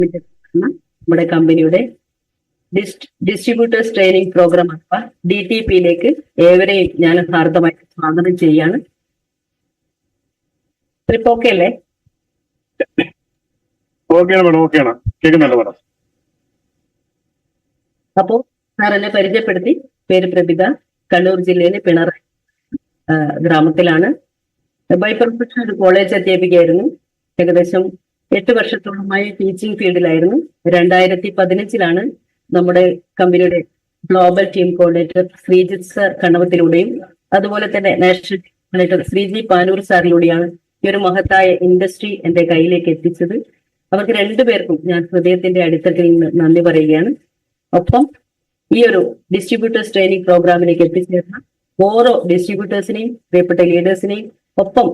നമ്മുടെ കമ്പനിയുടെ distributors training programme അഥവാ DTP-യിലേക്ക് ഏവരെയും ഞാൻ ഹാർദമായി സ്വാഗതം ചെയ്യാണ്. ഓക്കെ അല്ലേ? അപ്പോ സാർ എന്നെ പരിചയപ്പെടുത്തി. പേര് പ്രഭിത, കണ്ണൂർ ജില്ലയിലെ പിണറായി ഗ്രാമത്തിലാണ്. ബൈ പ്രൊഫഷൻ ഒരു കോളേജ് അധ്യാപികയായിരുന്നു. ഏകദേശം 8 വർഷത്തോളമായി ടീച്ചിങ് ഫീൽഡിലായിരുന്നു. 2015 നമ്മുടെ കമ്പനിയുടെ global team coordinator Sreejith sir കണ്ണവത്തിലൂടെയും അതുപോലെ തന്നെ നാഷണൽ കോർഡിനേറ്റർ ശ്രീജി പാനൂർ സാറിലൂടെയാണ് ഈ ഒരു മഹത്തായ ഇൻഡസ്ട്രി എന്റെ കയ്യിലേക്ക് എത്തിച്ചത്. അവർക്ക് രണ്ടുപേർക്കും ഞാൻ ഹൃദയത്തിന്റെ അടിത്തട്ടിൽ നിന്ന് നന്ദി പറയുകയാണ്. ഒപ്പം ഈ ഒരു ഡിസ്ട്രിബ്യൂട്ടേഴ്സ് ട്രെയിനിങ് പ്രോഗ്രാമിലേക്ക് എത്തിച്ചേർന്ന ഓരോ ഡിസ്ട്രിബ്യൂട്ടേഴ്സിനെയും പ്രിയപ്പെട്ട ലീഡേഴ്സിനെയും ഒപ്പം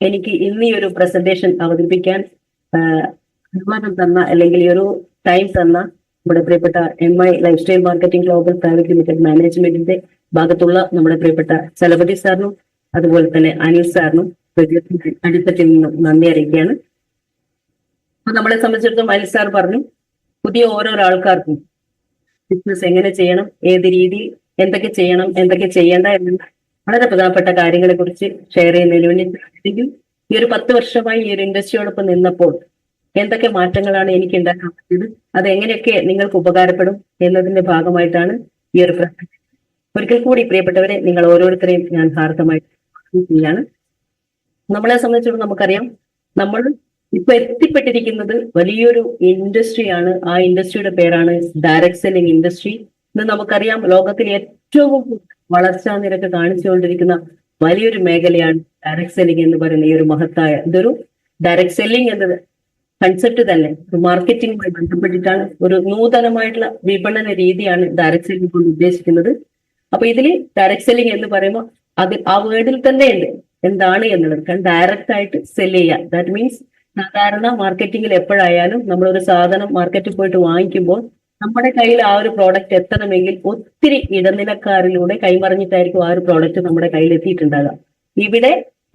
എനിക്ക് ഇന്ന് ഈ ഒരു പ്രസന്റേഷൻ അവതരിപ്പിക്കാൻ അനുവാദം തന്ന അല്ലെങ്കിൽ ഈ ഒരു ടൈം തന്ന നമ്മുടെ പ്രിയപ്പെട്ട MI life style marketing global private limited മാനേജ്മെന്റിന്റെ ഭാഗത്തുള്ള നമ്മുടെ പ്രിയപ്പെട്ട ചലപതി സാറിനും അതുപോലെ തന്നെ അനിൽ സാറിനും അടിത്തട്ടിൽ നിന്നും നന്ദി അറിയിക്കുകയാണ്. അപ്പൊ നമ്മളെ സംബന്ധിച്ചിടത്തോളം അനിൽ സാർ പറഞ്ഞു, പുതിയ ഓരോരോ ആൾക്കാർക്കും ബിസിനസ് എങ്ങനെ ചെയ്യണം, ഏത് രീതിയിൽ എന്തൊക്കെ ചെയ്യണം, എന്തൊക്കെ ചെയ്യേണ്ട എന്നുള്ള വളരെ പ്രധാനപ്പെട്ട കാര്യങ്ങളെ കുറിച്ച് ഷെയർ ചെയ്യുന്നതിന് വേണ്ടി ഈ ഒരു 10 വർഷമായി ഈ ഒരു ഇൻഡസ്ട്രിയോടൊപ്പം നിന്നപ്പോൾ എന്തൊക്കെ മാറ്റങ്ങളാണ് എനിക്ക് ഉണ്ടാക്കാൻ പറ്റിയത്, അതെങ്ങനെയൊക്കെ നിങ്ങൾക്ക് ഉപകാരപ്പെടും എന്നതിന്റെ ഭാഗമായിട്ടാണ് ഈ ഒരു പ്രസംഗം. ഒരിക്കൽ കൂടി പ്രിയപ്പെട്ടവരെ, നിങ്ങൾ ഓരോരുത്തരെയും ഞാൻ ഹാർദമായിട്ട് ചെയ്യാണ്. നമ്മളെ സംബന്ധിച്ചിടത്തോളം നമുക്കറിയാം, നമ്മൾ ഇപ്പൊ എത്തിപ്പെട്ടിരിക്കുന്നത് വലിയൊരു ഇൻഡസ്ട്രിയാണ്. ആ ഇൻഡസ്ട്രിയുടെ പേരാണ് ഡയറക്ട് സെല്ലിംഗ് ഇൻഡസ്ട്രി. ഇന്ന് നമുക്കറിയാം, ലോകത്തിൽ ഏറ്റവും വളർച്ചാ നിരക്ക് കാണിച്ചുകൊണ്ടിരിക്കുന്ന വലിയൊരു മേഖലയാണ് ഡയറക്ട് സെല്ലിംഗ് എന്ന് പറയുന്ന ഈ ഒരു മഹത്തായ ഇതൊരു ഡയറക്ട് സെല്ലിംഗ് എന്നത് കൺസെപ്റ്റ് തന്നെ മാർക്കറ്റിംഗുമായി ബന്ധപ്പെട്ടിട്ടാണ്. ഒരു നൂതനമായിട്ടുള്ള വിപണന രീതിയാണ് ഡയറക്ട് സെല്ലിംഗ് കൊണ്ട് ഉദ്ദേശിക്കുന്നത്. അപ്പൊ ഇതിൽ ഡയറക്ട് സെല്ലിംഗ് എന്ന് പറയുമ്പോൾ ആ വേർഡിൽ തന്നെ ഉണ്ട് എന്താണ് എന്നുള്ളത്. കാരണം ഡയറക്റ്റ് ആയിട്ട് സെല് ചെയ്യുക, ദാറ്റ് മീൻസ് സാധാരണ മാർക്കറ്റിംഗിൽ എപ്പോഴായാലും നമ്മളൊരു സാധനം മാർക്കറ്റിൽ പോയിട്ട് വാങ്ങിക്കുമ്പോൾ നമ്മുടെ കയ്യിൽ ആ ഒരു പ്രോഡക്റ്റ് എത്തണമെങ്കിൽ ഒത്തിരി ഇടനിലക്കാരിലൂടെ കൈമറിഞ്ഞിട്ടായിരിക്കും ആ ഒരു പ്രോഡക്റ്റ് നമ്മുടെ കയ്യിൽ എത്തിയിട്ടുണ്ടാകുക. ഇവിടെ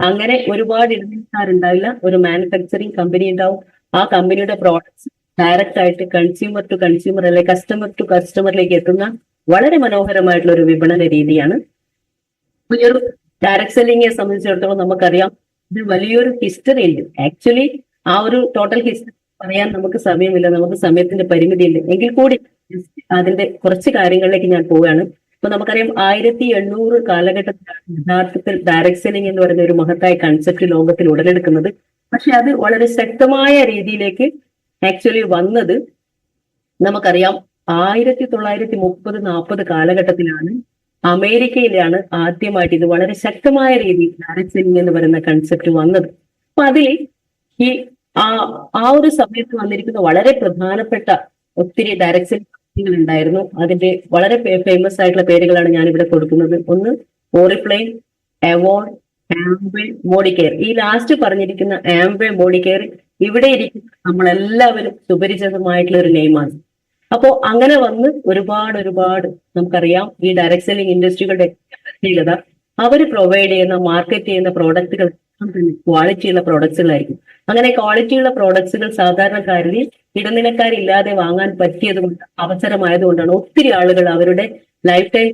അങ്ങനെ ഒരുപാട് ഇടനിലക്കാരുണ്ടാവില്ല. ഒരു മാനുഫാക്ചറിങ് കമ്പനി ഉണ്ടാവും. ആ കമ്പനിയുടെ പ്രോഡക്ട്സ് ഡയറക്റ്റ് ആയിട്ട് കൺസ്യൂമർ ടു കൺസ്യൂമർ അല്ലെങ്കിൽ കസ്റ്റമർ ടു കസ്റ്റമറിലേക്ക് എത്തുന്ന വളരെ മനോഹരമായിട്ടുള്ള ഒരു വിപണന രീതിയാണ്. ഈ ഒരു ഡയറക്ട് സെല്ലിങ്ങിനെ സംബന്ധിച്ചിടത്തോളം നമുക്കറിയാം, ഇത് വലിയൊരു ഹിസ്റ്ററി ഉണ്ട്. ആക്ച്വലി ആ ഒരു ടോട്ടൽ ഹിസ്റ്ററി പറയാൻ നമുക്ക് സമയമില്ല, നമുക്ക് സമയത്തിന്റെ പരിമിതി ഉണ്ട്. എങ്കിൽ കൂടി അതിന്റെ കുറച്ച് കാര്യങ്ങളിലേക്ക് ഞാൻ പോവുകയാണ്. ഇപ്പൊ നമുക്കറിയാം, 1800 കാലഘട്ടത്തിലാണ് യഥാർത്ഥത്തിൽ ഡയറക്ട് സെല്ലിംഗ് എന്ന് പറയുന്ന ഒരു മഹത്തായ കൺസെപ്റ്റ് ലോകത്തിൽ ഉടലെടുക്കുന്നത്. പക്ഷെ അത് വളരെ ശക്തമായ രീതിയിലേക്ക് ആക്ച്വലി വന്നത് നമുക്കറിയാം 1930-40 കാലഘട്ടത്തിലാണ്. അമേരിക്കയിലാണ് ആദ്യമായിട്ട് ഇത് വളരെ ശക്തമായ രീതിയിൽ ഡയറക്ട് സെല്ലിംഗ് എന്ന് പറയുന്ന കൺസെപ്റ്റ് വന്നത്. അപ്പൊ അതിൽ ഈ ആ ഒരു സമയത്ത് വന്നിരിക്കുന്ന വളരെ പ്രധാനപ്പെട്ട ഒത്തിരി ഡയറക്ട് സെല്ലിംഗ് കമ്പനികൾ ഉണ്ടായിരുന്നു. അതിന്റെ വളരെ ഫേമസ് ആയിട്ടുള്ള പേരുകളാണ് ഞാൻ ഇവിടെ കൊടുക്കുന്നത്. ഒന്ന് ഓറിഫ്ലൈൻ, അവോൺ, ആംവേ, മോഡിക്കെയർ. ഈ ലാസ്റ്റ് പറഞ്ഞിരിക്കുന്ന ആംവേ, മോഡിക്കെയർ ഇവിടെ ഇരിക്കുന്ന നമ്മളെല്ലാവരും സുപരിചിതമായിട്ടുള്ള ഒരു നെയിമാണ്. അപ്പോ അങ്ങനെ വന്ന് ഒരുപാട് നമുക്കറിയാം, ഈ ഡയറക്ട് സെല്ലിംഗ് ഇൻഡസ്ട്രികളുടെ പ്രത്യേകത അവർ പ്രൊവൈഡ് ചെയ്യുന്ന മാർക്കറ്റ് ചെയ്യുന്ന പ്രോഡക്റ്റുകൾ ക്വാളിറ്റിയുള്ള പ്രോഡക്ട്സുകളായിരിക്കും. അങ്ങനെ ക്വാളിറ്റിയുള്ള പ്രോഡക്ട്സുകൾ സാധാരണക്കാരിൽ ഇടനിലക്കാരില്ലാതെ വാങ്ങാൻ പറ്റിയതുകൊണ്ട് അവസരമായതുകൊണ്ടാണ് ഒത്തിരി ആളുകൾ അവരുടെ ലൈഫ് ടൈം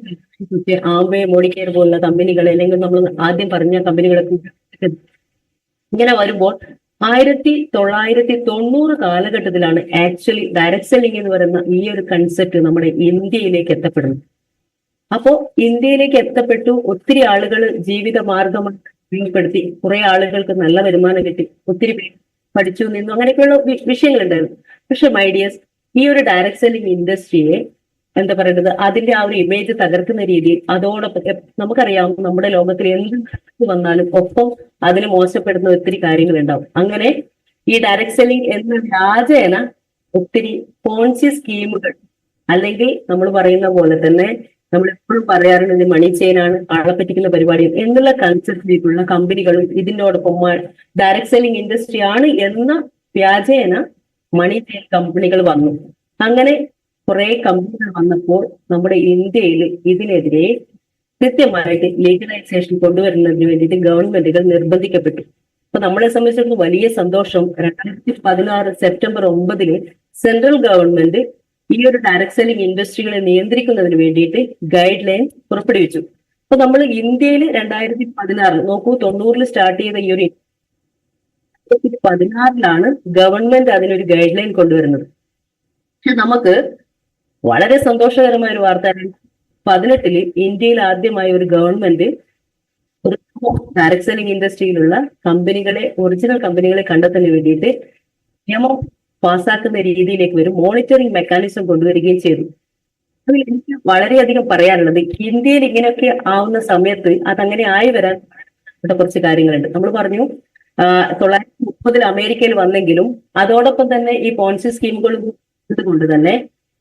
ആംവേ, മോഡിക്കെയർ പോലുള്ള കമ്പനികൾ അല്ലെങ്കിൽ നമ്മൾ ആദ്യം പറഞ്ഞ കമ്പനികളൊക്കെ ഇങ്ങനെ വരുമ്പോൾ 1990 കാലഘട്ടത്തിലാണ് ആക്ച്വലി ഡയറക്ട് സെല്ലിംഗ് എന്ന് പറയുന്ന ഈ ഒരു കൺസെപ്റ്റ് നമ്മുടെ ഇന്ത്യയിലേക്ക് എത്തപ്പെടുന്നത്. അപ്പോ ഇന്ത്യയിലേക്ക് എത്തപ്പെട്ടു. ഒത്തിരി ആളുകൾ ജീവിത മാർഗമായി ഉപയോഗപ്പെടുത്തി. കുറെ ആളുകൾക്ക് നല്ല വരുമാനം കിട്ടി. ഒത്തിരി പേര് പഠിച്ചു നിന്നു. അങ്ങനെയൊക്കെയുള്ള വിഷയങ്ങളുണ്ടായിരുന്നു. പക്ഷെ മൈ ഡിയേഴ്സ്, ഈ ഒരു ഡയറക്ട് സെല്ലിംഗ് ഇൻഡസ്ട്രിയെ എന്താ പറയുന്നത്, അതിന്റെ ആ ഒരു ഇമേജ് തകർക്കുന്ന രീതിയിൽ അതോടൊപ്പം നമുക്കറിയാം, നമ്മുടെ ലോകത്തിൽ എന്ത് വന്നാലും ഒപ്പം അതിന് മോശപ്പെടുന്ന ഒത്തിരി കാര്യങ്ങൾ ഉണ്ടാവും. അങ്ങനെ ഈ ഡയറക്ട് സെല്ലിംഗ് എന്ന വ്യാജേന ഒത്തിരി പോൺസി സ്കീമുകൾ, അല്ലെങ്കിൽ നമ്മൾ പറയുന്ന പോലെ തന്നെ നമ്മൾ എപ്പോഴും പറയാറുണ്ട് മണി ചെയിനാണ്, ആളെ പറ്റിക്കുന്ന പരിപാടിയും എന്നുള്ള കൺസെപ്റ്റിലേക്കുള്ള കമ്പനികളും ഇതിനോടൊപ്പം ഡയറക്ട് സെല്ലിംഗ് ഇൻഡസ്ട്രി ആണ് എന്ന വ്യാജേന മണി ചെയിൻ കമ്പനികൾ വന്നു. അങ്ങനെ കുറെ കമ്പനികൾ വന്നപ്പോൾ നമ്മുടെ ഇന്ത്യയിൽ ഇതിനെതിരെ കൃത്യമായിട്ട് ലീഗലൈസേഷൻ കൊണ്ടുവരുന്നതിന് വേണ്ടിയിട്ട് ഗവൺമെന്റുകൾ നിർബന്ധിക്കപ്പെട്ടു. അപ്പൊ നമ്മളെ സംബന്ധിച്ചിടത്തോളം വലിയ സന്തോഷം 2016 സെപ്റ്റംബർ 9 സെൻട്രൽ ഗവൺമെന്റ് ഈ ഒരു ഡയറക്ട് സെല്ലിംഗ് ഇൻഡസ്ട്രികളെ നിയന്ത്രിക്കുന്നതിന് വേണ്ടിയിട്ട് ഗൈഡ് ലൈൻ പുറപ്പെടുവിച്ചു. അപ്പൊ നമ്മൾ ഇന്ത്യയിൽ 2016 നോക്കൂ, 90 സ്റ്റാർട്ട് ചെയ്ത ഈ ഒരു 2016 ഗവൺമെന്റ് അതിനൊരു ഗൈഡ് ലൈൻ കൊണ്ടുവരുന്നത്. പക്ഷെ നമുക്ക് വളരെ സന്തോഷകരമായ ഒരു വാർത്ത, 2018 ഇന്ത്യയിൽ ആദ്യമായി ഒരു ഗവൺമെന്റ് ഒരു ഡയറക്ട് സെല്ലിംഗ് ഇൻഡസ്ട്രിയിലുള്ള കമ്പനികളെ, ഒറിജിനൽ കമ്പനികളെ കണ്ടെത്തുന്നതിന് വേണ്ടിയിട്ട് നിയമം പാസ്സാക്കുന്ന രീതിയിലേക്ക് വരും, മോണിറ്ററിംഗ് മെക്കാനിസം കൊണ്ടുവരികയും ചെയ്തു. അതിൽ എനിക്ക് വളരെയധികം പറയാനുള്ളത്, ഇന്ത്യയിൽ ഇങ്ങനെയൊക്കെ ആവുന്ന സമയത്ത് അതങ്ങനെ ആയി വരാൻ കുറച്ച് കാര്യങ്ങളുണ്ട്. നമ്മൾ പറഞ്ഞു 1930 അമേരിക്കയിൽ വന്നെങ്കിലും അതോടൊപ്പം തന്നെ ഈ പോൺസി സ്കീമുകളും കൊണ്ട് തന്നെ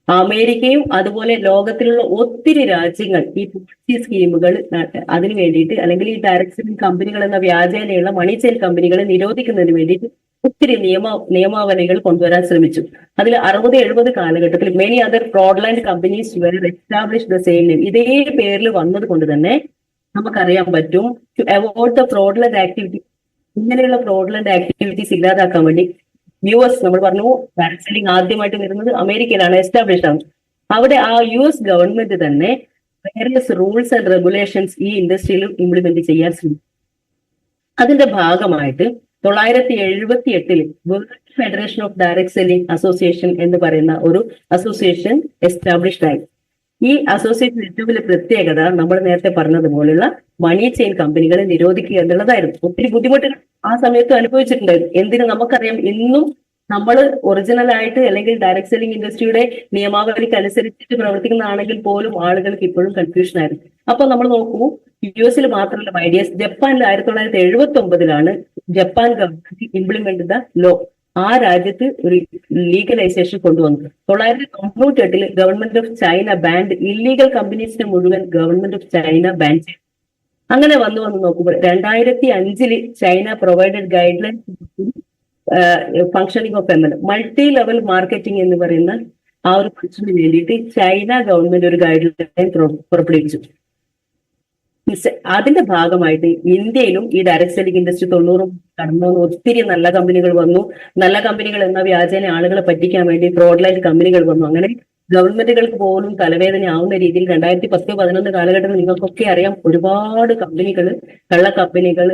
അമേരിക്കയും അതുപോലെ ലോകത്തിലുള്ള ഒത്തിരി രാജ്യങ്ങൾ ഈ പോളിസി സ്കീമുകൾ അതിനു വേണ്ടിയിട്ട്, അല്ലെങ്കിൽ ഈ ഡയറക്ട് സെല്ലിംഗ് കമ്പനികൾ എന്ന വ്യാജേനയുള്ള മണി ചെയിൻ കമ്പനികളെ നിരോധിക്കുന്നതിന് വേണ്ടിയിട്ട് ഒത്തിരി നിയമാവലികൾ കൊണ്ടുവരാൻ ശ്രമിച്ചു. അതിൽ 60-70 കാലഘട്ടത്തിൽ many other fraudulent companies were establish the same name, ഇതേ പേരിൽ വന്നത് കൊണ്ട് തന്നെ നമുക്കറിയാൻ പറ്റും to avoid the fraudulent activity, ഇങ്ങനെയുള്ള ഫ്രോഡ്ലൻഡ് ആക്ടിവിറ്റീസ് ഇല്ലാതാക്കാൻ വേണ്ടി US, നമ്മൾ പറഞ്ഞു ഡയറക്ട് സെല്ലിംഗ് ആദ്യമായിട്ട് വരുന്നത് അമേരിക്കയിലാണ് എസ്റ്റാബ്ലിഷ് ആണ്. അവിടെ ആ US ഗവൺമെന്റ് തന്നെ വേരിയസ് റൂൾസ് ആൻഡ് റെഗുലേഷൻസ് ഈ ഇൻഡസ്ട്രിയിൽ ഇംപ്ലിമെന്റ് ചെയ്യാൻ ശ്രമിച്ചു. അതിന്റെ ഭാഗമായിട്ട് 1978 world federation of direct selling association എന്ന് പറയുന്ന ഒരു അസോസിയേഷൻ എസ്റ്റാബ്ലിഷ്ഡ് ആയി. ഈ അസോസിയേഷൻ ഏറ്റവും വലിയ പ്രത്യേകത നമ്മൾ നേരത്തെ പറഞ്ഞതുപോലുള്ള മണി ചെയിൻ കമ്പനികളെ നിരോധിക്കുക എന്നുള്ളതായിരുന്നു. ഒത്തിരി ബുദ്ധിമുട്ടുകൾ ആ സമയത്ത് അനുഭവിച്ചിട്ടുണ്ടായിരുന്നു. എന്തിന് നമുക്കറിയാം, ഇന്നും നമ്മൾ ഒറിജിനൽ ആയിട്ട് അല്ലെങ്കിൽ ഡയറക്ട് സെല്ലിംഗ് ഇൻഡസ്ട്രിയുടെ നിയമാവലിക്ക് അനുസരിച്ചിട്ട് പ്രവർത്തിക്കുന്നതാണെങ്കിൽ പോലും ആളുകൾക്ക് ഇപ്പോഴും കൺഫ്യൂഷൻ ആയിരുന്നു. അപ്പൊ നമ്മൾ നോക്കൂ, US മാത്രമല്ല മൈഡിയസ്, ജപ്പാനിൽ 1979 Japan government implement the law, ആ രാജ്യത്ത് ഒരു ലീഗലൈസേഷൻ കൊണ്ടുവന്നു. 1998 government of China banned illegal കമ്പനീസിനെ മുഴുവൻ ഗവൺമെന്റ് ഓഫ് ചൈന ബാൻ ചെയ്തു. അങ്ങനെ വന്നു നോക്കുമ്പോൾ 2005 China provided guide line functioning of ML, multi level marketing എന്ന് പറയുന്ന ആ ഒരു ഫംഗ്ഷന് വേണ്ടിയിട്ട് ചൈന ഗവൺമെന്റ് ഒരു ഗൈഡ് ലൈൻ പുറപ്പെടുവിച്ചു. അതിന്റെ ഭാഗമായിട്ട് ഇന്ത്യയിലും ഈ ഡയറക്ട് സെല്ലിംഗ് ഇൻഡസ്ട്രി 90 കടന്നു വന്നു. ഒത്തിരി നല്ല കമ്പനികൾ വന്നു. നല്ല കമ്പനികൾ എന്ന വ്യാജേന ആളുകളെ പറ്റിക്കാൻ വേണ്ടി ഫ്രോഡ്ലൈറ്റ് കമ്പനികൾ വന്നു. അങ്ങനെ ഗവൺമെന്റുകൾക്ക് പോലും തലവേദന ആവുന്ന രീതിയിൽ 2010-11 കാലഘട്ടത്തിൽ നിങ്ങൾക്കൊക്കെ അറിയാം, ഒരുപാട് കമ്പനികൾ, കള്ള കമ്പനികൾ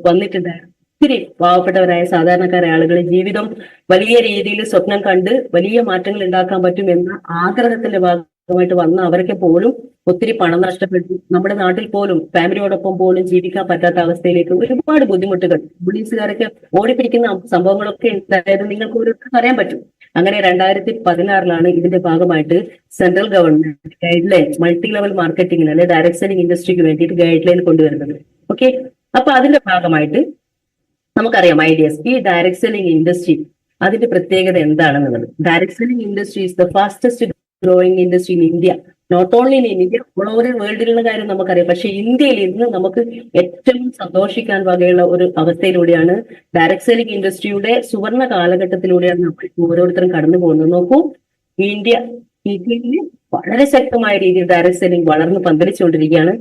വന്നിട്ടുണ്ടായിരുന്നു. ഒത്തിരി പാവപ്പെട്ടവരായ സാധാരണക്കാരായ ആളുകൾ ജീവിതം വലിയ രീതിയിൽ സ്വപ്നം കണ്ട് വലിയ മാറ്റങ്ങൾ ഉണ്ടാക്കാൻ പറ്റും എന്ന ആഗ്രഹത്തിന്റെ ഭാഗമായിട്ട് വന്ന അവരൊക്കെ പോലും ഒത്തിരി പണം നഷ്ടപ്പെട്ടു. നമ്മുടെ നാട്ടിൽ പോലും ഫാമിലിയോടൊപ്പം പോലും ജീവിക്കാൻ പറ്റാത്ത അവസ്ഥയിലേക്ക് ഒരുപാട് ബുദ്ധിമുട്ടുകൾ, പോലീസുകാരൊക്കെ ഓടിപ്പിടിക്കുന്ന സംഭവങ്ങളൊക്കെ ഉണ്ടായത് നിങ്ങൾക്ക് ഓരോരുത്തർക്കും അറിയാൻ പറ്റും. അങ്ങനെ 2016 ഇതിന്റെ ഭാഗമായിട്ട് central government guide line multi level മാർക്കറ്റിംഗിന് അല്ലെങ്കിൽ ഡയറക്ട് സെല്ലിംഗ് ഇൻഡസ്ട്രിക്ക് വേണ്ടിയിട്ട് ഗൈഡ് ലൈൻ കൊണ്ടുവരുന്നത്. ഓക്കെ, അപ്പൊ അതിന്റെ ഭാഗമായിട്ട് നമുക്കറിയാം ഐഡിയസ്, ഈ ഡയറക്ട് സെല്ലിംഗ് ഇൻഡസ്ട്രി അതിന്റെ പ്രത്യേകത എന്താണെന്നുള്ളത്. Direct selling industry is the fastest growing industry in India, not only in India, all over വേൾഡിലുള്ള കാര്യം നമുക്കറിയാം. പക്ഷെ ഇന്ത്യയിൽ ഇന്ന് നമുക്ക് ഏറ്റവും സന്തോഷിക്കാൻ വകയുള്ള ഒരു അവസ്ഥയിലൂടെയാണ്, ഡയറക്ട് സെല്ലിംഗ് ഇൻഡസ്ട്രിയുടെ സുവർണ കാലഘട്ടത്തിലൂടെയാണ് നമ്മൾ ഓരോരുത്തരും കടന്നു പോകുന്നത്. നോക്കൂ, ഇന്ത്യയിൽ വളരെ ശക്തമായ രീതിയിൽ ഡയറക്ട് സെല്ലിംഗ് വളർന്ന് പന്തലിച്ചുകൊണ്ടിരിക്കുകയാണ്.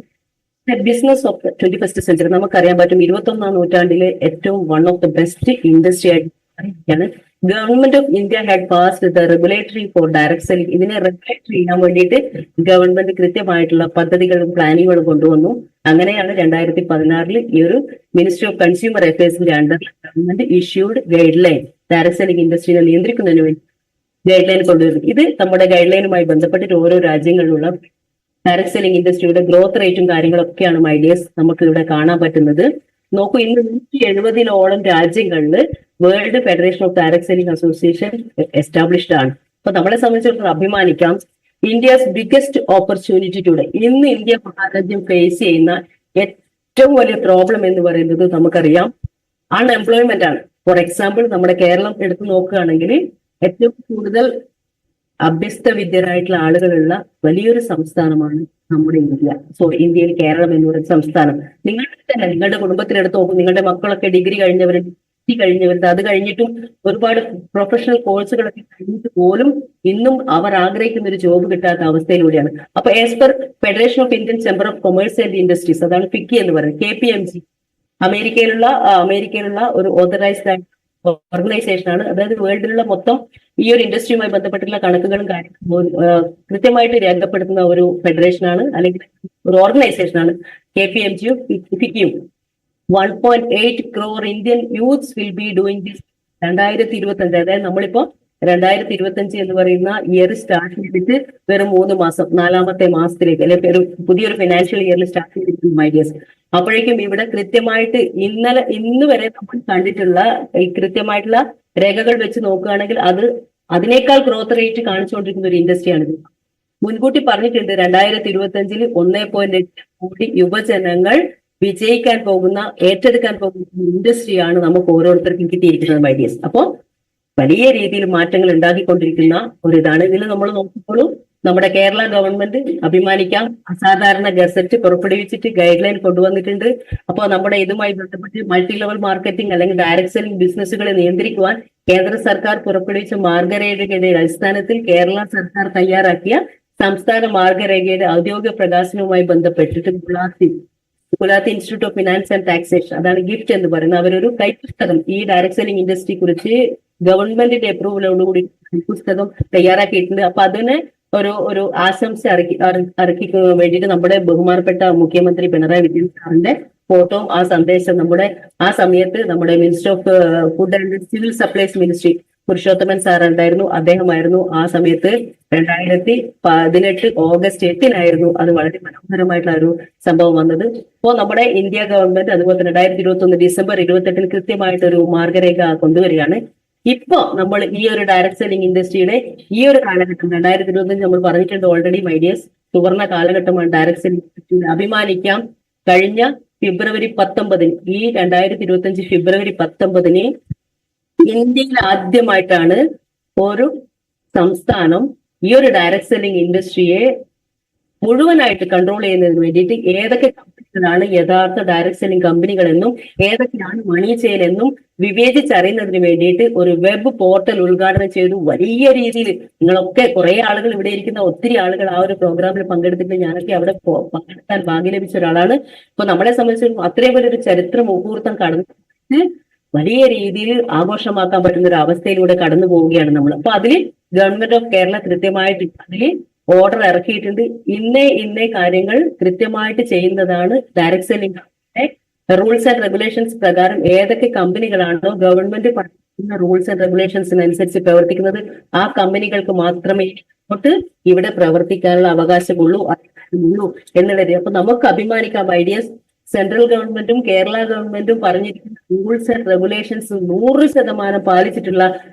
ബിസിനസ് ഓഫ് 21st സെഞ്ചുറി നമുക്കറിയാൻ പറ്റും, 21ാം നൂറ്റാണ്ടിലെ ഏറ്റവും one of the best industry ആയിട്ടാണ്. Government of India had passed the regulatory for direct selling. ഇതിനെ റെഗുലേറ്റ് ചെയ്യാൻ വേണ്ടിയിട്ട് ഗവൺമെന്റ് കൃത്യമായിട്ടുള്ള പദ്ധതികളും പ്ലാനിങ്ങുകളും കൊണ്ടുവന്നു. അങ്ങനെയാണ് 2016 ഈ ഒരു മിനിസ്ട്രി ഓഫ് കൺസ്യൂമർ അഫയേഴ്സിന്റെ അണ്ടറിൽ government issued guide line, direct selling ഇൻഡസ്ട്രിയെ നിയന്ത്രിക്കുന്നതിന് വേണ്ടി ഗൈഡ് ലൈൻ കൊണ്ടുവരുന്നു. ഇത് നമ്മുടെ ഗൈഡ് ലൈനുമായി ബന്ധപ്പെട്ടിട്ട് ഓരോ രാജ്യങ്ങളിലുള്ള ഡയറക്ട് സെല്ലിംഗ് ഇൻഡസ്ട്രിയുടെ ഗ്രോത്ത് റേറ്റും കാര്യങ്ങളൊക്കെയാണ് ഐഡിയസ് നമുക്ക് ഇവിടെ കാണാൻ പറ്റുന്നത്. നോക്കൂ, ഇന്ന് 170-ഓളം രാജ്യങ്ങളിൽ world federation of direct selling association established ആണ്. അപ്പൊ നമ്മളെ സംബന്ധിച്ചിടത്തോളം അഭിമാനിക്കാം. ഇന്ത്യസ് ബിഗ്ഗസ്റ്റ് ഓപ്പർച്യൂണിറ്റി ടുഡേ, ഇന്ന് ഇന്ത്യ മഹാരാജ്യം ഫേസ് ചെയ്യുന്ന ഏറ്റവും വലിയ പ്രോബ്ലം എന്ന് പറയുന്നത് നമുക്കറിയാം അൺഎംപ്ലോയ്മെന്റ് ആണ്. ഫോർ എക്സാമ്പിൾ നമ്മുടെ കേരളം എടുത്തു നോക്കുകയാണെങ്കിൽ ഏറ്റവും കൂടുതൽ അഭ്യസ്ത വിദ്യരായിട്ടുള്ള ആളുകളുള്ള വലിയൊരു സംസ്ഥാനമാണ് നമ്മുടെ ഇന്ത്യ. സോ ഇന്ത്യയിൽ കേരളം എന്ന് പറയുന്ന സംസ്ഥാനം, നിങ്ങളുടെ തന്നെ നിങ്ങളുടെ കുടുംബത്തിലെടുത്ത് നോക്കും, നിങ്ങളുടെ മക്കളൊക്കെ ഡിഗ്രി കഴിഞ്ഞവരുണ്ട്, അത് കഴിഞ്ഞിട്ടും ഒരുപാട് പ്രൊഫഷണൽ കോഴ്സുകളൊക്കെ കഴിഞ്ഞിട്ട് പോലും ഇന്നും അവർ ആഗ്രഹിക്കുന്ന ഒരു ജോബ് കിട്ടാത്ത അവസ്ഥയിലൂടെയാണ്. അപ്പൊ as per federation of Indian chamber of commerce and industries, അതാണ് ഫിക്കി എന്ന് പറയുന്നത്, KPMG, അമേരിക്കയിലുള്ള ഒരു ഓതറൈസ്ഡ് ഓർഗനൈസേഷൻ ആണ്. അതായത് വേൾഡിലുള്ള മൊത്തം ഈ ഒരു ഇൻഡസ്ട്രിയുമായി ബന്ധപ്പെട്ടുള്ള കണക്കുകളും കാര്യങ്ങളും കൃത്യമായിട്ട് രേഖപ്പെടുത്തുന്ന ഒരു ഫെഡറേഷൻ ആണ്, അല്ലെങ്കിൽ ഒരു ഓർഗനൈസേഷൻ ആണ് KPMG. 1.8 crore Indian youths will be doing this 2025. അതായത് നമ്മളിപ്പോ 2025 എന്ന് പറയുന്ന ഇയർ സ്റ്റാർട്ട് ചെയ്തിട്ട് വെറും 3 മാസം, 4ാമത്തെ മാസത്തിലേക്ക്, അല്ലെങ്കിൽ ഒരു പുതിയൊരു ഫിനാൻഷ്യൽ ഇയറിൽ സ്റ്റാർട്ട് ചെയ്തിരിക്കുന്നു മൈ ഡിയേഴ്സ്. അപ്പോഴേക്കും ഇവിടെ കൃത്യമായിട്ട് ഇന്ന് വരെ നമ്മൾ കണ്ടിട്ടുള്ള ഈ കൃത്യമായിട്ടുള്ള രേഖകൾ വെച്ച് നോക്കുകയാണെങ്കിൽ അതിനേക്കാൾ ഗ്രോത്ത് റേറ്റ് കാണിച്ചുകൊണ്ടിരിക്കുന്ന ഒരു ഇൻഡസ്ട്രിയാണിത്. മുൻകൂട്ടി പറഞ്ഞിട്ടുണ്ട് 2025 1.8 കോടി യുവജനങ്ങൾ വിജയിക്കാൻ പോകുന്ന, ഏറ്റെടുക്കാൻ പോകുന്ന ഇൻഡസ്ട്രിയാണ് നമുക്ക് ഓരോരുത്തർക്കും കിട്ടിയിരിക്കുന്നത് മൈ ഡിയേഴ്സ്. അപ്പോ വലിയ രീതിയിൽ മാറ്റങ്ങൾ ഉണ്ടാക്കിക്കൊണ്ടിരിക്കുന്ന ഒരിതാണ്. ഇതിൽ നമ്മൾ നോക്കുമ്പോഴും നമ്മുടെ കേരള ഗവൺമെന്റ് അഭിമാനിക്കാം, അസാധാരണ ഗസറ്റ് പുറപ്പെടുവിച്ചിട്ട് ഗൈഡ് ലൈൻ കൊണ്ടുവന്നിട്ടുണ്ട്. അപ്പോൾ നമ്മുടെ ഇതുമായി ബന്ധപ്പെട്ട് മൾട്ടി ലെവൽ മാർക്കറ്റിംഗ് അല്ലെങ്കിൽ ഡയറക്ട് സെല്ലിംഗ് ബിസിനസ്സുകളെ നിയന്ത്രിക്കുവാൻ കേന്ദ്ര സർക്കാർ പുറപ്പെടുവിച്ച മാർഗരേഖയുടെ അടിസ്ഥാനത്തിൽ കേരള സർക്കാർ തയ്യാറാക്കിയ സംസ്ഥാന മാർഗരേഖയുടെ ഔദ്യോഗിക പ്രകാശനവുമായി ബന്ധപ്പെട്ടിട്ട് Gulati institute of finance and taxation, അതാണ് ഗിഫ്റ്റ് എന്ന് പറയുന്നത്, അവരൊരു കൈപ്പുസ്തകം ഈ ഡയറക്ട് സെല്ലിംഗ് ഇൻഡസ്ട്രി കുറിച്ച് ഗവൺമെന്റിന്റെ അപ്രൂവലോടുകൂടി പുസ്തകം തയ്യാറാക്കിയിട്ടുണ്ട്. അപ്പൊ അതിന് ഒരു ആശംസ ഇറക്കി വേണ്ടിയിട്ട് നമ്മുടെ ബഹുമാനപ്പെട്ട മുഖ്യമന്ത്രി പിണറായി വിജയൻ സാറിന്റെ ഫോട്ടോയും ആ സന്ദേശം ആ സമയത്ത് നമ്മുടെ minister of food and civil supplies ministry Purushothaman sir ഉണ്ടായിരുന്നു. അദ്ദേഹമായിരുന്നു ആ സമയത്ത് 2018 ഓഗസ്റ്റ് 8 അത് വളരെ മനോഹരമായിട്ടുള്ള ഒരു സംഭവം വന്നത്. അപ്പോൾ നമ്മുടെ ഇന്ത്യ ഗവൺമെന്റ് അതുപോലെ തന്നെ 2021 ഡിസംബർ 28 കൃത്യമായിട്ടൊരു മാർഗരേഖ കൊണ്ടുവരികയാണ്. ഇപ്പൊ നമ്മൾ ഈ ഒരു ഡയറക്ട് സെല്ലിംഗ് ഇൻഡസ്ട്രിയുടെ ഈ ഒരു കാലഘട്ടം 2025 നമ്മൾ പറഞ്ഞിട്ടുണ്ട് ഓൾറെഡി മൈ ഡിയേഴ്സ്, സുവർണ കാലഘട്ടമാണ് ഡയറക്ട് സെല്ലിംഗ് ഇൻഡസ്ട്രിയുടെ. അഭിമാനിക്കാം, കഴിഞ്ഞ ഫെബ്രുവരി 19 ഈ 2025 ഫെബ്രുവരി 19 ഇന്ത്യയിൽ ആദ്യമായിട്ടാണ് ഒരു സംസ്ഥാനം ഈ ഒരു ഡയറക്ട് സെല്ലിംഗ് ഇൻഡസ്ട്രിയെ മുഴുവനായിട്ട് കൺട്രോൾ ചെയ്യുന്നതിന് വേണ്ടിയിട്ട് ഏതൊക്കെ കമ്പനികളാണ് യഥാർത്ഥ ഡയറക്ട് സെല്ലിംഗ് കമ്പനികൾ എന്നും ഏതൊക്കെയാണ് മണി ചെയിൻ എന്നും വിവേചിച്ചറിയുന്നതിന് വേണ്ടിയിട്ട് ഒരു വെബ് പോർട്ടൽ ഉദ്ഘാടനം ചെയ്തു. വലിയ രീതിയിൽ നിങ്ങളൊക്കെ കുറെ ആളുകൾ, ഇവിടെ ഇരിക്കുന്ന ഒത്തിരി ആളുകൾ ആ ഒരു പ്രോഗ്രാമിൽ പങ്കെടുത്തിട്ട് ഞാനൊക്കെ അവിടെ പങ്കെടുക്കാൻ ഭാഗ്യം ലഭിച്ച ഒരാളാണ്. അപ്പൊ നമ്മളെ സംബന്ധിച്ച് അത്രയും വലിയൊരു ചരിത്ര മുഹൂർത്തം കടന്നു വലിയ രീതിയിൽ ആഘോഷമാക്കാൻ പറ്റുന്ന ഒരു അവസ്ഥയിലൂടെ കടന്നു പോവുകയാണ് നമ്മൾ. അപ്പൊ അതില് ഗവൺമെന്റ് ഓഫ് കേരള കൃത്യമായിട്ട് അതില് ഓർഡർ ഇറക്കിയിട്ടുണ്ട്. ഇന്നേ കാര്യങ്ങൾ കൃത്യമായിട്ട് ചെയ്യുന്നതാണ് direct selling rules and regulations പ്രകാരം ഏതൊക്കെ കമ്പനികളാണോ ഗവൺമെന്റ് പഠിക്കുന്ന റൂൾസ് ആൻഡ് റെഗുലേഷൻസിനനുസരിച്ച് പ്രവർത്തിക്കുന്നത് ആ കമ്പനികൾക്ക് മാത്രമേ ഇവിടെ പ്രവർത്തിക്കാനുള്ള അവകാശമുള്ളൂ എന്നുള്ളത്. അപ്പൊ നമുക്ക് അഭിമാനിക്കാം ഐഡിയസ്. സെൻട്രൽ ഗവൺമെന്റും കേരള ഗവൺമെന്റും പറഞ്ഞിരിക്കുന്ന റൂൾസ് ആൻഡ് റെഗുലേഷൻസ് 100% പാലിച്ചിട്ടുള്ള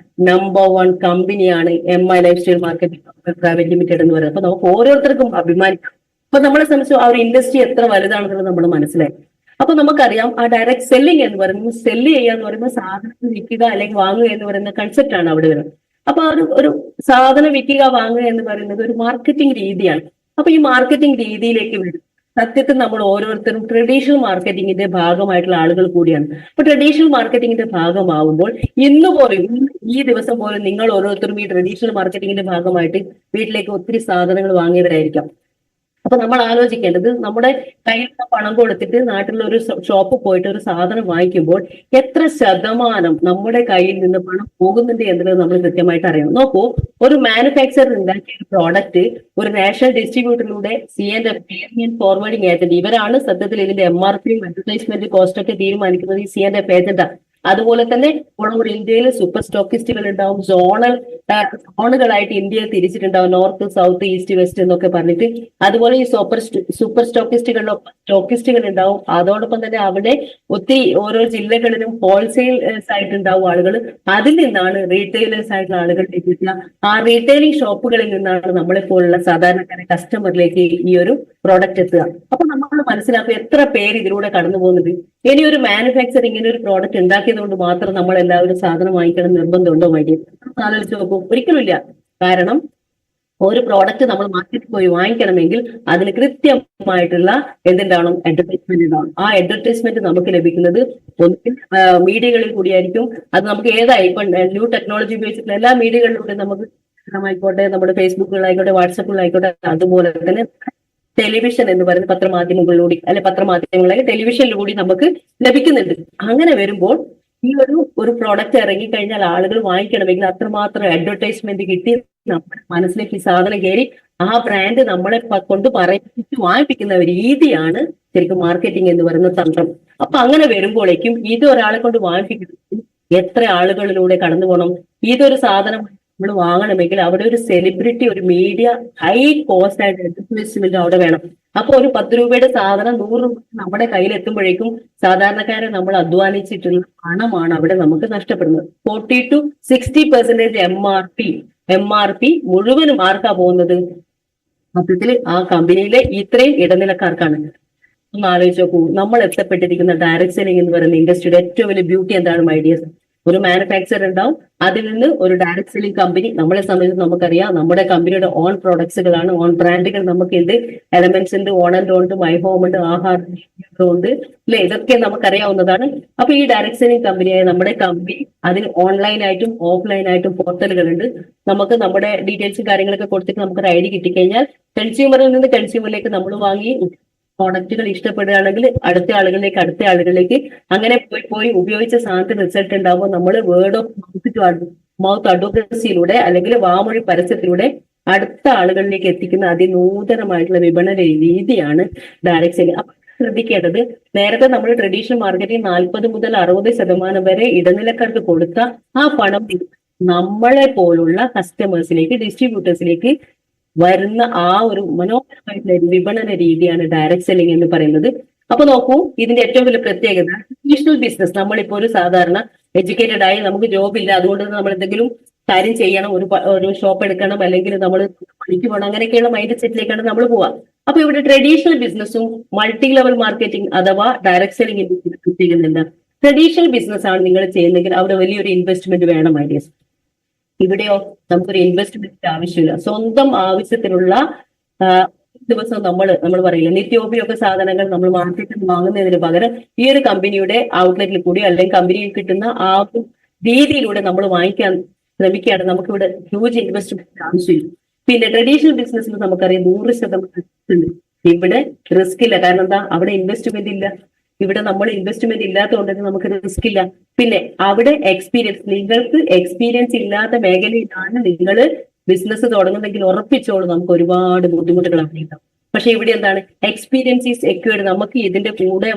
നമ്പർ 1 കമ്പനിയാണ് MI life style marketing private limited എന്ന് പറയുന്നത്. അപ്പൊ നമുക്ക് ഓരോരുത്തർക്കും അഭിമാനിക്കാം. അപ്പൊ നമ്മളെ സംബന്ധിച്ച് ആ ഒരു ഇൻഡസ്ട്രി എത്ര വലുതാണെന്നുള്ളത് നമ്മൾ മനസ്സിലായി. അപ്പൊ നമുക്കറിയാം ആ ഡയറക്ട് സെല്ലിംഗ് എന്ന് പറയുന്നത്, സെല്ല് ചെയ്യുക എന്ന് പറയുമ്പോൾ സാധനം വിൽക്കുക അല്ലെങ്കിൽ വാങ്ങുക എന്ന് പറയുന്ന കൺസെപ്റ്റ് ആണ് അവിടെ വരുന്നത്. അപ്പൊ ഒരു സാധനം വിൽക്കുക വാങ്ങുക എന്ന് പറയുന്നത് ഒരു മാർക്കറ്റിംഗ് രീതിയാണ്. അപ്പൊ ഈ മാർക്കറ്റിംഗ് രീതിയിലേക്ക് വരും. സത്യത്തിൽ നമ്മൾ ഓരോരുത്തരും ട്രഡീഷണൽ മാർക്കറ്റിംഗിന്റെ ഭാഗമായിട്ടുള്ള ആളുകൾ കൂടിയാണ്. അപ്പൊ ട്രഡീഷണൽ മാർക്കറ്റിംഗിന്റെ ഭാഗമാവുമ്പോൾ ഈ ദിവസം പോലും നിങ്ങൾ ഓരോരുത്തരും ഈ ട്രഡീഷണൽ മാർക്കറ്റിംഗിന്റെ ഭാഗമായിട്ട് വീട്ടിലേക്ക് ഒത്തിരി സാധനങ്ങൾ വാങ്ങിയവരായിരിക്കാം. അപ്പൊ നമ്മൾ ആലോചിക്കേണ്ടത്, നമ്മുടെ കയ്യിലുള്ള പണം കൊടുത്തിട്ട് നാട്ടിലുള്ള ഒരു ഷോപ്പിൽ പോയിട്ട് ഒരു സാധനം വാങ്ങിക്കുമ്പോൾ എത്ര ശതമാനം നമ്മുടെ കയ്യിൽ നിന്ന് പണം പോകുന്നുണ്ട് എന്നുള്ളത് നമ്മൾ കൃത്യമായിട്ട് അറിയണം. നോക്കൂ, ഒരു മാനുഫാക്ചറർ ഉണ്ടാക്കിയ ഒരു പ്രോഡക്റ്റ് ഒരു നാഷണൽ ഡിസ്ട്രിബ്യൂട്ടറിലൂടെ C&F ഫോർവേഡിംഗ് ഏജന്റ്, ഇവരാണ് സത്യത്തിൽ ഇതിന്റെ MRPയും അഡ്വർടൈസ്മെന്റ് കോസ്റ്റ് ഒക്കെ തീരുമാനിക്കുന്നത്. ഈ C&F ഏജന്റാണ്. അതുപോലെ തന്നെ ഓൾ ഇന്ത്യയിൽ സൂപ്പർ സ്റ്റോക്കിസ്റ്റുകൾ ഉണ്ടാവും. സോണുകളായിട്ട് ഇന്ത്യയിൽ തിരിച്ചിട്ടുണ്ടാവും, നോർത്ത് സൗത്ത് ഈസ്റ്റ് വെസ്റ്റ് എന്നൊക്കെ പറഞ്ഞിട്ട്. അതുപോലെ ഈ സൂപ്പർ സ്റ്റോക്കിസ്റ്റുകൾ ഉണ്ടാവും. അതോടൊപ്പം തന്നെ അവിടെ ഒത്തിരി ഓരോ ജില്ലകളിലും ഹോൾസെയിൽസ് ആയിട്ടുണ്ടാവും ആളുകൾ. അതിൽ നിന്നാണ് റീറ്റെയിലേഴ്സ് ആയിട്ടുള്ള ആളുകളിലേക്ക് എത്തുക. ആ റീറ്റെയിലിംഗ് ഷോപ്പുകളിൽ നിന്നാണ് നമ്മളെപ്പോലുള്ള സാധാരണക്കാരെ കസ്റ്റമറിലേക്ക് ഈ ഒരു പ്രോഡക്റ്റ് എത്തുക. അപ്പൊ നമ്മൾ മനസ്സിലാക്കുക എത്ര പേര് ഇതിലൂടെ കടന്നു പോകുന്നത്. ഇനി ഒരു മാനുഫാക്ചർ ഇങ്ങനെ ഒരു പ്രോഡക്റ്റ് ഉണ്ടാക്കിയത് കൊണ്ട് മാത്രം നമ്മൾ എല്ലാവരും സാധനം വാങ്ങിക്കണം നിർബന്ധമുണ്ടോ വൈകി ആലോചിച്ച് നോക്കും? ഒരിക്കലുമില്ല. കാരണം ഒരു പ്രോഡക്റ്റ് നമ്മൾ മാർക്കറ്റിൽ പോയി വാങ്ങിക്കണമെങ്കിൽ അതിന് കൃത്യമായിട്ടുള്ള എന്തുണ്ടാവണം? അഡ്വർടൈസ്മെന്റ് ഉണ്ടാവണം. ആ അഡ്വർടൈസ്മെന്റ് നമുക്ക് ലഭിക്കുന്നത് ഒന്നിൽ മീഡിയകളിൽ കൂടിയായിരിക്കും. അത് നമുക്ക് ഏതായി ഇപ്പൊ ന്യൂ ടെക്നോളജി ഉപയോഗിച്ചിട്ടുള്ള എല്ലാ മീഡിയകളിലൂടെ നമുക്ക് ആയിക്കോട്ടെ, നമ്മുടെ ഫേസ്ബുക്കുകളായിക്കോട്ടെ, വാട്സപ്പുകളായിക്കോട്ടെ, അതുപോലെ തന്നെ ടെലിവിഷൻ എന്ന് പറയുന്ന പത്രമാധ്യമങ്ങളിലൂടെ പത്രമാധ്യമങ്ങളെ ടെലിവിഷനിലൂടെ നമുക്ക് ലഭിക്കുന്നുണ്ട്. അങ്ങനെ വരുമ്പോൾ ഈ ഒരു പ്രോഡക്റ്റ് ഇറങ്ങിക്കഴിഞ്ഞാൽ ആളുകൾ വാങ്ങിക്കണമെങ്കിൽ അത്രമാത്രം അഡ്വർടൈസ്മെന്റ് കിട്ടി നമ്മുടെ മനസ്സിലേക്ക് ഈ സാധനം കയറി ആ ബ്രാൻഡ് നമ്മളെ കൊണ്ട് പറയിപ്പിച്ച് വാങ്ങിപ്പിക്കുന്ന ഒരു രീതിയാണ് ശരിക്കും മാർക്കറ്റിംഗ് എന്ന് പറയുന്ന തന്ത്രം. അപ്പൊ അങ്ങനെ വരുമ്പോഴേക്കും ഇത് ഒരാളെ കൊണ്ട് വാങ്ങിപ്പിക്കുന്നത് എത്ര ആളുകളിലൂടെ കടന്നു പോകണം. ഇതൊരു സാധനം നമ്മൾ വാങ്ങണമെങ്കിൽ അവിടെ ഒരു സെലിബ്രിറ്റി, ഒരു മീഡിയ, ഹൈ കോസ്റ്റ് ആയിട്ട് ഇൻവെസ്റ്റ്മെന്റ് അവിടെ വേണം. അപ്പൊ ഒരു 10 രൂപയുടെ സാധനം 100 രൂപ നമ്മുടെ കയ്യിൽ എത്തുമ്പോഴേക്കും സാധാരണക്കാരെ നമ്മൾ അധ്വാനിച്ചിട്ടുള്ള പണമാണ് അവിടെ നമുക്ക് നഷ്ടപ്പെടുന്നത്. 40-60% MRP മുഴുവനും ആർക്കാ പോകുന്നത്? മൊത്തത്തിൽ ആ കമ്പനിയിലെ ഇത്രയും ഇടനിലക്കാർക്കാണ്. ഒന്ന് ആലോചിച്ച് നോക്കൂ, നമ്മൾ എത്തപ്പെട്ടിരിക്കുന്ന ഡയറക്ട് സെല്ലിംഗ് എന്ന് പറയുന്ന ഇൻഡസ്ട്രിയുടെ ഏറ്റവും വലിയ ബ്യൂട്ടി എന്താണ് മൈ ഡിയേഴ്സ്? ഒരു മാനുഫാക്ചർ ഉണ്ടാവും, അതിൽ നിന്ന് ഒരു ഡയറക്ട് സെല്ലിംഗ് കമ്പനി. നമ്മളെ സംബന്ധിച്ച് നമുക്കറിയാം, നമ്മുടെ കമ്പനിയുടെ ഓൺ പ്രൊഡക്ട്സുകളാണ്, ഓൺ ബ്രാൻഡുകൾ നമുക്കുണ്ട്, എലമെന്റ്സ് ഉണ്ട്, ഓൺ ആൻഡ് ഓൺ ഉണ്ട്, മൈ ഹോം ഉണ്ട്, ആഹാർ ഉണ്ട്, അല്ലെ? ഇതൊക്കെ നമുക്കറിയാവുന്നതാണ്. അപ്പൊ ഈ ഡയറക്ട് സെല്ലിംഗ് കമ്പനിയായ നമ്മുടെ കമ്പനി അതിന് ഓൺലൈനായിട്ടും ഓഫ്ലൈനായിട്ടും പോർട്ടലുകളുണ്ട്. നമുക്ക് നമ്മുടെ ഡീറ്റെയിൽസും കാര്യങ്ങളൊക്കെ കൊടുത്തിട്ട് നമുക്കൊരു ID കിട്ടിക്കഴിഞ്ഞാൽ കൺസ്യൂമറിൽ നിന്ന് കൺസ്യൂമറിലേക്ക് നമ്മൾ വാങ്ങി പ്രോഡക്റ്റുകൾ ഇഷ്ടപ്പെടുകയാണെങ്കിൽ അടുത്ത ആളുകളിലേക്ക് അങ്ങനെ പോയി ഉപയോഗിച്ച സാധനത്തിന് റിസൾട്ട് ഉണ്ടാകുമ്പോൾ നമ്മൾ വേർഡ് ഓഫ് മൗത്ത് അഡ്വക്കസിയിലൂടെ അല്ലെങ്കിൽ വാമൊഴി പരസ്യത്തിലൂടെ അടുത്ത ആളുകളിലേക്ക് എത്തിക്കുന്ന അതിനൂതനമായിട്ടുള്ള വിപണന രീതിയാണ് ഡയറക്ട് സെല്ലിംഗ്. അപ്പൊ ശ്രദ്ധിക്കേണ്ടത്, നേരത്തെ നമ്മൾ ട്രഡീഷണൽ മാർക്കറ്റിംഗ് 40 മുതൽ 60% വരെ ഇടനിലക്കാർക്ക് കൊടുത്ത ആ പണം നമ്മളെ പോലുള്ള കസ്റ്റമേഴ്സിലേക്ക്, ഡിസ്ട്രിബ്യൂട്ടേഴ്സിലേക്ക് വരുന്ന ആ ഒരു മനോഹരമായിട്ടുള്ള വിപണന രീതിയാണ് ഡയറക്ട് സെല്ലിംഗ് എന്ന് പറയുന്നത്. അപ്പൊ നോക്കൂ, ഇതിന്റെ ഏറ്റവും വലിയ പ്രത്യേകത ട്രഡീഷണൽ ബിസിനസ്. നമ്മളിപ്പോ ഒരു സാധാരണ എഡ്യൂക്കേറ്റഡ് ആയി നമുക്ക് ജോബ് ഇല്ല, അതുകൊണ്ട് നമ്മൾ എന്തെങ്കിലും കാര്യം ചെയ്യണം, ഒരു ഷോപ്പ് എടുക്കണം, അല്ലെങ്കിൽ നമ്മൾ പണിക്ക് പോകണം, അങ്ങനെയൊക്കെയുള്ള മൈൻഡ് സെറ്റിലേക്കാണ് നമ്മൾ പോവുക. അപ്പൊ ഇവിടെ ട്രഡീഷണൽ ബിസിനസ്സും മൾട്ടി ലെവൽ മാർക്കറ്റിംഗ് അഥവാ ഡയറക്ട് സെല്ലിംഗിന്റെ പ്രത്യേകത എന്താ? ട്രഡീഷണൽ ബിസിനസ് ആണ് നിങ്ങൾ ചെയ്യുന്നതെങ്കിൽ അവിടെ വലിയൊരു ഇൻവെസ്റ്റ്മെന്റ് വേണം ഐഡിയസ്. ഇവിടെയോ നമുക്കൊരു ഇൻവെസ്റ്റ്മെന്റ് ആവശ്യമില്ല. സ്വന്തം ആവശ്യത്തിനുള്ള ദിവസം നമ്മൾ പറയില്ല, നിത്യോപയോഗ സാധനങ്ങൾ നമ്മൾ മാർക്കറ്റിൽ വാങ്ങുന്നതിന് പകരം ഈ ഒരു കമ്പനിയുടെ ഔട്ട്ലെറ്റിൽ കൂടി അല്ലെങ്കിൽ കമ്പനിയിൽ കിട്ടുന്ന ആ ഒരു രീതിയിലൂടെ നമ്മൾ വാങ്ങിക്കാൻ ശ്രമിക്കുകയാണ്. നമുക്കിവിടെ ഹ്യൂജ് ഇൻവെസ്റ്റ്മെന്റ് ആവശ്യമില്ല. പിന്നെ ട്രഡീഷണൽ ബിസിനസ്സിൽ നമുക്കറിയാം 100% ഇവിടെ റിസ്ക് ഇല്ല. കാരണം എന്താ? അവിടെ ഇൻവെസ്റ്റ്മെന്റ് ഇല്ല. ഇവിടെ നമ്മൾ ഇൻവെസ്റ്റ്മെന്റ് ഇല്ലാത്തതുകൊണ്ട് തന്നെ നമുക്ക് റിസ്ക് ഇല്ല. പിന്നെ അവിടെ നിങ്ങൾക്ക് എക്സ്പീരിയൻസ് ഇല്ലാത്ത മേഖലയിലാണ് നിങ്ങൾ ബിസിനസ് തുടങ്ങുന്നെങ്കിൽ ഉറപ്പിച്ചോളൂ, നമുക്ക് ഒരുപാട് ബുദ്ധിമുട്ടുകൾ അവിടെ ഉണ്ടാവും. പക്ഷെ ഇവിടെ എന്താണ്? Experience is acquired. നമുക്ക് ഇതിന്റെ കൂടെ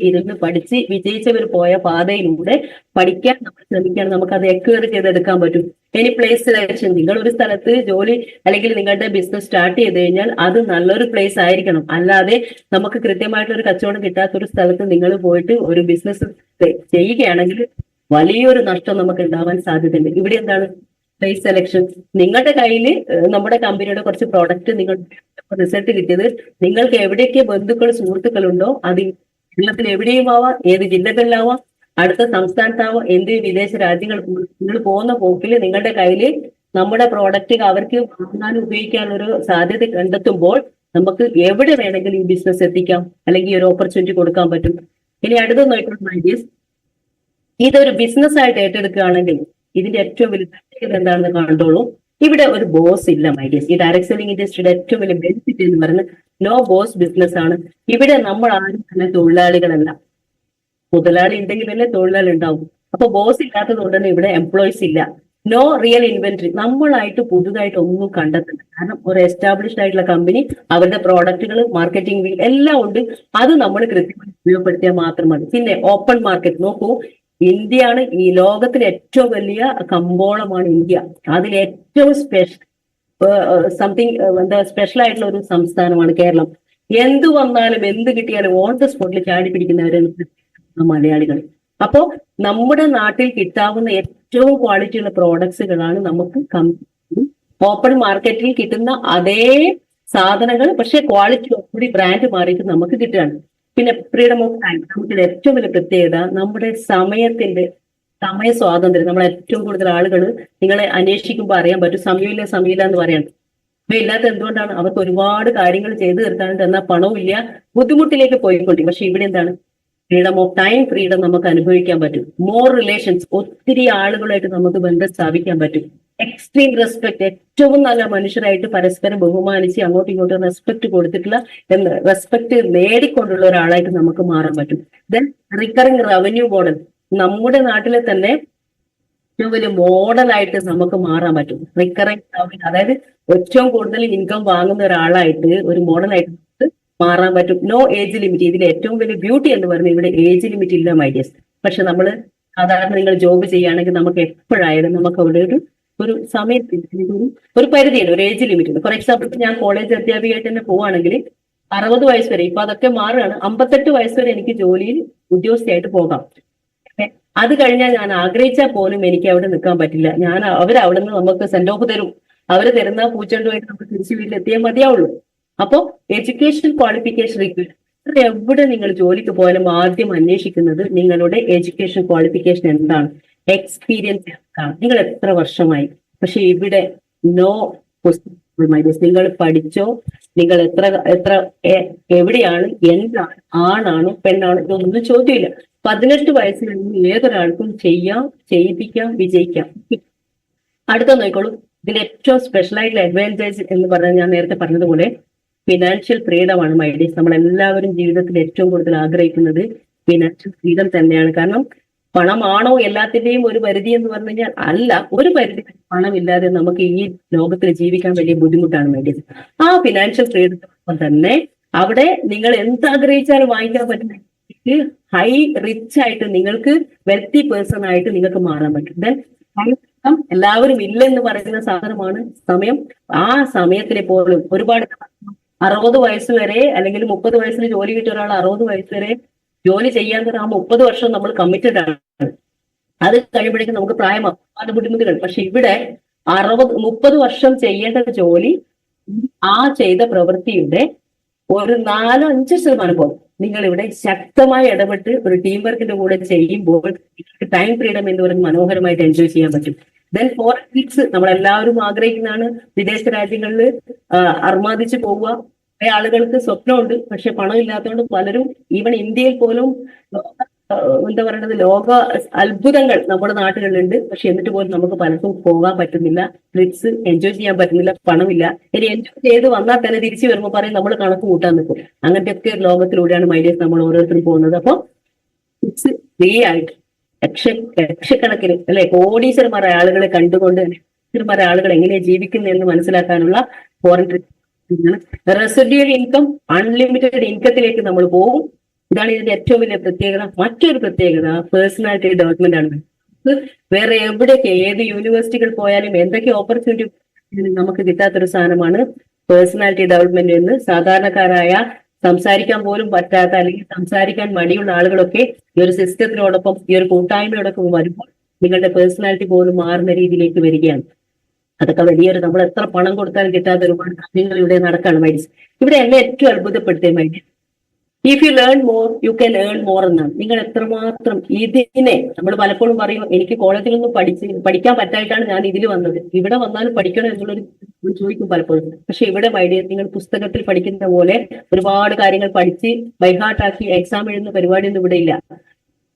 ഇരുന്ന് പഠിച്ച് വിജയിച്ചവർ പോയ പാതയിലൂടെ പഠിക്കാൻ നമ്മൾ ശ്രമിക്കുകയാണ്. നമുക്ക് അത് എക്വയർ ചെയ്തെടുക്കാൻ പറ്റും. ഇനി പ്ലേസ് സെലക്ഷൻ, നിങ്ങൾ ഒരു സ്ഥലത്ത് ജോലി അല്ലെങ്കിൽ നിങ്ങളുടെ ബിസിനസ് സ്റ്റാർട്ട് ചെയ്ത് കഴിഞ്ഞാൽ അത് നല്ലൊരു പ്ലേസ് ആയിരിക്കണം. അല്ലാതെ നമുക്ക് കൃത്യമായിട്ടൊരു കച്ചവടം കിട്ടാത്ത ഒരു സ്ഥലത്ത് നിങ്ങൾ പോയിട്ട് ഒരു ബിസിനസ് ചെയ്യുകയാണെങ്കിൽ വലിയൊരു നഷ്ടം നമുക്ക് ഉണ്ടാവാൻ സാധ്യതയുണ്ട്. ഇവിടെ എന്താണ്? Place selection. നിങ്ങളുടെ കയ്യിൽ നമ്മുടെ കമ്പനിയുടെ കുറച്ച് പ്രോഡക്റ്റ് നിങ്ങൾ റിസൾട്ട് കിട്ടിയത്, നിങ്ങൾക്ക് എവിടെയൊക്കെ ബന്ധുക്കൾ സുഹൃത്തുക്കളുണ്ടോ അത് കേരളത്തിൽ എവിടെയും ആവാം, ഏത് ജില്ലകളിലാവാം, അടുത്ത സംസ്ഥാനത്താവാം, എന്ത് വിദേശ രാജ്യങ്ങൾ നിങ്ങൾ പോകുന്ന പോക്കിൽ നിങ്ങളുടെ കയ്യിൽ നമ്മുടെ പ്രോഡക്റ്റ് അവർക്ക് വാങ്ങാനും ഉപയോഗിക്കാനുള്ള ഒരു സാധ്യത കണ്ടെത്തുമ്പോൾ നമുക്ക് എവിടെ വേണമെങ്കിലും ഈ ബിസിനസ് എത്തിക്കാം, അല്ലെങ്കിൽ ഈ ഒരു ഓപ്പർച്യൂണിറ്റി കൊടുക്കാൻ പറ്റും. ഇനി അടുത്ത നോക്കിയുള്ള ഐഡിയസ്, ഇതൊരു ബിസിനസ് ആയിട്ട് ഏറ്റെടുക്കുകയാണെങ്കിൽ ഇതിന്റെ ഏറ്റവും വലിയ പ്രത്യേകത എന്താണെന്ന് കണ്ടോളൂ. ഇവിടെ ഒരു ബോസ് ഇല്ല മൈഡിയസ്. ഈ ഡയറക്ട് സെല്ലിംഗ് ഇൻഡസ്ട്രിയുടെ ഏറ്റവും വലിയ ബെനിഫിറ്റ് എന്ന് പറയുന്നത് നോ ബോസ് ബിസിനസ് ആണ്. ഇവിടെ നമ്മൾ ആരും തന്നെ തൊഴിലാളികളല്ല. മുതലാളി ഉണ്ടെങ്കിലല്ലേ തൊഴിലാളി ഉണ്ടാവും. അപ്പൊ ബോസ് ഇല്ലാത്തത് കൊണ്ട് തന്നെ ഇവിടെ എംപ്ലോയീസ് ഇല്ല. No real inventory. നമ്മളായിട്ട് പുതുതായിട്ട് ഒന്നും കണ്ടെത്തില്ല. കാരണം ഒരു എസ്റ്റാബ്ലിഷ്ഡ് ആയിട്ടുള്ള കമ്പനി അവരുടെ പ്രോഡക്റ്റുകൾ, മാർക്കറ്റിംഗ് എല്ലാം ഉണ്ട്. അത് നമ്മൾ കൃത്യമായി ഉപയോഗപ്പെടുത്തിയാൽ മാത്രം മതി. പിന്നെ ഓപ്പൺ മാർക്കറ്റ് നോക്കൂ, ഇന്ത്യയാണ് ഈ ലോകത്തിലെ ഏറ്റവും വലിയ കമ്പോളമാണ് ഇന്ത്യ. അതിൽ ഏറ്റവും സ്പെഷ്യൽ ആയിട്ടുള്ള ഒരു സംസ്ഥാനമാണ് കേരളം. എന്ത് വന്നാലും എന്ത് കിട്ടിയാലും ഓൺ ദ സ്പോട്ടിൽ ചാടി പിടിക്കുന്നവരാണ് മലയാളികൾ. അപ്പോ നമ്മുടെ നാട്ടിൽ കിട്ടാവുന്ന ഏറ്റവും ക്വാളിറ്റിയുള്ള പ്രോഡക്ട്സുകളാണ് നമുക്ക് ഓപ്പൺ മാർക്കറ്റിൽ കിട്ടുന്ന അതേ സാധനങ്ങൾ, പക്ഷെ ക്വാളിറ്റി കൂടി ബ്രാൻഡ് മാറിയിട്ട് നമുക്ക് കിട്ടുകയാണ്. പിന്നെ ഫ്രീഡം ഓഫ് ടൈം. നമുക്കിത് ഏറ്റവും വലിയ പ്രത്യേകത നമ്മുടെ സമയ സ്വാതന്ത്ര്യം. നമ്മൾ ഏറ്റവും കൂടുതൽ ആളുകൾ നിങ്ങളെ അന്വേഷിക്കുമ്പോൾ അറിയാൻ പറ്റും സമയമില്ല എന്ന് പറയണം. ഇല്ലാത്ത എന്തുകൊണ്ടാണ്? അവർക്ക് ഒരുപാട് കാര്യങ്ങൾ ചെയ്തു തീർക്കാനുണ്ട്, എന്നാൽ പണവും ഇല്ല, ബുദ്ധിമുട്ടിലേക്ക് പോയിക്കൊണ്ടിരിക്കും. പക്ഷെ ഇവിടെ എന്താണ്? ഫ്രീഡം ഓഫ് ടൈം, ഫ്രീഡം നമുക്ക് അനുഭവിക്കാൻ പറ്റും. മോർ റിലേഷൻസ്, ഒത്തിരി ആളുകളായിട്ട് നമുക്ക് ബന്ധം സ്ഥാപിക്കാൻ പറ്റും. എക്സ്ട്രീം റെസ്പെക്ട്, ഏറ്റവും നല്ല മനുഷ്യരായിട്ട് പരസ്പരം ബഹുമാനിച്ച് അങ്ങോട്ടും ഇങ്ങോട്ടും റെസ്പെക്ട് കൊടുത്തിട്ടുള്ള റെസ്പെക്ട് നേടിക്കൊണ്ടുള്ള ഒരാളായിട്ട് നമുക്ക് മാറാൻ പറ്റും. ദെൻ റിക്കറിംഗ് റവന്യൂ മോഡൽ, നമ്മുടെ നാട്ടിലെ തന്നെ ഏറ്റവും വലിയ മോഡലായിട്ട് നമുക്ക് മാറാൻ പറ്റും. റിക്കറിംഗ് റവന്യൂ, അതായത് ഏറ്റവും കൂടുതൽ ഇൻകം വാങ്ങുന്ന ഒരാളായിട്ട് ഒരു മോഡലായിട്ട് നമുക്ക് മാറാൻ പറ്റും. നോ ഏജ് ലിമിറ്റ്, ഇതിൽ ഏറ്റവും വലിയ ബ്യൂട്ടി എന്ന് പറയുന്നത് ഇവിടെ ഏജ് ലിമിറ്റ് ഇല്ല മൈഡിയസ്. പക്ഷെ നമ്മൾ സാധാരണ നിങ്ങൾ ജോബ് ചെയ്യുകയാണെങ്കിൽ നമുക്ക് എപ്പോഴായാലും നമുക്ക് അവിടെ ഒരു സമയത്തിന് ഒരു പരിധിയുണ്ട്, ഒരു ഏജ് ലിമിറ്റ് ഉണ്ട്. ഫോർ എക്സാമ്പിൾ, ഞാൻ കോളേജ് അധ്യാപികയായിട്ട് തന്നെ പോവുകയാണെങ്കിൽ 60 വയസ്സ് വരെ, ഇപ്പൊ അതൊക്കെ മാറുകയാണ്, 58 വയസ്സ് വരെ എനിക്ക് ജോലിയിൽ ഉദ്യോഗസ്ഥയായിട്ട് പോകാം. അത് കഴിഞ്ഞാൽ ഞാൻ ആഗ്രഹിച്ചാൽ പോലും എനിക്ക് അവിടെ നിൽക്കാൻ പറ്റില്ല. അവരവിടെ നിന്ന് നമുക്ക് സെൻഡ് ഓഫ് തരും. അവര് തരുന്ന പൂച്ചണ്ടുമായിട്ട് നമുക്ക് തിരിച്ചു വീട്ടിലെത്തിയാൽ മതിയാവുള്ളൂ. അപ്പോ എഡ്യൂക്കേഷൻ ക്വാളിഫിക്കേഷൻ റിക്വയർമെന്റ്, എവിടെ നിങ്ങൾ ജോലിക്ക് പോയാലും ആദ്യം അന്വേഷിക്കുന്നത് നിങ്ങളുടെ എഡ്യൂക്കേഷൻ ക്വാളിഫിക്കേഷൻ എന്താണ്, എക്സ്പീരിയൻസ് എന്താണ്, നിങ്ങൾ എത്ര വർഷമായി. പക്ഷെ ഇവിടെ നോ മൈഡിയസ്, നിങ്ങൾ പഠിച്ചോ, നിങ്ങൾ എത്ര എവിടെയാണ്, എന്താണ്, ആണാണോ പെണ്ണാണോ, ഇതൊന്നും ചോദ്യമില്ല. 18 വയസ്സിൽ ഏതൊരാൾക്കും ചെയ്യാം, ചെയ്യിപ്പിക്കാം, വിജയിക്കാം. അടുത്ത നോക്കിക്കോളൂ, ഇതിന്റെ ഏറ്റവും സ്പെഷ്യൽ ആയിട്ടുള്ള അഡ്വാൻറ്റേജ് എന്ന് പറഞ്ഞാൽ ഞാൻ നേരത്തെ പറഞ്ഞതുപോലെ ഫിനാൻഷ്യൽ ഫ്രീഡം ആണ് മൈഡിയസ്. നമ്മളെല്ലാവരും ജീവിതത്തിൽ ഏറ്റവും കൂടുതൽ ആഗ്രഹിക്കുന്നത് ഫിനാൻഷ്യൽ ഫ്രീഡം തന്നെയാണ്. കാരണം പണമാണോ എല്ലാത്തിന്റെയും ഒരു പരിധി എന്ന് പറഞ്ഞു കഴിഞ്ഞാൽ അല്ല. ഒരു പരിധി പണമില്ലാതെ നമുക്ക് ഈ ലോകത്തിൽ ജീവിക്കാൻ വലിയ ബുദ്ധിമുട്ടാണ് മൈഡിയസ്. ആ ഫിനാൻഷ്യൽ ഫ്രീഡം തന്നെ അവിടെ നിങ്ങൾ എന്താഗ്രഹിച്ചാലും വാങ്ങിക്കാൻ പറ്റുന്ന ഹൈ റിച്ച് ആയിട്ട്, നിങ്ങൾക്ക് വെൽത്തി പേഴ്സൺ ആയിട്ട് നിങ്ങൾക്ക് മാറാൻ പറ്റും. ദെൻ എല്ലാവരും ഇല്ലെന്ന് പറയുന്ന സാധനമാണ് സമയം. ആ സമയത്തിലെ പോലും ഒരുപാട് 60 വയസ്സ് വരെ അല്ലെങ്കിൽ 30 വയസ്സിന് ജോലി കിട്ടിയ ഒരാൾ 60 വയസ്സ് വരെ ജോലി ചെയ്യാൻ ആ 30 വർഷം നമ്മൾ കമ്മിറ്റഡ് ആണ്. അത് കഴിയുമ്പോഴേക്കും നമുക്ക് പ്രായമാകും, അത് ബുദ്ധിമുട്ടുകൾ. പക്ഷെ ഇവിടെ 30 വർഷം ചെയ്യേണ്ട ജോലി ആ ചെയ്ത പ്രവൃത്തിയുടെ ഒരു 4-5% പോകും. നിങ്ങൾ ഇവിടെ ശക്തമായി ഇടപെട്ട് ഒരു ടീം വർക്കിന്റെ കൂടെ ചെയ്യുമ്പോൾ ടൈം ഫ്രീഡം എന്ന് പറയുന്നത് മനോഹരമായിട്ട് എൻജോയ് ചെയ്യാൻ പറ്റും. ദെൻ ഫോറിക്സ് നമ്മളെല്ലാവരും ആഗ്രഹിക്കുന്നതാണ്. വിദേശ രാജ്യങ്ങളിൽ അർമാദിച്ച് പോവുക. കുറെ ആളുകൾക്ക് സ്വപ്നമുണ്ട്, പക്ഷെ പണം ഇല്ലാത്തതുകൊണ്ട് പലരും ഈവൻ ഇന്ത്യയിൽ പോലും എന്താ പറയുന്നത്, ലോക അത്ഭുതങ്ങൾ നമ്മുടെ നാട്ടുകളിലുണ്ട്. പക്ഷെ എന്നിട്ട് പോലും നമുക്ക് പലർക്കും പോകാൻ പറ്റുന്നില്ല, ട്രിപ്സ് എൻജോയ് ചെയ്യാൻ പറ്റുന്നില്ല, പണമില്ല. ഇനി എൻജോയ് ചെയ്ത് വന്നാൽ തന്നെ തിരിച്ചു വരുമ്പോൾ പറയും നമ്മൾ കണക്ക് കൂട്ടാൻ നിൽക്കും. അങ്ങനത്തെ ലോകത്തിലൂടെയാണ് മൈഡിയസ് നമ്മൾ ഓരോരുത്തരും പോകുന്നത്. അപ്പൊ ട്രിപ്സ് ഫ്രീ ആയിട്ട് ലക്ഷക്കണക്കിന് അല്ലെ കോടീശ്വരന്മാരെ ആളുകളെ കണ്ടുകൊണ്ട് ലക്ഷക്കണക്കിന് ആളുകൾ എങ്ങനെയാണ് ജീവിക്കുന്നത് എന്ന് മനസ്സിലാക്കാനുള്ള foreign trip. Residual income, unlimited ഇൻകത്തിലേക്ക് നമ്മൾ പോകും. ഇതാണ് ഇതിന്റെ ഏറ്റവും വലിയ പ്രത്യേകത. മറ്റൊരു പ്രത്യേകത പേഴ്സണാലിറ്റി ഡെവലപ്മെന്റ് ആണ്. വേറെ എവിടെയൊക്കെ ഏത് യൂണിവേഴ്സിറ്റികൾ പോയാലും എന്തൊക്കെ ഓപ്പർച്യൂണിറ്റി നമുക്ക് കിട്ടാത്തൊരു സാധനമാണ് പേഴ്സണാലിറ്റി ഡെവലപ്മെന്റ് എന്ന്. സാധാരണക്കാരായ സംസാരിക്കാൻ പോലും പറ്റാത്ത അല്ലെങ്കിൽ സംസാരിക്കാൻ മടിയുള്ള ആളുകളൊക്കെ ഈ ഒരു സിസ്റ്റത്തിനോടൊപ്പം ഈ ഒരു കൂട്ടായ്മയോടൊപ്പം വരുമ്പോൾ നിങ്ങളുടെ പേഴ്സണാലിറ്റി പോലും മാറുന്ന രീതിയിലേക്ക് വരികയാണ്. അതൊക്കെ വലിയൊരു, നമ്മൾ എത്ര പണം കൊടുത്താലും കിട്ടാത്ത ഒരുപാട് കാര്യങ്ങൾ ഇവിടെ നടക്കാണ് മൈഡിയസ്. ഇവിടെ എന്നെ ഏറ്റവും അത്ഭുതപ്പെടുത്തിയ Myideas, if you learn more you can earn more എന്നാണ്. നിങ്ങൾ എത്രമാത്രം ഇതിനെ, നമ്മൾ പലപ്പോഴും പറയും എനിക്ക് കോളേജിലൊന്നും പഠിക്കാൻ പറ്റായിട്ടാണ് ഞാൻ ഇതിൽ വന്നത്, ഇവിടെ വന്നാലും പഠിക്കണം എന്നുള്ളൊരു ചോദിക്കും പലപ്പോഴും. പക്ഷെ ഇവിടെ മൈഡിയസ്, നിങ്ങൾ പുസ്തകത്തിൽ പഠിക്കുന്ന പോലെ ഒരുപാട് കാര്യങ്ങൾ പഠിച്ച് ബൈഹാർട്ടാക്കി എക്സാം എഴുതുന്ന പരിപാടിയൊന്നും ഇവിടെ ഇല്ല.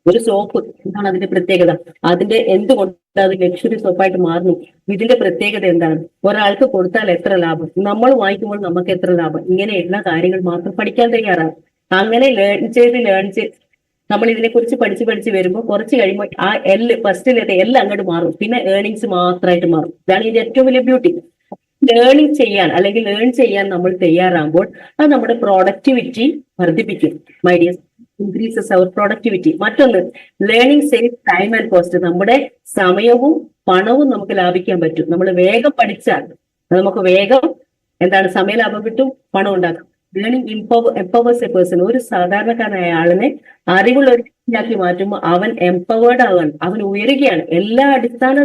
ഒരു സോപ്പ്, എന്താണ് അതിന്റെ പ്രത്യേകത, അതിന്റെ എന്തുകൊണ്ട് അത് ലക്ഷറി സോപ്പായിട്ട് മാറുന്നു, ഇതിന്റെ പ്രത്യേകത എന്താണ്, ഒരാൾക്ക് കൊടുത്താൽ എത്ര ലാഭം, നമ്മൾ വാങ്ങിക്കുമ്പോൾ നമുക്ക് എത്ര ലാഭം, ഇങ്ങനെയുള്ള കാര്യങ്ങൾ മാത്രം പഠിക്കാൻ തയ്യാറാണ്. അങ്ങനെ ലേൺ ചെയ്ത് നമ്മൾ ഇതിനെക്കുറിച്ച് പഠിച്ച് വരുമ്പോൾ കുറച്ച് കഴിയുമ്പോൾ ആ ഫസ്റ്റിലത്തെ അങ്ങോട്ട് മാറും. പിന്നെ ഏർണിങ്സ് മാത്രമായിട്ട് മാറും. ഇതാണ് ഇതിന്റെ ഏറ്റവും വലിയ ബ്യൂട്ടി. ലേണിംഗ് ചെയ്യാൻ അല്ലെങ്കിൽ ലേൺ ചെയ്യാൻ നമ്മൾ തയ്യാറാകുമ്പോൾ അത് നമ്മുടെ പ്രൊഡക്ടിവിറ്റി വർദ്ധിപ്പിക്കും മൈഡിയസ്, ഇൻക്രീസസ് അവർ പ്രൊഡക്ടിവിറ്റി. മറ്റൊന്ന്, learning save time and cost. നമ്മുടെ സമയവും പണവും നമുക്ക് ലാഭിക്കാൻ പറ്റും. നമ്മൾ വേഗം പഠിച്ചാൽ നമുക്ക് വേഗം സമയ ലാഭം കിട്ടും, പണം ഉണ്ടാക്കാം. Learning empowers A person. ഒരു സാധാരണക്കാരനായ ആളിനെ അറിവുള്ള ഒരു വ്യക്തിയാക്കി മാറ്റുമ്പോൾ അവൻ എംപവേർഡ് ആവാൻ, അവൻ ഉയരുകയാണ്. എല്ലാ അടിസ്ഥാന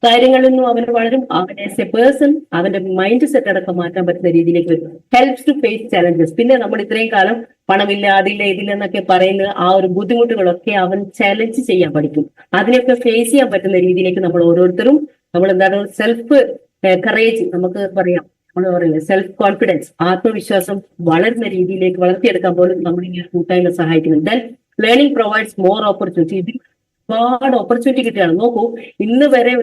കാര്യങ്ങളിൽ നിന്നും അവന് വളരും. അവൻ ആസ് എ പേഴ്സൺ അവന്റെ മൈൻഡ് സെറ്റ് അടക്കം മാറ്റാൻ പറ്റുന്ന രീതിയിലേക്ക് വരും. Helps to face challenges. പിന്നെ നമ്മൾ ഇത്രയും കാലം പണമില്ല, അതില്ല, ഇതില്ല എന്നൊക്കെ പറയുന്നത് ആ ഒരു ബുദ്ധിമുട്ടുകളൊക്കെ അവൻ ചാലഞ്ച് ചെയ്യാൻ പഠിക്കും. അതിനെയൊക്കെ ഫേസ് ചെയ്യാൻ പറ്റുന്ന രീതിയിലേക്ക് നമ്മൾ ഓരോരുത്തരും സെൽഫ് കറേജ്, നമുക്ക് പറയാം, നമ്മൾ പറയുന്നത് സെൽഫ് കോൺഫിഡൻസ്, ആത്മവിശ്വാസം വളരുന്ന രീതിയിലേക്ക് വളർത്തിയെടുക്കാൻ പോലും നമ്മൾ ഈ കൂട്ടായ്മ സഹായിക്കുന്നു. Then learning provides more opportunity. ഒരുപാട് ഓപ്പർച്യൂണിറ്റി കിട്ടുകയാണ്. നോക്കൂ, ഇന്ന് വരെ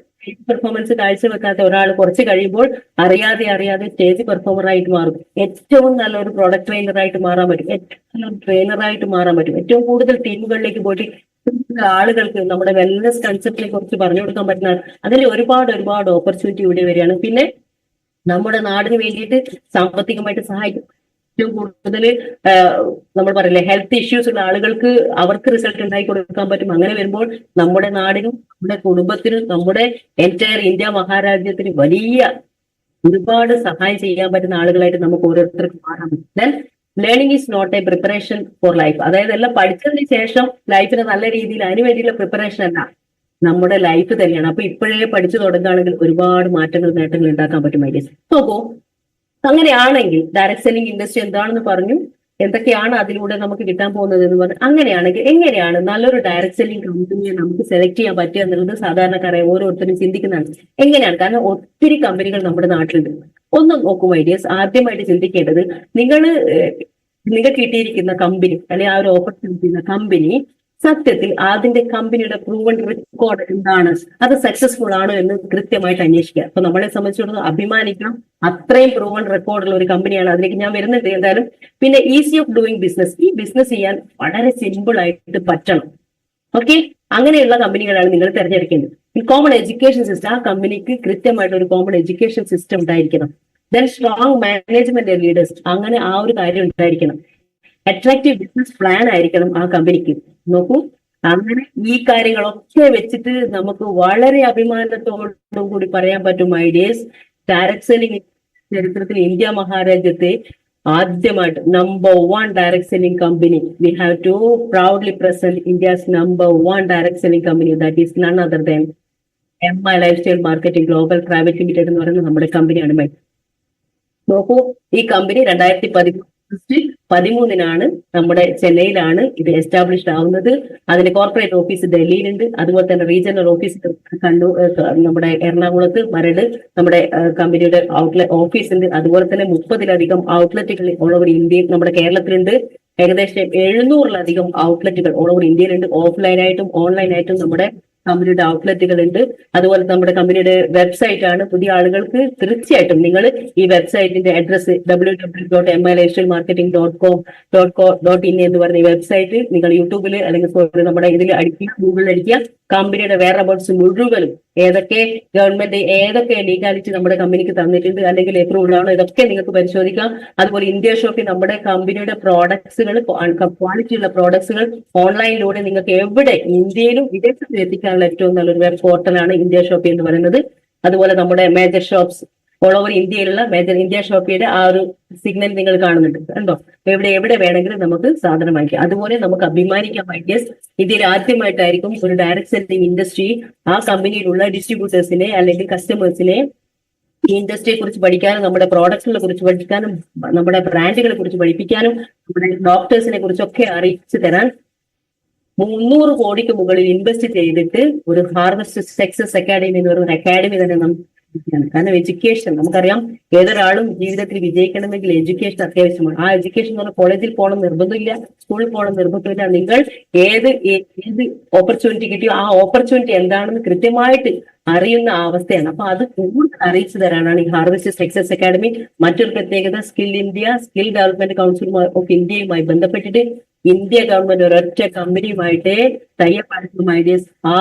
പെർഫോമൻസ് കാഴ്ചവെക്കാത്ത ഒരാൾ കുറച്ച് കഴിയുമ്പോൾ അറിയാതെ സ്റ്റേജ് പെർഫോമറായിട്ട് മാറും. ഏറ്റവും നല്ലൊരു പ്രോഡക്റ്റ് ട്രെയിനറായിട്ട് മാറാൻ പറ്റും, ഏറ്റവും നല്ലൊരു ട്രെയിനറായിട്ട് മാറാൻ പറ്റും. ഏറ്റവും കൂടുതൽ ടീമുകളിലേക്ക് പോയിട്ട് ആളുകൾക്ക് നമ്മുടെ വെൽനസ് കൺസെപ്റ്റിനെ കുറിച്ച് പറഞ്ഞു കൊടുക്കാൻ പറ്റുന്ന അതിൽ ഒരുപാട് ഓപ്പർച്യൂണിറ്റി ഇവിടെ വരികയാണ്. പിന്നെ നമ്മുടെ നാടിന് വേണ്ടിയിട്ട് സാമ്പത്തികമായിട്ട് സഹായിക്കും. ഏറ്റവും കൂടുതൽ നമ്മൾ പറയില്ലേ, ഹെൽത്ത് ഇഷ്യൂസ് ഉള്ള ആളുകൾക്ക് അവർക്ക് റിസൾട്ട് ഉണ്ടാക്കി കൊടുക്കാൻ പറ്റും. അങ്ങനെ വരുമ്പോൾ നമ്മുടെ നാടിനും നമ്മുടെ കുടുംബത്തിനും നമ്മുടെ എൻറ്റയർ ഇന്ത്യ മഹാരാജ്യത്തിന് വലിയ ഒരുപാട് സഹായം ചെയ്യാൻ പറ്റുന്ന ആളുകളായിട്ട് നമുക്ക് ഓരോരുത്തർക്കും മാറാൻ പറ്റും. Then learning is not a preparation for life. അതായത് എല്ലാം പഠിച്ചതിന് ശേഷം ലൈഫിന് നല്ല രീതിയിൽ അതിന് വേണ്ടിയുള്ള പ്രിപ്പറേഷൻ അല്ല, നമ്മുടെ ലൈഫ് തന്നെയാണ്. അപ്പൊ ഇപ്പോഴേ പഠിച്ചു തുടങ്ങുകയാണെങ്കിൽ ഒരുപാട് മാറ്റങ്ങൾ നേട്ടങ്ങൾ ഉണ്ടാക്കാൻ പറ്റും. ഐഡിയസ് നോക്കൂ, അങ്ങനെയാണെങ്കിൽ ഡയറക്ട് സെല്ലിംഗ് ഇൻഡസ്ട്രി എന്താണെന്ന് പറഞ്ഞു, എന്തൊക്കെയാണ് അതിലൂടെ നമുക്ക് കിട്ടാൻ പോകുന്നത് എന്ന് പറഞ്ഞു. അങ്ങനെയാണെങ്കിൽ എങ്ങനെയാണ് നല്ലൊരു ഡയറക്ട് സെല്ലിംഗ് കമ്പനിയെ നമുക്ക് സെലക്ട് ചെയ്യാൻ പറ്റുക എന്നുള്ളത് സാധാരണക്കാരെ ഓരോരുത്തരും ചിന്തിക്കുന്നതാണ്. എങ്ങനെയാണ്? കാരണം ഒത്തിരി കമ്പനികൾ നമ്മുടെ നാട്ടിലുണ്ട്. ഒന്ന് നോക്കും ഐഡിയസ്, ആദ്യമായിട്ട് ചിന്തിക്കേണ്ടത് നിങ്ങൾ കിട്ടിയിരിക്കുന്ന കമ്പനി അല്ലെങ്കിൽ ആ ഒരു ഓപ്പർച്യൂണിറ്റി കമ്പനി സത്യത്തിൽ അതിന്റെ കമ്പനിയുടെ പ്രൂവൺ റെക്കോർഡ് എന്താണ്, അത് സക്സസ്ഫുൾ ആണോ എന്ന് കൃത്യമായിട്ട് അന്വേഷിക്കുക. അപ്പൊ നമ്മളെ സംബന്ധിച്ചിടത്തോളം അഭിമാനിക്കണം, അത്രയും പ്രൂവൺ റെക്കോർഡുള്ള ഒരു കമ്പനിയാണ്. അതിലേക്ക് ഞാൻ വരുന്നുണ്ട് എന്തായാലും. പിന്നെ ഈസി ഓഫ് ഡൂയിങ് ബിസിനസ്, ഈ ബിസിനസ് ചെയ്യാൻ വളരെ സിമ്പിൾ ആയിട്ട് പറ്റണം. ഓക്കെ, അങ്ങനെയുള്ള കമ്പനികളാണ് നിങ്ങൾ തിരഞ്ഞെടുക്കേണ്ടത്. കോമൺ എഡ്യൂക്കേഷൻ സിസ്റ്റം, ആ കമ്പനിക്ക് കൃത്യമായിട്ട് ഒരു കോമൺ എഡ്യൂക്കേഷൻ സിസ്റ്റം ഉണ്ടായിരിക്കണം. ദെൻ സ്ട്രോങ് മാനേജ്മെന്റ് ലീഡേഴ്സ്, അങ്ങനെ ആ ഒരു കാര്യം ഉണ്ടായിരിക്കണം. അട്രാക്റ്റീവ് ബിസിനസ് പ്ലാൻ ആയിരിക്കണം ആ കമ്പനിക്ക്. നോക്കൂ, അങ്ങനെ ഈ കാര്യങ്ങളൊക്കെ വെച്ചിട്ട് നമുക്ക് വളരെ അഭിമാനത്തോടും കൂടി പറയാൻ പറ്റും ഐഡിയസ്, ഡയറക്ട് സെല്ലിംഗ് ചരിത്രത്തിൽ ഇന്ത്യ മഹാരാജ്യത്തെ ആദ്യമായിട്ട് number 1 direct selling company, we have to proudly present India's number 1 direct selling company, that is none other than MI lifestyle marketing global private limited എന്ന് പറയുന്നത് നമ്മുടെ കമ്പനിയാണ്. നോക്കൂ, ഈ കമ്പനി 2013 നമ്മുടെ ചെന്നൈയിലാണ് ഇത് എസ്റ്റാബ്ലിഷ്ഡ് ആവുന്നത്. അതിന്റെ കോർപ്പറേറ്റ് ഓഫീസ് ഡൽഹിയിലുണ്ട്. അതുപോലെ തന്നെ റീജിയണൽ ഓഫീസ് കണ്ണൂർ, നമ്മുടെ എറണാകുളത്ത് മരട് നമ്മുടെ കമ്പനിയുടെ ഓഫീസ് ഉണ്ട്. അതുപോലെ തന്നെ 30-ലധികം ഔട്ട്ലെറ്റുകൾ ഓൾ ഓവർ ഇന്ത്യയിൽ നമ്മുടെ കേരളത്തിലുണ്ട്. ഏകദേശം 700-ലധികം ഔട്ട്ലെറ്റുകൾ ഓൾ ഓവർ ഇന്ത്യയിലുണ്ട്. ഓഫ്ലൈനായിട്ടും ഓൺലൈനായിട്ടും നമ്മുടെ കമ്പനിയുടെ ഔട്ട്ലെറ്റുകൾ ഉണ്ട്. അതുപോലെ നമ്മുടെ കമ്പനിയുടെ വെബ്സൈറ്റ് ആണ്. പുതിയ ആളുകൾക്ക് തീർച്ചയായിട്ടും നിങ്ങൾ ഈ വെബ്സൈറ്റിന്റെ അഡ്രസ് www.milifestylemarketing.com.in എന്ന് പറയുന്ന ഈ വെബ്സൈറ്റ് നിങ്ങൾ യൂട്യൂബിൽ അല്ലെങ്കിൽ നമ്മുടെ ഇതിൽ അടിക്കുക, ഗൂഗിളിൽ അടിക്കുക. കമ്പനിയുടെ വേറെ അബൌട്ട്സ് മുഴുവനും ഏതൊക്കെ ഗവൺമെന്റ് ഏതൊക്കെ ലീഗാലിറ്റി നമ്മുടെ കമ്പനിക്ക് തന്നിട്ടുണ്ട് അല്ലെങ്കിൽ എപ്രൂവ്ഡ് ആണോ, ഇതൊക്കെ നിങ്ങൾക്ക് പരിശോധിക്കാം. അതുപോലെ ഇന്ത്യ ഷോപ്പിൽ നമ്മുടെ കമ്പനിയുടെ പ്രോഡക്ട്സുകൾ, ക്വാളിറ്റിയുള്ള പ്രോഡക്ട്സുകൾ ഓൺലൈനിലൂടെ നിങ്ങൾക്ക് എവിടെ ഇന്ത്യയിലും വിദേശത്തും എത്തിക്കാനുള്ള ഏറ്റവും നല്ലൊരു വെബ് പോർട്ടലാണ് ഇന്ത്യ ഷോപ്പി എന്ന് പറയുന്നത്. അതുപോലെ നമ്മുടെ മേജർ ഷോപ്സ് ഓൾ ഓവർ ഇന്ത്യയിലുള്ള മേജർ ഇന്ത്യ ഷോപ്പിയുടെ ആ ഒരു സിഗ്നൽ നിങ്ങൾ കാണുന്നുണ്ട്, കണ്ടോ? എവിടെ വേണമെങ്കിലും നമുക്ക് സാധനം വാങ്ങിക്കാം. അതുപോലെ നമുക്ക് അഭിമാനിക്കാൻ പറ്റിയ ഇന്ത്യയിൽ ആദ്യമായിട്ടായിരിക്കും ഒരു ഡയറക്ട് സെല്ലിംഗ് ഇൻഡസ്ട്രി ആ കമ്പനിയിലുള്ള ഡിസ്ട്രിബ്യൂട്ടേഴ്സിനെ അല്ലെങ്കിൽ കസ്റ്റമേഴ്സിനെ ഈ ഇൻഡസ്ട്രിയെ കുറിച്ച് പഠിക്കാനും നമ്മുടെ പ്രോഡക്റ്റുകളെ കുറിച്ച് പഠിക്കാനും നമ്മുടെ ബ്രാൻഡുകളെ കുറിച്ച് പഠിപ്പിക്കാനും നമ്മുടെ ഡോക്ടേഴ്സിനെ കുറിച്ചൊക്കെ അറിയിച്ചു തരാൻ 300 കോടിക്ക് മുകളിൽ ഇൻവെസ്റ്റ് ചെയ്തിട്ട് ഒരു ഹാർവസ്റ്റ് സക്സസ് അക്കാഡമി എന്ന് പറയുന്ന അക്കാഡമി തന്നെ നമുക്ക്. കാരണം എഡ്യൂക്കേഷൻ നമുക്കറിയാം, ഏതൊരാളും ജീവിതത്തിൽ വിജയിക്കണമെങ്കിൽ എഡ്യൂക്കേഷൻ അത്യാവശ്യമാണ്. ആ എഡ്യൂക്കേഷൻ എന്ന് പറഞ്ഞാൽ കോളേജിൽ പോകണം നിർബന്ധമില്ല, സ്കൂളിൽ പോകണം നിർബന്ധമില്ല. നിങ്ങൾ ഏത് ഓപ്പർച്യൂണിറ്റി കിട്ടിയോ ആ ഓപ്പർച്യൂണിറ്റി എന്താണെന്ന് കൃത്യമായിട്ട് അറിയുന്ന അവസ്ഥയാണ്. അപ്പൊ അത് കൂടുതൽ അറിയിച്ചു തരാനാണ് ഈ ഹാർവസ്റ്റ് സക്സസ് അക്കാഡമി. മറ്റൊരു പ്രത്യേകത, സ്കിൽ ഡെവലപ്മെന്റ് കൗൺസിൽ ഓഫ് ഇന്ത്യയുമായി ബന്ധപ്പെട്ടിട്ട് ഇന്ത്യ ഗവൺമെന്റ് ഒരൊറ്റ കമ്പനിയുമായിട്ട് ടൈപ്പ് ഐഡിയസ്. ആ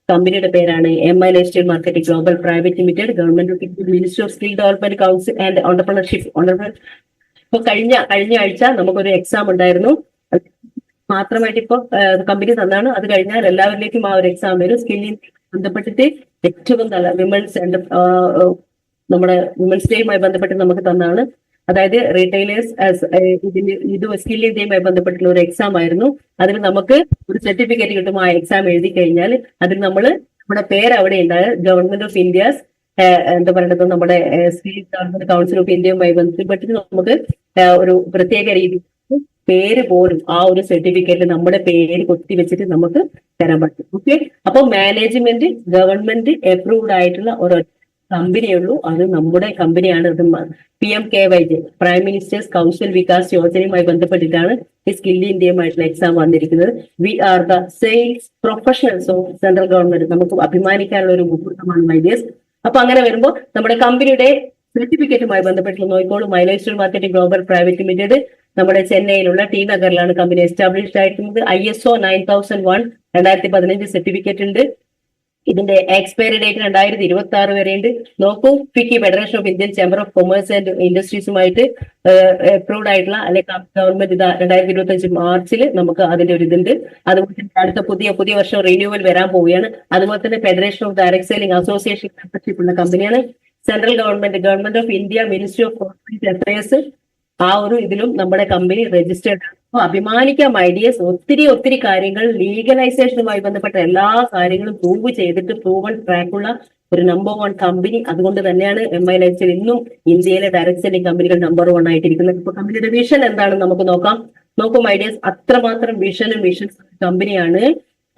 കമ്പനിയുടെ പേരാണ് MI lifestyle marketing global private limited, government of India, ministry of skill development council and entrepreneurship. ഇപ്പൊ കഴിഞ്ഞ ആഴ്ച നമുക്കൊരു എക്സാം ഉണ്ടായിരുന്നു. മാത്രമായിട്ട് ഇപ്പൊ കമ്പനി തന്നാണ്. അത് കഴിഞ്ഞാൽ എല്ലാവരിലേക്കും ആ ഒരു എക്സാം വരും. സ്കില്ലിൽ ബന്ധപ്പെട്ടിട്ട് ഏറ്റവും നല്ല നമ്മുടെ വിമൻസ് ഡേയുമായി ബന്ധപ്പെട്ട് നമുക്ക് തന്നാണ്. അതായത് റീറ്റെയിലേഴ്സ് ഇത് സ്കിൽ ഇന്ത്യയുമായി ബന്ധപ്പെട്ടുള്ള ഒരു എക്സാം ആയിരുന്നു. അതിൽ നമുക്ക് ഒരു സർട്ടിഫിക്കറ്റ് കിട്ടും. ആ എക്സാം എഴുതി കഴിഞ്ഞാൽ അതിൽ നമ്മുടെ പേര് അവിടെ ഉണ്ടായത് ഗവൺമെന്റ് ഓഫ് ഇന്ത്യസ് എന്താ പറയുന്നത് നമ്മുടെ സ്കിൽ ഡെവലപ്മെന്റ് കൗൺസിൽ ഓഫ് ഇന്ത്യയുമായി ബന്ധപ്പെട്ടിട്ട് നമുക്ക് ഒരു പ്രത്യേക രീതി പേര് പോലും ആ ഒരു സർട്ടിഫിക്കറ്റിൽ നമ്മുടെ പേര് കൊത്തി വെച്ചിട്ട് നമുക്ക് തരാൻ പറ്റും. ഓക്കെ, അപ്പൊ മാനേജ്മെന്റ് ഗവൺമെന്റ് അപ്രൂവ്ഡ് ആയിട്ടുള്ള ഒരു കമ്പനിയുള്ളൂ. അത് നമ്മുടെ കമ്പനിയാണ്. അത് PMKYJ, prime ministers Kaushal Vikas യോജനയുമായി ബന്ധപ്പെട്ടിട്ടാണ് ഈ സ്കിൽ ഇന്ത്യയുമായിട്ടുള്ള എക്സാം വന്നിരിക്കുന്നത്. We are the sales professionals of central government. നമുക്ക് അഭിമാനിക്കാനുള്ള ഒരു മുഹൂർത്തമാണ് മൈഡിയേഴ്സ്. അപ്പൊ അങ്ങനെ വരുമ്പോൾ നമ്മുടെ കമ്പനിയുടെ സർട്ടിഫിക്കറ്റുമായി ബന്ധപ്പെട്ടുള്ള നോക്കിക്കോളൂ. Mylestar marketing global private limited നമ്മുടെ ചെന്നൈയിലുള്ള ടി നഗറിലാണ് കമ്പനി എസ്റ്റാബ്ലിഷ്ഡ് ആയിരിക്കുന്നത്. ISO 9001 2015 സർട്ടിഫിക്കറ്റ് ഉണ്ട്. ഇതിന്റെ എക്സ്പയറി ഡേറ്റ് 2026 വരെയുണ്ട്. നോക്കൂ, FICCI federation of Indian chamber of commerce and ഇൻഡസ്ട്രീസുമായിട്ട് അപ്രൂവ്ഡ് ആയിട്ടുള്ള അല്ലെങ്കിൽ ഗവൺമെന്റ് 2025 മാർച്ചിൽ നമുക്ക് അതിന്റെ ഒരു ഇതുണ്ട്. അതുപോലെ തന്നെ അടുത്ത പുതിയ വർഷം റിന്യൂവൽ വരാൻ പോവുകയാണ്. അതുപോലെ തന്നെ federation of direct sailing association membership ഉള്ള കമ്പനിയാണ്. Central government of India, ministry of corporate affairs, ആ ഒരു ഇതിലും നമ്മുടെ കമ്പനി രജിസ്റ്റേർഡ് ആണ്. അപ്പൊ അഭിമാനിക്കാം ഐഡിയസ്. ഒത്തിരി കാര്യങ്ങൾ ലീഗലൈസേഷനുമായി ബന്ധപ്പെട്ട എല്ലാ കാര്യങ്ങളും പ്രൂവ് ചെയ്തിട്ട് പ്രൂവൺ ട്രാക്കുള്ള ഒരു നമ്പർ 1 കമ്പനി. അതുകൊണ്ട് തന്നെയാണ് MI ലൈഫ്സ്റ്റൈൽ ഇന്നും ഇന്ത്യയിലെ ഡയറക്ട് സെല്ലിംഗ് കമ്പനികൾ നമ്പർ 1 ആയിട്ടിരിക്കുന്നത്. ഇപ്പൊ കമ്പനിയുടെ വിഷൻ എന്താണെന്ന് നമുക്ക് നോക്കാം. നോക്കും ഐഡിയസ്, അത്രമാത്രം വിഷൻ കമ്പനിയാണ്.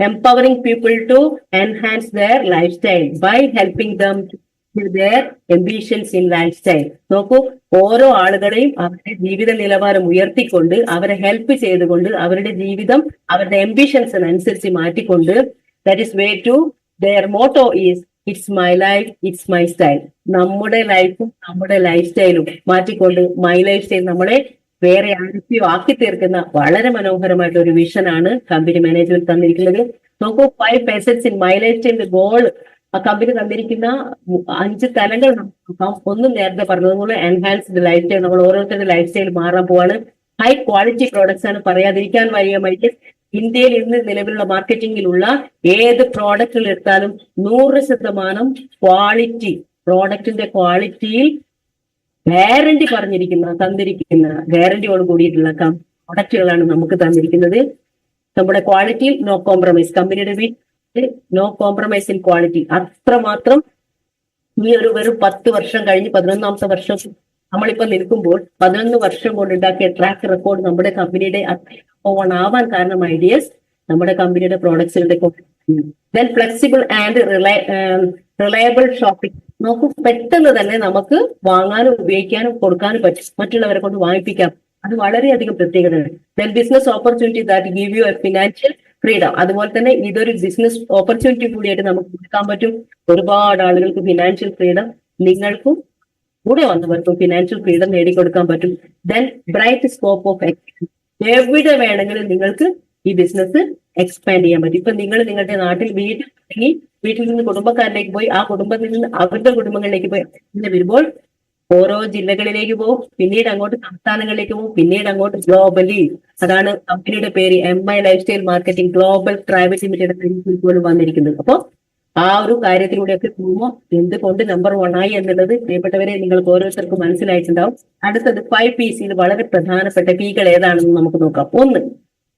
Empowering people to enhance their lifestyle by helping them their ambitions in lifestyle. നോക്കൂ, ഓരോ ആളുകളെയും അവരുടെ ജീവിത നിലവാരം ഉയർത്തിക്കൊണ്ട് അവരെ ഹെൽപ്പ് ചെയ്തുകൊണ്ട് അവരുടെ ജീവിതം അവരുടെ എംബിഷൻസിനനുസരിച്ച് മാറ്റിക്കൊണ്ട്, that is way to their motto is it's my life it's my style. നമ്മുടെ ലൈഫും നമ്മുടെ ലൈഫ് സ്റ്റൈലും മാറ്റിക്കൊണ്ട് മൈ ലൈഫ് സ്റ്റൈൽ നമ്മളെ വേറെ ആരൊക്കെയോ ആക്കി തീർക്കുന്ന വളരെ മനോഹരമായിട്ടുള്ള ഒരു വിഷനാണ് കമ്പനി മാനേജ്മെന്റ് തന്നിരിക്കുന്നത്. നോക്കൂ, 5 facets in my lifestyle goal ആ കമ്പനി തന്നിരിക്കുന്ന 5 തലങ്ങൾ നമുക്ക് നോക്കാം. ഒന്നും നേരത്തെ പറഞ്ഞതുപോലെ എൻഹാൻസ്ഡ് ലൈഫ് സ്റ്റൈൽ. നമ്മൾ ഓരോരുത്തരുടെ ലൈഫ് സ്റ്റൈൽ മാറാൻ പോവാണ്. ഹൈ ക്വാളിറ്റി പ്രോഡക്ട്സ് ആണ്. പറയാതിരിക്കാൻ വയ്യ. ഇന്ത്യയിൽ ഇന്ന് നിലവിലുള്ള മാർക്കറ്റിംഗിലുള്ള ഏത് പ്രോഡക്റ്റുകൾ എടുത്താലും 100% ക്വാളിറ്റി, പ്രോഡക്റ്റിന്റെ ക്വാളിറ്റിയിൽ ഗ്യാരണ്ടി തന്നിരിക്കുന്ന ഗ്യാരണ്ടിയോട് കൂടിയിട്ടുള്ള പ്രോഡക്റ്റുകളാണ് നമുക്ക് തന്നിരിക്കുന്നത്. നമ്മുടെ ക്വാളിറ്റിയിൽ നോ കോംപ്രമൈസ്. കമ്പനിയുടെ നോ കോംപ്രമൈസ് ഇൻ ക്വാളിറ്റി. അത്രമാത്രം ഈ ഒരു വെറും 10 വർഷം കഴിഞ്ഞ് 11ാമത്തെ വർഷം നമ്മളിപ്പോ നിൽക്കുമ്പോൾ 11 വർഷം കൊണ്ട് ഉണ്ടാക്കിയ ട്രാക്ക് റെക്കോർഡ് നമ്മുടെ കമ്പനിയുടെ ആവാൻ കാരണം ഐഡിയസ് നമ്മുടെ കമ്പനിയുടെ പ്രോഡക്ട്സുകളുടെ then flexible and reliable shopping. നോക്കൂ, പെട്ടെന്ന് തന്നെ നമുക്ക് വാങ്ങാനും ഉപയോഗിക്കാനും കൊടുക്കാനും പറ്റും. മറ്റുള്ളവരെ കൊണ്ട് വാങ്ങിപ്പിക്കാം. അത് വളരെയധികം പ്രത്യേകതയാണ്. Then business opportunity that give you A financial freedom. അതുപോലെ തന്നെ ഇതൊരു ബിസിനസ് ഓപ്പർച്യൂണിറ്റി കൂടിയായിട്ട് നമുക്ക് കൊടുക്കാൻ പറ്റും. ഒരുപാട് ആളുകൾക്ക് ഫിനാൻഷ്യൽ ഫ്രീഡം, നിങ്ങൾക്കും കൂടെ വന്നവർക്കും ഫിനാൻഷ്യൽ ഫ്രീഡം നേടിക്കൊടുക്കാൻ പറ്റും. Then bright scope of expansion. എവിടെ വേണമെങ്കിലും നിങ്ങൾക്ക് ഈ ബിസിനസ് എക്സ്പാൻഡ് ചെയ്യാൻ പറ്റും. ഇപ്പൊ നിങ്ങൾ നിങ്ങളുടെ നാട്ടിൽ വീട്ടിൽ നിന്ന് കുടുംബക്കാരിലേക്ക് പോയി, ആ കുടുംബത്തിൽ നിന്ന് അവരുടെ കുടുംബങ്ങളിലേക്ക് പോയി ഇങ്ങനെ വരുമ്പോൾ ഓരോ ജില്ലകളിലേക്ക് പോകും, പിന്നീട് അങ്ങോട്ട് സംസ്ഥാനങ്ങളിലേക്ക് പോകും, പിന്നീട് അങ്ങോട്ട് ഗ്ലോബലി. അതാണ് കമ്പനിയുടെ പേര് MI lifestyle marketing global private limited പോലും വന്നിരിക്കുന്നത്. അപ്പൊ ആ ഒരു കാര്യത്തിലൂടെയൊക്കെ പോകുമ്പോൾ എന്തുകൊണ്ട് നമ്പർ 1 ആയി എന്നുള്ളത് പ്രിയപ്പെട്ടവരെ നിങ്ങൾക്ക് ഓരോരുത്തർക്കും മനസ്സിലായിട്ടുണ്ടാവും. അടുത്തത് 5 P's. ഇത് വളരെ പ്രധാനപ്പെട്ട പീകൾ ഏതാണെന്ന് നമുക്ക് നോക്കാം. 1,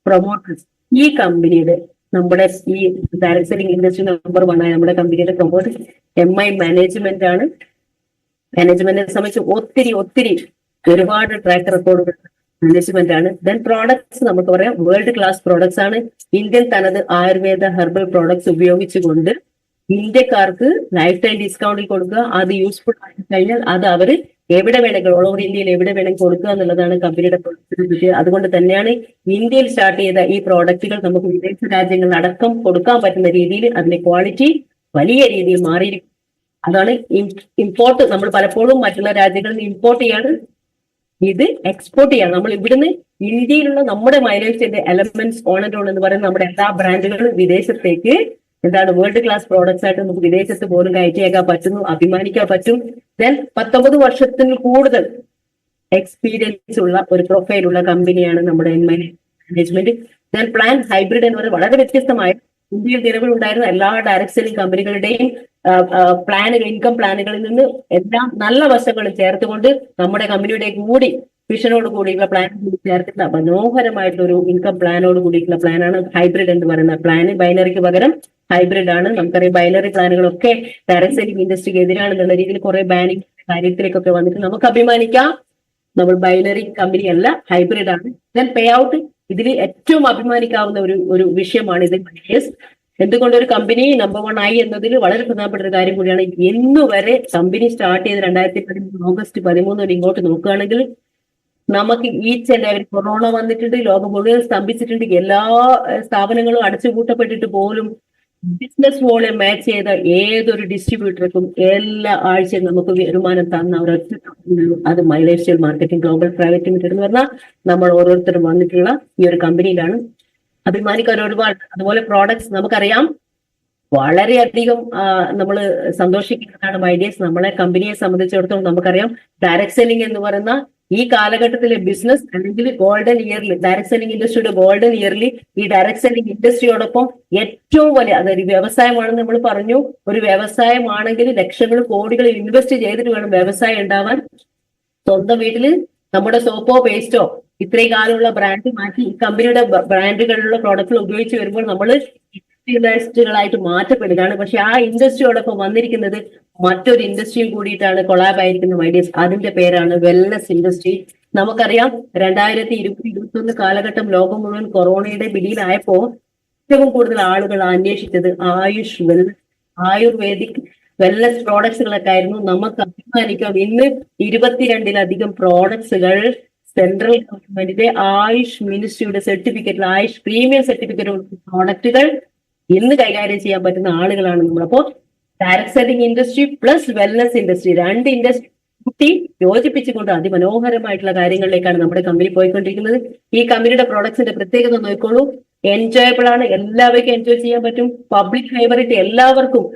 പ്രൊമോട്ടേഴ്സ്. ഈ കമ്പനിയുടെ നമ്മുടെ ഈ ഡയറക്ട് സെല്ലിംഗ് ഇൻഡസ്ട്രി നമ്പർ 1 ആയ നമ്മുടെ കമ്പനിയുടെ പ്രൊമോട്ടേഴ്സ് MI മാനേജ്മെന്റ് ആണ്. മാനേജ്മെന്റിനെ സംബന്ധിച്ച് ഒത്തിരി ഒരുപാട് ട്രാക്ക് റെക്കോർഡുകൾ മാനേജ്മെന്റ് ആണ്. ദെൻ പ്രോഡക്ട്സ് നമുക്ക് പറയാം വേൾഡ് ക്ലാസ് പ്രോഡക്ട്സ് ആണ്. ഇന്ത്യൻ തനത് ആയുർവേദ ഹെർബൽ പ്രോഡക്ട്സ് ഉപയോഗിച്ചുകൊണ്ട് ഇന്ത്യക്കാർക്ക് ലൈഫ് ടൈം ഡിസ്കൗണ്ടിൽ കൊടുക്കുക. അത് യൂസ്ഫുൾ ആയി കഴിഞ്ഞാൽ അത് അവര് എവിടെ വേണമെങ്കിൽ ഓൾ ഓവർ ഇന്ത്യയിൽ എവിടെ വേണമെങ്കിൽ കൊടുക്കുക എന്നുള്ളതാണ് കമ്പനിയുടെ പ്രൊഡക്റ്റ്. അതുകൊണ്ട് തന്നെയാണ് ഇന്ത്യയിൽ സ്റ്റാർട്ട് ചെയ്ത ഈ പ്രോഡക്റ്റുകൾ നമുക്ക് വിദേശ രാജ്യങ്ങളിൽ അടക്കം കൊടുക്കാൻ പറ്റുന്ന രീതിയിൽ അതിന്റെ ക്വാളിറ്റി വലിയ രീതിയിൽ മാറിയിരിക്കും. അതാണ് ഇമ്പോർട്ട്. നമ്മൾ പലപ്പോഴും മറ്റുള്ള രാജ്യങ്ങളിൽ നിന്ന് ഇമ്പോർട്ട് ചെയ്യാണ്, ഇത് എക്സ്പോർട്ട് ചെയ്യാണ്. നമ്മൾ ഇവിടുന്ന് ഇന്ത്യയിലുള്ള നമ്മുടെ മൈലേജിന്റെ എലമെന്റ്സ് ഓൺ ആൻഡ് ഓൺ എന്ന് പറയുന്ന നമ്മുടെ എല്ലാ ബ്രാൻഡുകളും വിദേശത്തേക്ക് വേൾഡ് ക്ലാസ് പ്രോഡക്ട്സ് ആയിട്ട് നമുക്ക് വിദേശത്ത് പോലും കയറ്റിയേക്കാൻ പറ്റുന്നു, അഭിമാനിക്കാൻ പറ്റും. ദെൻ 19 വർഷത്തിൽ കൂടുതൽ എക്സ്പീരിയൻസ് ഉള്ള ഒരു പ്രൊഫൈലുള്ള കമ്പനിയാണ് നമ്മുടെ MI management. Then plan hybrid എന്ന് പറയുന്നത് വളരെ വ്യത്യസ്തമായ ഇന്ത്യയിൽ നിലവിലുണ്ടായിരുന്ന എല്ലാ ഡയറക്ട് സെല്ലിംഗ് കമ്പനികളുടെയും ഇൻകം പ്ലാനുകളിൽ നിന്ന് എല്ലാം നല്ല വശങ്ങളും ചേർത്തുകൊണ്ട് നമ്മുടെ കമ്പനിയുടെ കൂടി വിഷനോട് കൂടിയുള്ള പ്ലാൻ കൂടി ചേർത്തിട്ടുള്ള മനോഹരമായിട്ടൊരു ഇൻകം പ്ലാനോട് കൂടിയിട്ടുള്ള പ്ലാനാണ് ഹൈബ്രിഡ് എന്ന് പറയുന്ന പ്ലാന്. ബൈനറിക്ക് പകരം ഹൈബ്രിഡ് ആണ്. നമുക്കറിയാം ബൈനറി പ്ലാനുകളൊക്കെ ഡയറക്ട് സെല്ലിംഗ് ഇൻഡസ്ട്രിക്ക് എതിരാണെന്നുള്ള രീതിയിൽ കുറെ ബാനിങ് കാര്യത്തിലേക്കൊക്കെ വന്നിട്ട് നമുക്ക് അഭിമാനിക്കാം, നമ്മൾ ബൈനറി കമ്പനി അല്ല, ഹൈബ്രിഡ് ആണ്. ദെൻ പേ ഔട്ട് ഇതിൽ ഏറ്റവും അഭിമാനിക്കാവുന്ന ഒരു വിഷയമാണ് ഇത്. എന്തുകൊണ്ട് ഒരു കമ്പനി നമ്പർ 1 ആയി എന്നതിൽ വളരെ പ്രധാനപ്പെട്ട ഒരു കാര്യം കൂടിയാണ്. ഇന്നുവരെ കമ്പനി സ്റ്റാർട്ട് ചെയ്ത് 2013 ഓഗസ്റ്റ് 13 വരെ ഇങ്ങോട്ട് നോക്കുകയാണെങ്കിൽ നമുക്ക് ഈച്ച് ആൻഡ് എവരി കൊറോണ വന്നിട്ടുണ്ട്, ലോകം മുഴുവൻ സ്തംഭിച്ചിട്ടുണ്ട്, എല്ലാ സ്ഥാപനങ്ങളും അടച്ചുപൂട്ടപ്പെട്ടിട്ട് പോലും ബിസിനസ് വോളിയം മാച്ച് ചെയ്ത ഏതൊരു ഡിസ്ട്രിബ്യൂട്ടർക്കും എല്ലാ ആഴ്ചയും നമുക്ക് വരുമാനം തന്ന ഒരൊറ്റ കമ്പനിയുള്ളൂ. അത് my life style marketing global private limited എന്ന് പറഞ്ഞാൽ നമ്മൾ ഓരോരുത്തരും വന്നിട്ടുള്ള ഈ ഒരു കമ്പനിയിലാണ്. അഭിമാനിക്കാൻ ഒരുപാട്. അതുപോലെ പ്രോഡക്ട്സ് നമുക്കറിയാം വളരെയധികം നമ്മൾ സന്തോഷിക്കുന്നതാണ് മൈഡിയസ്. നമ്മളെ കമ്പനിയെ സംബന്ധിച്ചിടത്തോളം നമുക്കറിയാം ഡയറക്ട് സെല്ലിംഗ് എന്ന് പറയുന്ന ഈ കാലഘട്ടത്തിലെ ബിസിനസ് അല്ലെങ്കിൽ ഗോൾഡൻ ഇയർലി, ഡയറക്ട് സെല്ലിംഗ് ഇൻഡസ്ട്രിയുടെ ഗോൾഡൻ ഇയർലി ഈ ഡയറക്ട് സെല്ലിംഗ് ഇൻഡസ്ട്രിയോടൊപ്പം ഏറ്റവും വലിയ അതൊരു വ്യവസായമാണെന്ന് നമ്മൾ പറഞ്ഞു. ഒരു വ്യവസായമാണെങ്കിൽ ലക്ഷങ്ങൾ കോടികൾ ഇൻവെസ്റ്റ് ചെയ്തിട്ട് വേണം വ്യവസായം ഉണ്ടാവാൻ. സ്വന്തം വീട്ടില് നമ്മുടെ സോപ്പോ പേസ്റ്റോ ഇത്രയും കാലമുള്ള ബ്രാൻഡ് മാറ്റി ഈ കമ്പനിയുടെ ബ്രാൻഡുകളിലുള്ള പ്രോഡക്റ്റുകൾ ഉപയോഗിച്ച് വരുമ്പോൾ നമ്മൾ ഇൻഡസ്ട്രികളായിട്ട് മാറ്റപ്പെടുകയാണ്. പക്ഷെ ആ ഇൻഡസ്ട്രിയോടൊപ്പം വന്നിരിക്കുന്നത് മറ്റൊരു ഇൻഡസ്ട്രിയും കൂടിയിട്ടാണ് കൊളാബ് ആയിരിക്കുന്ന മൈഡിയസ്. അതിന്റെ പേരാണ് വെൽനസ് ഇൻഡസ്ട്രി. നമുക്കറിയാം 2020-21 കാലഘട്ടം ലോകം മുഴുവൻ കൊറോണയുടെ പിടിയിലായപ്പോ ഏറ്റവും കൂടുതൽ ആളുകൾ അന്വേഷിച്ചത് ആയുർവേദിക് വെൽനസ് പ്രോഡക്ട്സുകളൊക്കെ ആയിരുന്നു. നമുക്ക് അഭിമാനിക്കാം ഇന്ന് 22-ലധികം പ്രോഡക്ട്സുകൾ സെൻട്രൽ ഗവൺമെന്റിന്റെ ആയുഷ് മിനിസ്ട്രിയുടെ സർട്ടിഫിക്കറ്റ്, ആയുഷ് പ്രീമിയം സർട്ടിഫിക്കറ്റ് പ്രോഡക്റ്റുകൾ ഇന്ന് കൈകാര്യം ചെയ്യാൻ പറ്റുന്ന ആളുകളാണ് നമ്മൾ. അപ്പോൾ direct selling industry plus wellness industry, രണ്ട് ഇൻഡസ്ട്രി കൂട്ടി യോജിപ്പിച്ചുകൊണ്ട് അതിമനോഹരമായിട്ടുള്ള കാര്യങ്ങളിലേക്കാണ് നമ്മുടെ കമ്പനി പോയിക്കൊണ്ടിരിക്കുന്നത്. ഈ കമ്പനിയുടെ പ്രോഡക്ട്സിന്റെ പ്രത്യേകത നോക്കിക്കോളൂ. എൻജോയബിൾ ആണ്, എല്ലാവർക്കും എൻജോയ് ചെയ്യാൻ പറ്റും. പബ്ലിക് ഫേവറേറ്റ്, എല്ലാവർക്കും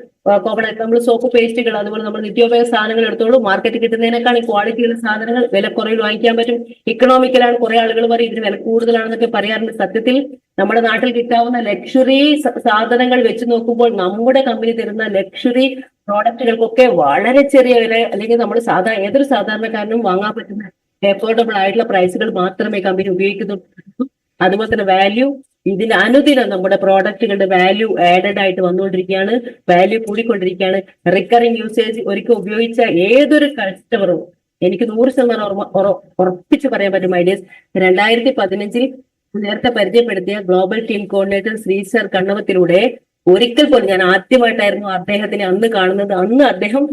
കോമൺ ആയിട്ട് നമ്മൾ സോപ്പ് പേസ്റ്റുകൾ അതുപോലെ നമ്മൾ നിത്യോപയോഗ സാധനങ്ങൾ എടുത്തോളൂ. മാർക്കറ്റിൽ കിട്ടുന്നതിനേക്കാൾ ക്വാളിറ്റിയുള്ള സാധനങ്ങൾ വില കുറവിൽ വാങ്ങിക്കാൻ പറ്റും. ഇക്കണോമിക്കലാണ്. കുറെ ആളുകൾ പറയും ഇതിന് വില കൂടുതലാണെന്നൊക്കെ പറയാറുണ്ട്. സത്യത്തിൽ നമ്മുടെ നാട്ടിൽ കിട്ടാവുന്ന ലക്ഷറി സാധനങ്ങൾ വെച്ച് നോക്കുമ്പോൾ നമ്മുടെ കമ്പനി തരുന്ന ലക്ഷറി പ്രോഡക്റ്റുകൾക്കൊക്കെ വളരെ ചെറിയ വില, അല്ലെങ്കിൽ നമ്മൾ ഏതൊരു സാധാരണക്കാരനും വാങ്ങാൻ പറ്റുന്ന എഫോർഡബിൾ ആയിട്ടുള്ള പ്രൈസുകൾ മാത്രമേ കമ്പനി ഉപയോഗിക്കുന്നുള്ളൂ. അതുപോലെ തന്നെ വാല്യൂ, ഇതിന് അനുദിനം നമ്മുടെ പ്രോഡക്റ്റുകളുടെ വാല്യൂ ആഡഡ് ആയിട്ട് വന്നുകൊണ്ടിരിക്കുകയാണ്, വാല്യൂ കൂടിക്കൊണ്ടിരിക്കുകയാണ്. റിക്കറിംഗ് യൂസേജ് ഒരിക്കൽ ഉപയോഗിച്ച ഏതൊരു കസ്റ്റമറും എനിക്ക് 100% ഉറപ്പിച്ച് പറയാൻ പറ്റും ഐഡിയസ്. 2015 നേരത്തെ പരിചയപ്പെടുത്തിയ global team coordinator Shri sir കണ്ണവത്തിലൂടെ ഒരിക്കൽ പോലും, ഞാൻ ആദ്യമായിട്ടായിരുന്നു അദ്ദേഹത്തിനെ അന്ന് കാണുന്നത്. അന്ന് അദ്ദേഹം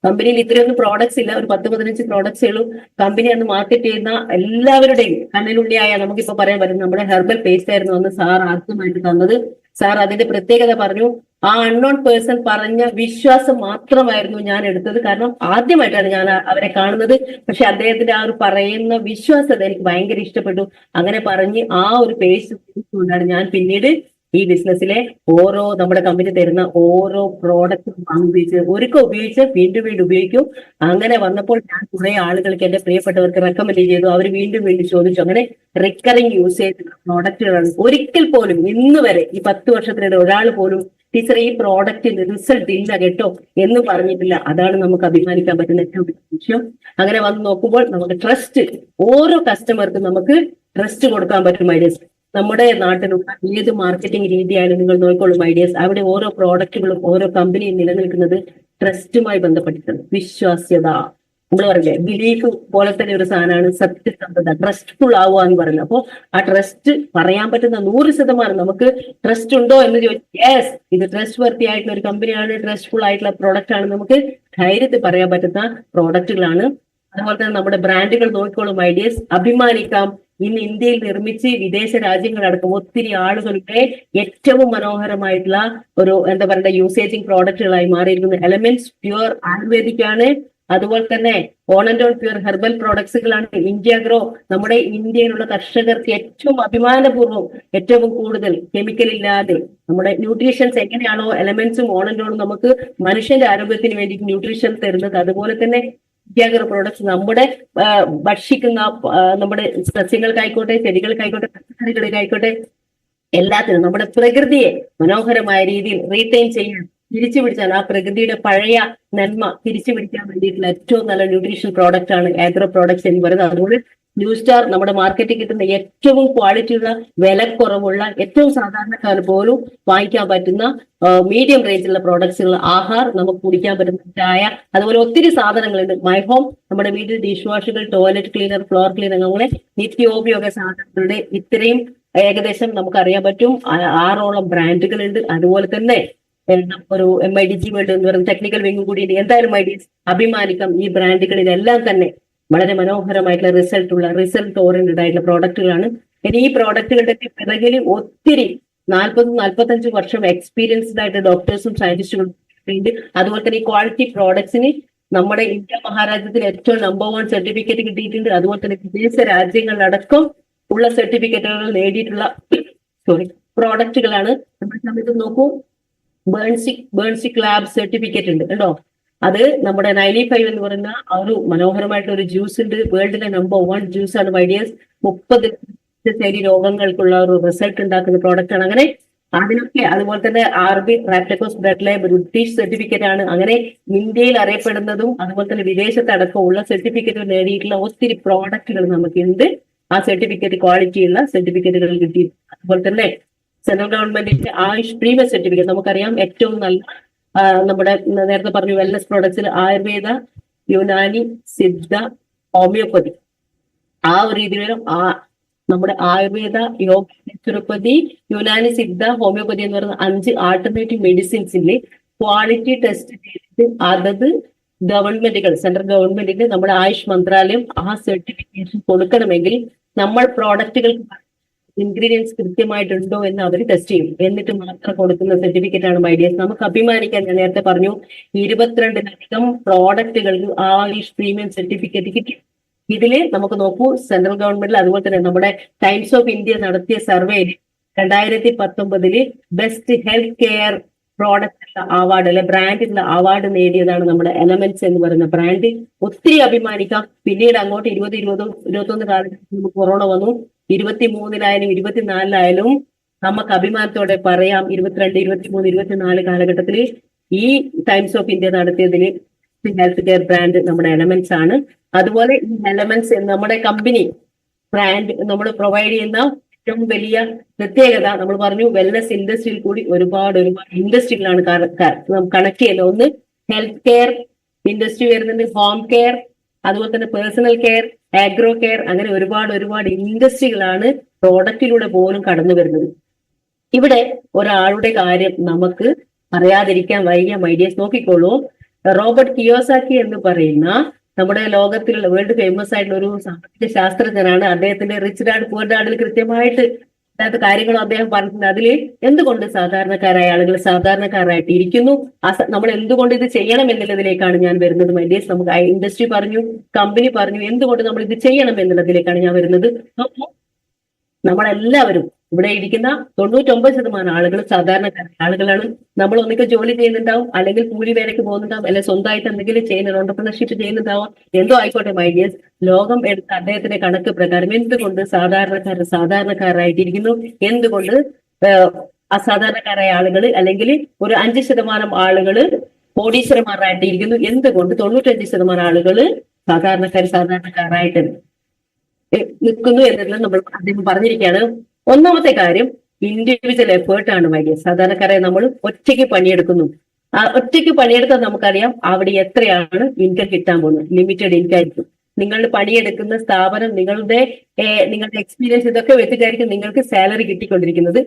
കമ്പനിയിൽ ഇത്രയൊന്നും പ്രോഡക്ട്സ് ഇല്ല, ഒരു 10-15 പ്രോഡക്ട്സേ ഉള്ളൂ. കമ്പനി അന്ന് മാർക്കറ്റ് ചെയ്യുന്ന എല്ലാവരുടെയും കണ്ണിലുള്ളിയായ നമുക്കിപ്പോ പറയാൻ പറ്റും നമ്മുടെ ഹെർബൽ പേസ്റ്റ് ആയിരുന്നു അന്ന് സാർ ആദ്യമായിട്ട് തന്നത്. സാർ അതിന്റെ പ്രത്യേകത പറഞ്ഞു. ആ അൺനോൺ പേഴ്സൺ പറഞ്ഞ വിശ്വാസം മാത്രമായിരുന്നു ഞാൻ എടുത്തത്. കാരണം ആദ്യമായിട്ടാണ് ഞാൻ അവരെ കാണുന്നത്. പക്ഷെ അദ്ദേഹത്തിന്റെ ആ ഒരു പറയുന്ന വിശ്വാസത എനിക്ക് ഭയങ്കര ഇഷ്ടപ്പെട്ടു. അങ്ങനെ പറഞ്ഞ് ആ ഒരു പേസ്റ്റ് കൊണ്ടാണ് ഞാൻ പിന്നീട് ഈ ബിസിനസ്സിലെ നമ്മുടെ കമ്പനി തരുന്ന ഓരോ പ്രോഡക്റ്റും ഒരിക്കൽ ഉപയോഗിച്ച് വീണ്ടും വീണ്ടും ഉപയോഗിക്കും. അങ്ങനെ വന്നപ്പോൾ ഞാൻ കുറെ ആളുകൾക്ക്, എന്റെ പ്രിയപ്പെട്ടവർക്ക് റെക്കമെൻഡ് ചെയ്തു. അവർ വീണ്ടും വീണ്ടും ചോദിച്ചു. അങ്ങനെ റിക്കറിംഗ് യൂസേജ് പ്രോഡക്റ്റുകളാണ്. ഒരിക്കൽ പോലും ഇന്ന് വരെ ഈ 10 വർഷത്തിനിടെ ഒരാൾ പോലും ടീച്ചർ ഈ പ്രോഡക്റ്റിന് റിസൾട്ട് ഇല്ല കേട്ടോ എന്ന് പറഞ്ഞിട്ടില്ല. അതാണ് നമുക്ക് അഭിമാനിക്കാൻ പറ്റുന്ന ഏറ്റവും വലിയ വിഷയം. അങ്ങനെ വന്ന് നോക്കുമ്പോൾ നമുക്ക് ട്രസ്റ്റ്, ഓരോ കസ്റ്റമർക്കും നമുക്ക് ട്രസ്റ്റ് കൊടുക്കാൻ പറ്റും ഐഡിയസ്. നമ്മുടെ നാട്ടിലുള്ള ഏത് മാർക്കറ്റിംഗ് രീതിയായാലും നിങ്ങൾ നോക്കിക്കോളും ഐഡിയസ്. അവിടെ ഓരോ പ്രോഡക്റ്റുകളും ഓരോ കമ്പനിയും നിലനിൽക്കുന്നത് ട്രസ്റ്റുമായി ബന്ധപ്പെട്ടിട്ടാണ്. വിശ്വാസ്യത, നമ്മൾ പറഞ്ഞില്ലേ ബിലീഫ് പോലെ തന്നെ ഒരു സാധനമാണ് സത്യസന്ധത, ട്രസ്റ്റ്ഫുൾ ആവുക എന്ന് പറയുന്നത്. അപ്പോൾ ആ ട്രസ്റ്റ് പറയാൻ പറ്റുന്ന 100% നമുക്ക് ട്രസ്റ്റ് ഉണ്ടോ എന്ന് ചോദിച്ചാൽ യെസ്, ഇത് ട്രസ്റ്റ് വർത്തി ആയിട്ടുള്ള ഒരു കമ്പനിയാണ്, ട്രസ്റ്റ്ഫുൾ ആയിട്ടുള്ള പ്രോഡക്റ്റ് ആണ്, നമുക്ക് ധൈര്യത്തിൽ പറയാൻ പറ്റുന്ന പ്രോഡക്റ്റുകളാണ്. അതുപോലെ തന്നെ നമ്മുടെ ബ്രാൻഡുകൾ നോക്കിക്കോളും ഐഡിയസ്. അഭിമാനിക്കാം, ഇന്ന് ഇന്ത്യയിൽ നിർമ്മിച്ച് വിദേശ രാജ്യങ്ങളടക്കം ഒത്തിരി ആളുകളുടെ ഏറ്റവും മനോഹരമായിട്ടുള്ള ഒരു എന്താ പറയുക യൂസേജിങ് പ്രോഡക്റ്റുകളായി മാറിയിരിക്കുന്ന എലമെന്റ്സ് പ്യുവർ ആയുർവേദിക് ആണ്. അതുപോലെ തന്നെ on and on pure herbal പ്രോഡക്ട്സുകളാണ്. ഇന്ത്യ ഗ്രോ, നമ്മുടെ ഇന്ത്യയിലുള്ള കർഷകർക്ക് ഏറ്റവും അഭിമാനപൂർവ്വം ഏറ്റവും കൂടുതൽ കെമിക്കൽ ഇല്ലാതെ നമ്മുടെ ന്യൂട്രീഷൻസ് എങ്ങനെയാണോ എലമെന്റ്സും ഓൺ ആൻഡ് ഓൺ നമുക്ക് മനുഷ്യന്റെ ആരോഗ്യത്തിന് വേണ്ടി ന്യൂട്രീഷൻ തരുന്നത്, അതുപോലെ തന്നെ ഇന്ത്യ പ്രോഡക്ട്സ് നമ്മുടെ ഭക്ഷിക്കുന്ന നമ്മുടെ സസ്യങ്ങൾക്കായിക്കോട്ടെ, ചെടികൾക്കായിക്കോട്ടെ, പച്ചക്കറികൾക്കായിക്കോട്ടെ, എല്ലാത്തിനും നമ്മുടെ പ്രകൃതിയെ മനോഹരമായ രീതിയിൽ റീറ്റെയിൻ ചെയ്യാൻ, തിരിച്ചു പിടിച്ചാൽ ആ പ്രകൃതിയുടെ പഴയ നന്മ തിരിച്ചു പിടിക്കാൻ വേണ്ടിയിട്ടുള്ള ഏറ്റവും നല്ല ന്യൂട്രീഷൻ പ്രോഡക്റ്റ് ആണ് ആഗ്രോ പ്രോഡക്ട്സ് എന്ന് പറയുന്നത്. അതുകൊണ്ട് ന്യൂ സ്റ്റാർ നമ്മുടെ മാർക്കറ്റിൽ കിട്ടുന്ന ഏറ്റവും ക്വാളിറ്റിയുള്ള, വിലക്കുറവുള്ള, ഏറ്റവും സാധാരണക്കാർ പോലും വാങ്ങിക്കാൻ പറ്റുന്ന മീഡിയം റേഞ്ചിലുള്ള പ്രോഡക്ട്സുകൾ, ആഹാർ, നമുക്ക് കുടിക്കാൻ പറ്റുന്ന ചായ, അതുപോലെ ഒത്തിരി സാധനങ്ങളുണ്ട്. മൈ ഹോം, നമ്മുടെ വീട്ടിൽ ഡിഷ് വാഷുകൾ, ടോയ്ലറ്റ് ക്ലീനർ, ഫ്ലോർ ക്ലീനർ, അങ്ങനെ നിത്യോപയോഗ സാധനങ്ങളുടെ ഇത്രയും ഏകദേശം നമുക്കറിയാൻ പറ്റും 6ഓളം ബ്രാൻഡുകളുണ്ട്. അതുപോലെ തന്നെ ഒരു MIDG വേൾഡ് എന്ന് പറയുന്ന ടെക്നിക്കൽ വിങ് കൂടി ഉണ്ട്. എന്തായാലും MIDS അഭിമാനിക്കാം, ഈ ബ്രാൻഡുകളിലെല്ലാം തന്നെ വളരെ മനോഹരമായിട്ടുള്ള റിസൾട്ട് ഓറിയന്റഡ് ആയിട്ടുള്ള പ്രോഡക്റ്റുകളാണ്. ഇനി ഈ പ്രോഡക്റ്റുകളുടെ പിറകിൽ ഒത്തിരി 40-45 വർഷം എക്സ്പീരിയൻസ്ഡ് ആയിട്ട് ഡോക്ടേഴ്സും സയന്റിസ്റ്റുകളും ഉണ്ട്. അതുപോലെ തന്നെ ഈ ക്വാളിറ്റി പ്രോഡക്ട്സിന് നമ്മുടെ ഇന്ത്യ മഹാരാജ്യത്തിൽ ഏറ്റവും നമ്പർ 1 സർട്ടിഫിക്കറ്റ് കിട്ടിയിട്ടുണ്ട്. അതുപോലെ തന്നെ വിദേശ രാജ്യങ്ങളിലടക്കം ഉള്ള സർട്ടിഫിക്കറ്റുകൾ നേടിയിട്ടുള്ള പ്രോഡക്റ്റുകളാണ്. നമ്മുടെ സമയത്ത് നോക്കൂ, ബേൺസിക് ലാബ് സർട്ടിഫിക്കറ്റ് ഉണ്ട് കേട്ടോ. അത് നമ്മുടെ 95 എന്ന് പറയുന്ന ഒരു മനോഹരമായിട്ടുള്ള ഒരു ജ്യൂസ് ഉണ്ട്. വേൾഡിലെ നമ്പർ 1 ജ്യൂസ് ആണ് മൈഡിയേഴ്സ്. 30 ശരി രോഗങ്ങൾക്കുള്ള ഒരു റിസൾട്ട് ഉണ്ടാക്കുന്ന പ്രോഡക്റ്റ് ആണ്. അങ്ങനെ അതിനൊക്കെ അതുപോലെ തന്നെ RB റാപ്റ്റക്കോസ് ബ്ലഡ് ലാബ് ബ്രിട്ടീഷ് സർട്ടിഫിക്കറ്റ് ആണ്. അങ്ങനെ ഇന്ത്യയിൽ അറിയപ്പെടുന്നതും അതുപോലെ തന്നെ വിദേശത്തടക്കമുള്ള സർട്ടിഫിക്കറ്റ് നേടിയിട്ടുള്ള ഒത്തിരി പ്രോഡക്റ്റുകൾ നമുക്കുണ്ട്. ആ സർട്ടിഫിക്കറ്റ് ക്വാളിറ്റിയുള്ള സർട്ടിഫിക്കറ്റുകൾ കിട്ടി. അതുപോലെ തന്നെ സെൻട്രൽ ഗവൺമെന്റിന്റെ ആയുഷ് പ്രീമിയം സർട്ടിഫിക്കറ്റ് നമുക്കറിയാം. ഏറ്റവും നല്ല നമ്മുടെ നേരത്തെ പറഞ്ഞു വെൽനസ് പ്രോഡക്ട്സിൽ ആയുർവേദ, യുനാനി, സിദ്ധ, ഹോമിയോപ്പതി ആ ഒരു രീതിയിലും നമ്മുടെ ആയുർവേദ, യോഗ, നാച്ചുറോപ്പതി, യുനാനി, സിദ്ധ, ഹോമിയോപ്പതി എന്ന് പറയുന്ന 5 ആൾട്ടർനേറ്റീവ് മെഡിസിൻസിന്റെ ക്വാളിറ്റി ടെസ്റ്റ് ചെയ്തിട്ട് അതത് ഗവൺമെന്റുകൾ, സെൻട്രൽ ഗവൺമെന്റിന് നമ്മുടെ ആയുഷ് മന്ത്രാലയം ആ സർട്ടിഫിക്കേഷൻ കൊടുക്കണമെങ്കിൽ നമ്മൾ പ്രോഡക്റ്റുകൾക്ക് ഇൻഗ്രീഡിയൻസ് കൃത്യമായിട്ടുണ്ടോ എന്ന് അവർ ടെസ്റ്റ് ചെയ്യും. എന്നിട്ട് മാത്രം കൊടുക്കുന്ന സർട്ടിഫിക്കറ്റ് ആണ് മൈഡിയേഴ്സ്. നമുക്ക് അഭിമാനിക്കാൻ, ഞാൻ നേരത്തെ പറഞ്ഞു 22ലധികം പ്രോഡക്റ്റുകൾക്ക് ആയുഷ് പ്രീമിയം സർട്ടിഫിക്കറ്റ് കിട്ടി. ഇതില് നമുക്ക് നോക്കൂ, സെൻട്രൽ ഗവൺമെന്റിൽ അതുപോലെ തന്നെ നമ്മുടെ ടൈംസ് ഓഫ് ഇന്ത്യ നടത്തിയ സർവേയിൽ 2019 best health care product award അല്ലെ ബ്രാൻഡിനുള്ള അവാർഡ് നേടിയതാണ് നമ്മുടെ എലമെന്റ്സ് എന്ന് പറയുന്ന ബ്രാൻഡ്. ഒത്തിരി അഭിമാനിക്കാം. പിന്നീട് അങ്ങോട്ട് 2021 കാലത്ത് നമുക്ക് കൊറോണ വന്നു. 23-ലായാലും 24-ലായാലും നമുക്ക് അഭിമാനത്തോടെ പറയാം 22, 23, 24 കാലഘട്ടത്തിൽ ഈ ടൈംസ് ഓഫ് ഇന്ത്യ നടത്തിയതിൽ ഹെൽത്ത് കെയർ ബ്രാൻഡ് നമ്മുടെ എലമെന്റ്സ് ആണ്. അതുപോലെ ഈ എലമെന്റ്സ് നമ്മുടെ കമ്പനി ബ്രാൻഡ് നമ്മൾ പ്രൊവൈഡ് ചെയ്യുന്ന ഏറ്റവും വലിയ പ്രത്യേകത നമ്മൾ പറഞ്ഞു, വെൽനസ് ഇൻഡസ്ട്രിയിൽ കൂടി ഒരുപാട് ഇൻഡസ്ട്രികളാണ് കണക്ട് ചെയ്യുന്നത്. ഒന്ന് ഹെൽത്ത് കെയർ ഇൻഡസ്ട്രി വരുന്നുണ്ട്, ഹോം കെയർ, അതുപോലെ തന്നെ പേഴ്സണൽ കെയർ, ആഗ്രോ കെയർ, അങ്ങനെ ഒരുപാട് ഇൻഡസ്ട്രികളാണ് പ്രോഡക്റ്റിലൂടെ പോലും കടന്നു വരുന്നത്. ഇവിടെ ഒരാളുടെ കാര്യം നമുക്ക് അറിയാതിരിക്കാൻ വയ്യ മൈഡിയേഴ്സ്. നോക്കിക്കോളൂ, റോബർട്ട് കിയോസാക്കി എന്ന് പറയുന്ന നമ്മുടെ ലോകത്തിലുള്ള വേൾഡ് ഫേമസ് ആയിട്ടുള്ള ഒരു സാമ്പത്തിക ശാസ്ത്രജ്ഞനാണ്. അദ്ദേഹത്തിന്റെ റിച്ച് ഡാഡ് പുവർ ഡാഡിൽ കൃത്യമായിട്ട് അതിനകത്ത് കാര്യങ്ങളും അദ്ദേഹം പറഞ്ഞിട്ടുണ്ട്. അതിൽ എന്തുകൊണ്ട് സാധാരണക്കാരായ ആളുകൾ സാധാരണക്കാരായിട്ട് ഇരിക്കുന്നു, നമ്മൾ എന്തുകൊണ്ട് ഇത് ചെയ്യണം എന്നുള്ളതിലേക്കാണ് ഞാൻ വരുന്നത് മൈഡിയേഴ്സ്. നമുക്ക് ഇൻഡസ്ട്രി പറഞ്ഞു, കമ്പനി പറഞ്ഞു, എന്തുകൊണ്ട് നമ്മൾ ഇത് ചെയ്യണം എന്നുള്ളതിലേക്കാണ് ഞാൻ വരുന്നത്. നമ്മളെല്ലാവരും ഇവിടെ ഇരിക്കുന്ന 99% ആളുകൾ സാധാരണക്കാരായ ആളുകളാണ്. നമ്മൾ ഒന്നിക്ക് ജോലി ചെയ്യുന്നുണ്ടാവും, അല്ലെങ്കിൽ കൂലി വേലയ്ക്ക് പോകുന്നുണ്ടാവും, അല്ലെങ്കിൽ സ്വന്തമായിട്ട് എന്തെങ്കിലും ചെയ്യുന്ന ഓണ്ടർപ്രണർഷിപ്പ് ചെയ്യുന്നുണ്ടാവും, എന്തോ ആയിക്കോട്ടെ മൈഡിയേഴ്സ്. ലോകം എടുത്ത അദ്ദേഹത്തിന്റെ കണക്ക് പ്രകാരം എന്തുകൊണ്ട് സാധാരണക്കാരായിട്ടിരിക്കുന്നു, എന്തുകൊണ്ട് അസാധാരണക്കാരായ ആളുകൾ അല്ലെങ്കിൽ ഒരു 5% ആളുകൾ കോടീശ്വരന്മാരായിട്ടിരിക്കുന്നു, എന്തുകൊണ്ട് 95% ആളുകൾ സാധാരണക്കാരായിട്ട് നിൽക്കുന്നു എന്നുള്ളത് നമ്മൾ അദ്ദേഹം പറഞ്ഞിരിക്കുകയാണ്. ഒന്നാമത്തെ കാര്യം ഇൻഡിവിജ്വൽ എഫേർട്ടാണ് മൈഡിയേഴ്സ്. സാധാരണക്കാരെ നമ്മൾ ഒറ്റയ്ക്ക് പണിയെടുക്കുന്നു. ആ ഒറ്റയ്ക്ക് പണിയെടുത്താൽ നമുക്കറിയാം അവിടെ എത്രയാണ് ഇൻകം കിട്ടാൻ പോകുന്നത്. ലിമിറ്റഡ് ഇൻകം ആയിരിക്കും. നിങ്ങൾ പണിയെടുക്കുന്ന സ്ഥാപനം നിങ്ങളുടെ എക്സ്പീരിയൻസ് ഇതൊക്കെ വെച്ചിട്ടായിരിക്കും നിങ്ങൾക്ക് സാലറി കിട്ടിക്കൊണ്ടിരിക്കുന്നത്.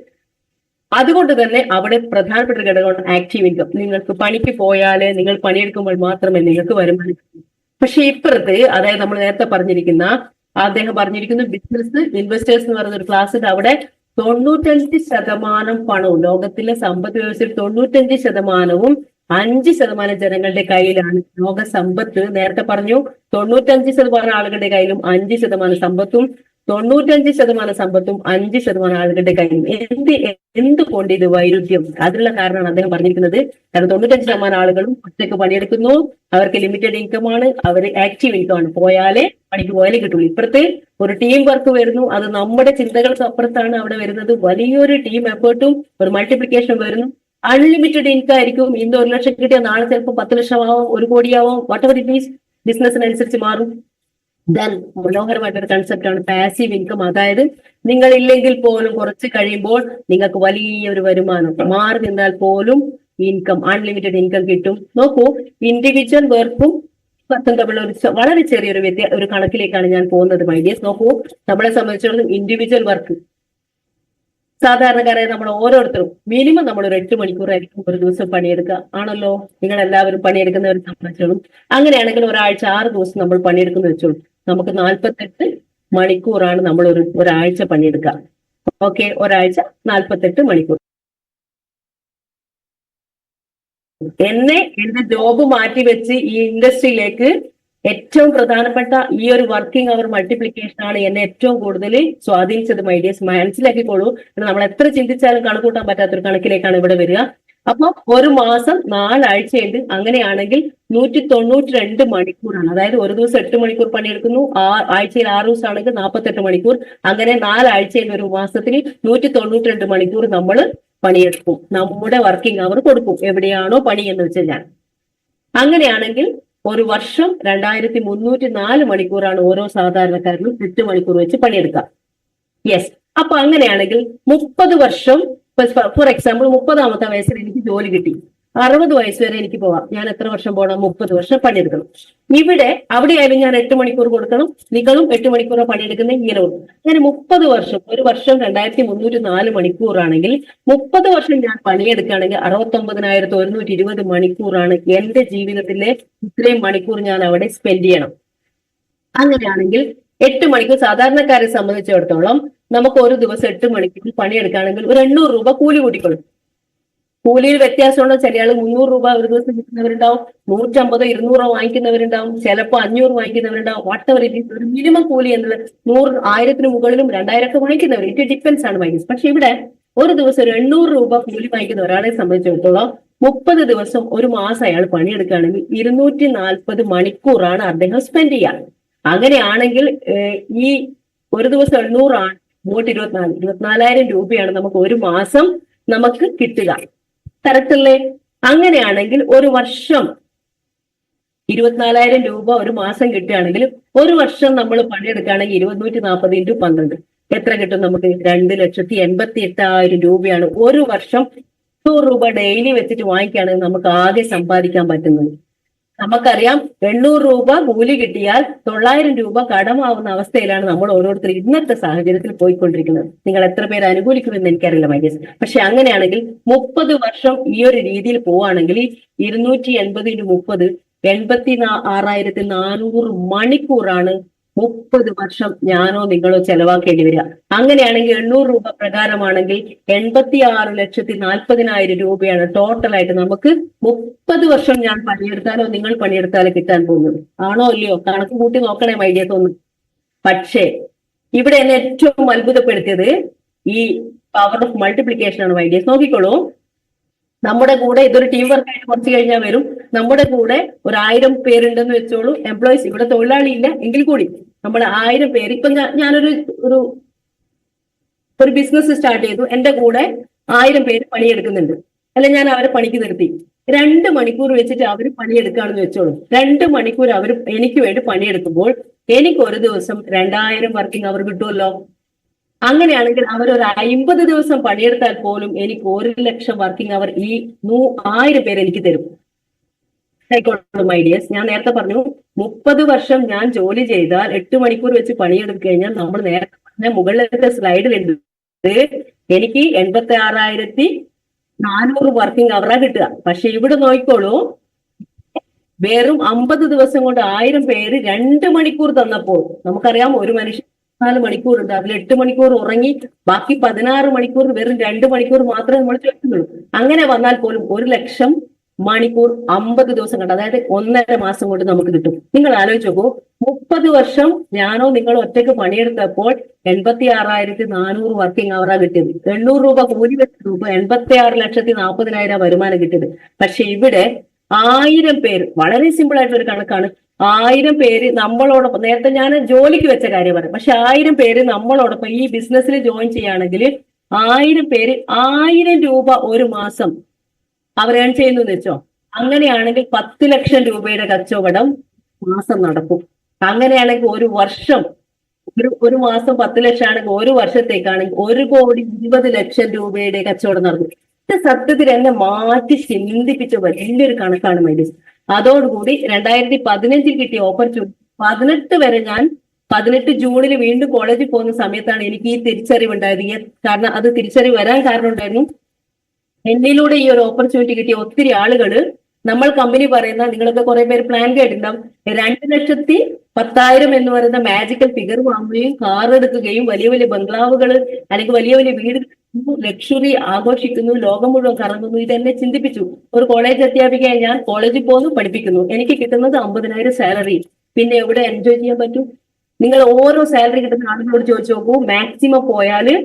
അതുകൊണ്ട് തന്നെ അവിടെ പ്രധാനപ്പെട്ട ഘടകമാണ് ആക്റ്റീവ് ഇൻകം. നിങ്ങൾക്ക് പണിക്ക് പോയാല് നിങ്ങൾ പണിയെടുക്കുമ്പോൾ മാത്രമേ നിങ്ങൾക്ക് വരുമാനം. പക്ഷെ ഇപ്പുറത്ത്, അതായത് നമ്മൾ നേരത്തെ പറഞ്ഞിരിക്കുന്ന അദ്ദേഹം പറഞ്ഞിരിക്കുന്നു ബിസിനസ് ഇൻവെസ്റ്റേഴ്സ് എന്ന് പറയുന്ന ഒരു ക്ലാസ് ഉണ്ട്. അവിടെ 95% പണവും ലോകത്തിലെ സമ്പദ് വ്യവസ്ഥയിൽ 95%വും 5% ജനങ്ങളുടെ കയ്യിലാണ്. ലോക സമ്പത്ത് നേരത്തെ പറഞ്ഞു 95% ആളുകളുടെ കയ്യിലും 5% സമ്പത്തും, 95% സമ്പത്തും 5% ആളുകളുടെ കയ്യിലും. എന്തുകൊണ്ട് ഇത് വൈരുദ്ധ്യം? അതിനുള്ള കാരണമാണ് അദ്ദേഹം പറഞ്ഞിരിക്കുന്നത്. കാരണം 95% ആളുകളും ഒറ്റയ്ക്ക് പണിയെടുക്കുന്നു, അവർക്ക് ലിമിറ്റഡ് ഇൻകം ആണ്, അവർ ആക്റ്റീവ് ഇൻകം ആണ്. പണിക്ക് പോയാലേ കിട്ടുള്ളൂ. ഇപ്പുറത്ത് ഒരു ടീം വർക്ക് വരുന്നു, അത് നമ്മുടെ ചിന്തകൾക്ക് അപ്പുറത്താണ് അവിടെ വരുന്നത്. വലിയൊരു ടീം എഫേർട്ടും ഒരു മൾട്ടിപ്ലിക്കേഷൻ വരുന്നു. അൺലിമിറ്റഡ് ഇൻകം ആയിരിക്കും. ഇന്ന് 1 ലക്ഷം കിട്ടിയാൽ നാളെ ചിലപ്പോൾ 10 ലക്ഷം ആവും, 1 കോടിയാവും, വാട്ട് എവർ ഇറ്റ് മീൻസ് ബിസിനസിനനുസരിച്ച് മാറും. ദെൻ മനോഹരമായിട്ടൊരു കൺസെപ്റ്റ് ആണ് പാസീവ് ഇൻകം. അതായത് നിങ്ങൾ ഇല്ലെങ്കിൽ പോലും കുറച്ച് കഴിയുമ്പോൾ നിങ്ങൾക്ക് വലിയൊരു വരുമാനം, മാറി നിന്നാൽ പോലും ഇൻകം, അൺലിമിറ്റഡ് ഇൻകം കിട്ടും. നോക്കൂ, ഇൻഡിവിജ്വൽ വർക്കും തമ്മിലുള്ള വളരെ ചെറിയൊരു ഒരു കണക്കിലേക്കാണ് ഞാൻ പോകുന്നത് മൈഡിയേഴ്സ്. നോക്കൂ, നമ്മളെ സംബന്ധിച്ചിടത്തോളം ഇൻഡിവിജ്വൽ വർക്ക് സാധാരണക്കാരായ നമ്മൾ ഓരോരുത്തരും മിനിമം നമ്മൾ ഒരു 8 മണിക്കൂറായിരിക്കും ഒരു ദിവസം പണിയെടുക്കുക ആണല്ലോ. നിങ്ങൾ എല്ലാവരും പണിയെടുക്കുന്നവർ സംബന്ധിച്ചോളൂ. അങ്ങനെയാണെങ്കിൽ ഒരാഴ്ച 6 ദിവസം നമ്മൾ പണിയെടുക്കുന്ന വെച്ചോളൂ. നമുക്ക് 48 മണിക്കൂറാണ് നമ്മൾ ഒരാഴ്ച പണിയെടുക്കുക. ഓക്കെ, ഒരാഴ്ച 48 മണിക്കൂർ. എന്റെ ജോബ് മാറ്റിവെച്ച് ഈ ഇൻഡസ്ട്രിയിലേക്ക് ഏറ്റവും പ്രധാനപ്പെട്ട ഈ ഒരു വർക്കിംഗ് അവർ മൾട്ടിപ്ലിക്കേഷൻ ആണ് എന്നെ ഏറ്റവും കൂടുതൽ സ്വാധീനിച്ചത്. മൈഡിയസ് മനസ്സിലാക്കിക്കോളൂ. നമ്മൾ എത്ര ചിന്തിച്ചാലും കണക്കൂട്ടാൻ പറ്റാത്തൊരു കണക്കിലേക്കാണ് ഇവിടെ വരിക. അപ്പൊ ഒരു മാസം 4 ആഴ്ചയുണ്ട്. അങ്ങനെയാണെങ്കിൽ 192 മണിക്കൂറാണ്. അതായത് ഒരു ദിവസം 8 മണിക്കൂർ പണിയെടുക്കുന്നു, ആഴ്ചയിൽ 6 ദിവസം ആണെങ്കിൽ 48 മണിക്കൂർ. അങ്ങനെ 4 ആഴ്ചയിൽ ഒരു മാസത്തിന് 192 മണിക്കൂർ നമ്മൾ പണിയെടുക്കും. നമ്മുടെ വർക്കിംഗ് അവർ കൊടുക്കും എവിടെയാണോ പണി എന്ന് വെച്ചാൽ. അങ്ങനെയാണെങ്കിൽ ഒരു വർഷം 2304 മണിക്കൂറാണ് ഓരോ സാധാരണക്കാരനും 8 മണിക്കൂർ വെച്ച് പണിയെടുക്കാം. യെസ്. അപ്പൊ അങ്ങനെയാണെങ്കിൽ 30 വർഷം, ഫോർ എക്സാമ്പിൾ 30ാമത്തെ വയസ്സിൽ എനിക്ക് ജോലി കിട്ടി. 60 വയസ്സ് വരെ എനിക്ക് പോവാം. ഞാൻ എത്ര വർഷം പോകണം? 30 വർഷം പണിയെടുക്കണം. അവിടെയായാലും ഞാൻ 8 മണിക്കൂർ കൊടുക്കണം. നിങ്ങളും 8 മണിക്കൂർ പണിയെടുക്കുന്ന ഇങ്ങനെ കൊടുക്കും. ഞാൻ 30 വർഷം, ഒരു വർഷം 2304 മണിക്കൂറാണെങ്കിൽ 30 വർഷം ഞാൻ പണിയെടുക്കുകയാണെങ്കിൽ 69,120 മണിക്കൂറാണ് എന്റെ ജീവിതത്തിലെ ഇത്രയും മണിക്കൂർ ഞാൻ അവിടെ സ്പെൻഡ് ചെയ്യണം. അങ്ങനെയാണെങ്കിൽ 8 മണിക്കൂർ സാധാരണക്കാരെ സംബന്ധിച്ചിടത്തോളം നമുക്ക് ഒരു ദിവസം 8 മണിക്കൂർ പണിയെടുക്കുകയാണെങ്കിൽ ഒരു 800 രൂപ കൂലി കൂട്ടിക്കൊള്ളും. കൂലിയിൽ വ്യത്യാസമുള്ള ചില ആൾ 300 രൂപ ഒരു ദിവസം കിട്ടുന്നവരുണ്ടാവും, 150 200 വാങ്ങിക്കുന്നവരുണ്ടാവും, ചിലപ്പോൾ 500 വാങ്ങിക്കുന്നവരുണ്ടാവും. വാട്ടവർ ഇറ്റ് ഈസ്, ഒരു മിനിമം കൂലി എന്നത് 100 1000 മുകളിലും 2000 ഒക്കെ വാങ്ങിക്കുന്നവർ. ഇറ്റ് ഡിപ്പെൻസ് ആണ് വൈകിസ്. പക്ഷെ ഇവിടെ ഒരു ദിവസം ഒരു 800 രൂപ കൂലി വാങ്ങിക്കുന്ന ഒരാളെ സംബന്ധിച്ചിടത്തോളം 30 ദിവസം ഒരു മാസം അയാൾ പണിയെടുക്കുകയാണെങ്കിൽ 240 മണിക്കൂറാണ് അദ്ദേഹം സ്പെൻഡ് ചെയ്യുക. അങ്ങനെയാണെങ്കിൽ ഈ ഒരു ദിവസം 800 ആണ്, 24,000 രൂപയാണ് നമുക്ക് ഒരു മാസം നമുക്ക് കിട്ടുക. കറക്റ്റ് അല്ലേ? അങ്ങനെയാണെങ്കിൽ ഒരു വർഷം 24,000 രൂപ ഒരു മാസം കിട്ടുകയാണെങ്കിൽ ഒരു വർഷം നമ്മൾ പണിയെടുക്കുകയാണെങ്കിൽ 240 × 12 എത്ര കിട്ടും നമുക്ക്? 2,88,000 രൂപയാണ് ഒരു വർഷം 100 രൂപ ഡെയിലി വെച്ചിട്ട് വാങ്ങിക്കുകയാണെങ്കിൽ നമുക്ക് ആകെ സമ്പാദിക്കാൻ പറ്റുന്നത്. നമുക്കറിയാം 800 രൂപ കൂലി കിട്ടിയാൽ 900 രൂപ കടമാവുന്ന അവസ്ഥയിലാണ് നമ്മൾ ഓരോരുത്തരും ഇന്നത്തെ സാഹചര്യത്തിൽ പോയിക്കൊണ്ടിരിക്കുന്നത്. നിങ്ങൾ എത്ര പേര് അനുകൂലിക്കുമെന്ന് എനിക്കറിയില്ല മൈഡിയസ്. പക്ഷെ അങ്ങനെയാണെങ്കിൽ 30 വർഷം ഈ ഒരു രീതിയിൽ പോവുകയാണെങ്കിൽ 280 × 30 86,400 മണിക്കൂറാണ് 30 വർഷം ഞാനോ നിങ്ങളോ ചെലവാക്കേണ്ടി വരിക. അങ്ങനെയാണെങ്കിൽ 800 രൂപ പ്രകാരമാണെങ്കിൽ 86,40,000 രൂപയാണ് ടോട്ടലായിട്ട് നമുക്ക് 30 വർഷം ഞാൻ പണിയെടുത്താലോ നിങ്ങൾ പണിയെടുത്താലോ കിട്ടാൻ പോകുന്നത്. ആണോ ഇല്ലയോ? കണക്ക് കൂട്ടി നോക്കണേ മൈഡിയ തോന്നുന്നു. പക്ഷേ ഇവിടെ എന്നെ ഏറ്റവും അത്ഭുതപ്പെടുത്തിയത് ഈ പവർ ഓഫ് മൾട്ടിപ്ലിക്കേഷൻ ആണ് മൈഡിയസ്. നോക്കിക്കോളൂ, നമ്മുടെ കൂടെ ഇതൊരു ടീം വർക്ക് ആയിട്ട് കുറച്ച് കഴിഞ്ഞാൽ വരും. നമ്മുടെ കൂടെ ഒരു 1000 പേരുണ്ടെന്ന് വെച്ചോളൂ, എംപ്ലോയീസ്. ഇവിടെ തൊഴിലാളി ഇല്ല എങ്കിൽ കൂടി നമ്മൾ 1000 പേര്. ഇപ്പൊ ഞാനൊരു ഒരു ബിസിനസ് സ്റ്റാർട്ട് ചെയ്തു, എന്റെ കൂടെ 1000 പേര് പണിയെടുക്കുന്നുണ്ട്. അല്ലെ, ഞാൻ അവരെ പണിക്ക് നിർത്തി 2 മണിക്കൂർ വെച്ചിട്ട് അവർ പണിയെടുക്കുകയാണെന്ന് വെച്ചോളൂ. 2 മണിക്കൂർ അവർ എനിക്ക് വേണ്ടി പണിയെടുക്കുമ്പോൾ എനിക്ക് ഒരു ദിവസം 2000 വർക്കിംഗ് അവർ കിട്ടുമല്ലോ. അങ്ങനെയാണെങ്കിൽ അവർ ഒരു 50 ദിവസം പണിയെടുത്താൽ പോലും എനിക്ക് 1,00,000 വർക്കിംഗ് അവർ ഈ 1000 പേര് എനിക്ക് തരും. മൈഡിയസ്, ഞാൻ നേരത്തെ പറഞ്ഞു 30 വർഷം ഞാൻ ജോലി ചെയ്താൽ 8 മണിക്കൂർ വെച്ച് പണിയെടുത്തു കഴിഞ്ഞാൽ നമ്മൾ നേരത്തെ പറഞ്ഞ മുകളിലത്തെ സ്ലൈഡിലുണ്ട് എനിക്ക് 86,400 വർക്കിംഗ് അവറാ കിട്ടുക. പക്ഷെ ഇവിടെ നോക്കിക്കോളൂ, വെറും 50 ദിവസം കൊണ്ട് 1000 പേര് 2 മണിക്കൂർ തന്നപ്പോൾ നമുക്കറിയാം ഒരു മനുഷ്യൻ 4 മണിക്കൂറുണ്ട്. അതിൽ 8 മണിക്കൂർ ഉറങ്ങി ബാക്കി 16 മണിക്കൂർ വെറും 2 മണിക്കൂർ മാത്രമേ നമ്മൾ ചേർക്കുന്നുള്ളൂ. അങ്ങനെ വന്നാൽ പോലും 1,00,000 മണിക്കൂർ 50 ദിവസം കൊണ്ട്, അതായത് 1.5 മാസം കൊണ്ട് നമുക്ക് കിട്ടും. നിങ്ങൾ ആലോചിച്ച് നോക്കൂ, 30 വർഷം ഞാനോ നിങ്ങളോ ഒറ്റയ്ക്ക് പണിയെടുത്തപ്പോൾ 86,400 വർക്കിംഗ് അവറാ കിട്ടിയത്. 800 രൂപ കൂലി വെച്ച രൂപ 86,40,000 വരുമാനം കിട്ടിയത്. പക്ഷെ ഇവിടെ 1000 പേര്, വളരെ സിമ്പിൾ ആയിട്ടുള്ള ഒരു കണക്കാണ്, 1000 പേര് നമ്മളോടൊപ്പം, നേരത്തെ ഞാൻ ജോലിക്ക് വെച്ച കാര്യം പറയാം, പക്ഷെ 1000 പേര് നമ്മളോടൊപ്പം ഈ ബിസിനസ്സിൽ ജോയിൻ ചെയ്യുകയാണെങ്കിൽ 1000 പേര് 1000 രൂപ ഒരു മാസം അവർ ഏൺ ചെയ്യുന്നു എന്ന് വെച്ചോ. അങ്ങനെയാണെങ്കിൽ 10,00,000 രൂപയുടെ കച്ചവടം മാസം നടക്കും. അങ്ങനെയാണെങ്കിൽ ഒരു വർഷം, ഒരു മാസം 10,00,000 ആണെങ്കിൽ ഒരു വർഷത്തേക്കാണെങ്കിൽ 1,20,00,000 രൂപയുടെ കച്ചവടം നടക്കും. ഇത് സത്യത്തിൽ എന്നെ മാറ്റി ചിന്തിപ്പിച്ച വലിയൊരു കണക്കാണ് മൈഡിയസ്. അതോടുകൂടി 2015 കിട്ടിയ ഓപ്പർച്യൂണിറ്റി 18 വരെ ഞാൻ 18 ജൂണിൽ വീണ്ടും കോളേജിൽ പോകുന്ന സമയത്താണ് എനിക്ക് ഈ തിരിച്ചറിവ് ഉണ്ടായത്. കാരണം അത് തിരിച്ചറിവ് വരാൻ കാരണം ഉണ്ടായിരുന്നു, എന്നിലൂടെ ഈ ഒരു ഓപ്പർച്യൂണിറ്റി കിട്ടിയ ഒത്തിരി ആളുകള് നമ്മൾ കമ്പനി പറയുന്ന, നിങ്ങളൊക്കെ കുറെ പേര് പ്ലാൻ കേട്ടിട്ടുണ്ടാവും, 2,10,000 എന്ന് പറയുന്ന മാജിക്കൽ ഫിഗർ വാങ്ങുകയും കാർ എടുക്കുകയും വലിയ വലിയ ബംഗ്ലാവുകൾ അല്ലെങ്കിൽ വലിയ വലിയ വീട്, ലക്ഷറി ആഘോഷിക്കുന്നു, ലോകം മുഴുവൻ കറങ്ങുന്നു. ഇതെന്നെ ചിന്തിപ്പിച്ചു. ഒരു കോളേജ് അധ്യാപികയായി ഞാൻ കോളേജിൽ പോകുന്നു, പഠിപ്പിക്കുന്നു, എനിക്ക് കിട്ടുന്നത് 50,000 സാലറി. പിന്നെ എവിടെ എൻജോയ് ചെയ്യാൻ പറ്റും? നിങ്ങൾ ഓരോ സാലറി കിട്ടുന്ന ആളുകളോട് ചോദിച്ചു നോക്കൂ. മാക്സിമം പോയാല്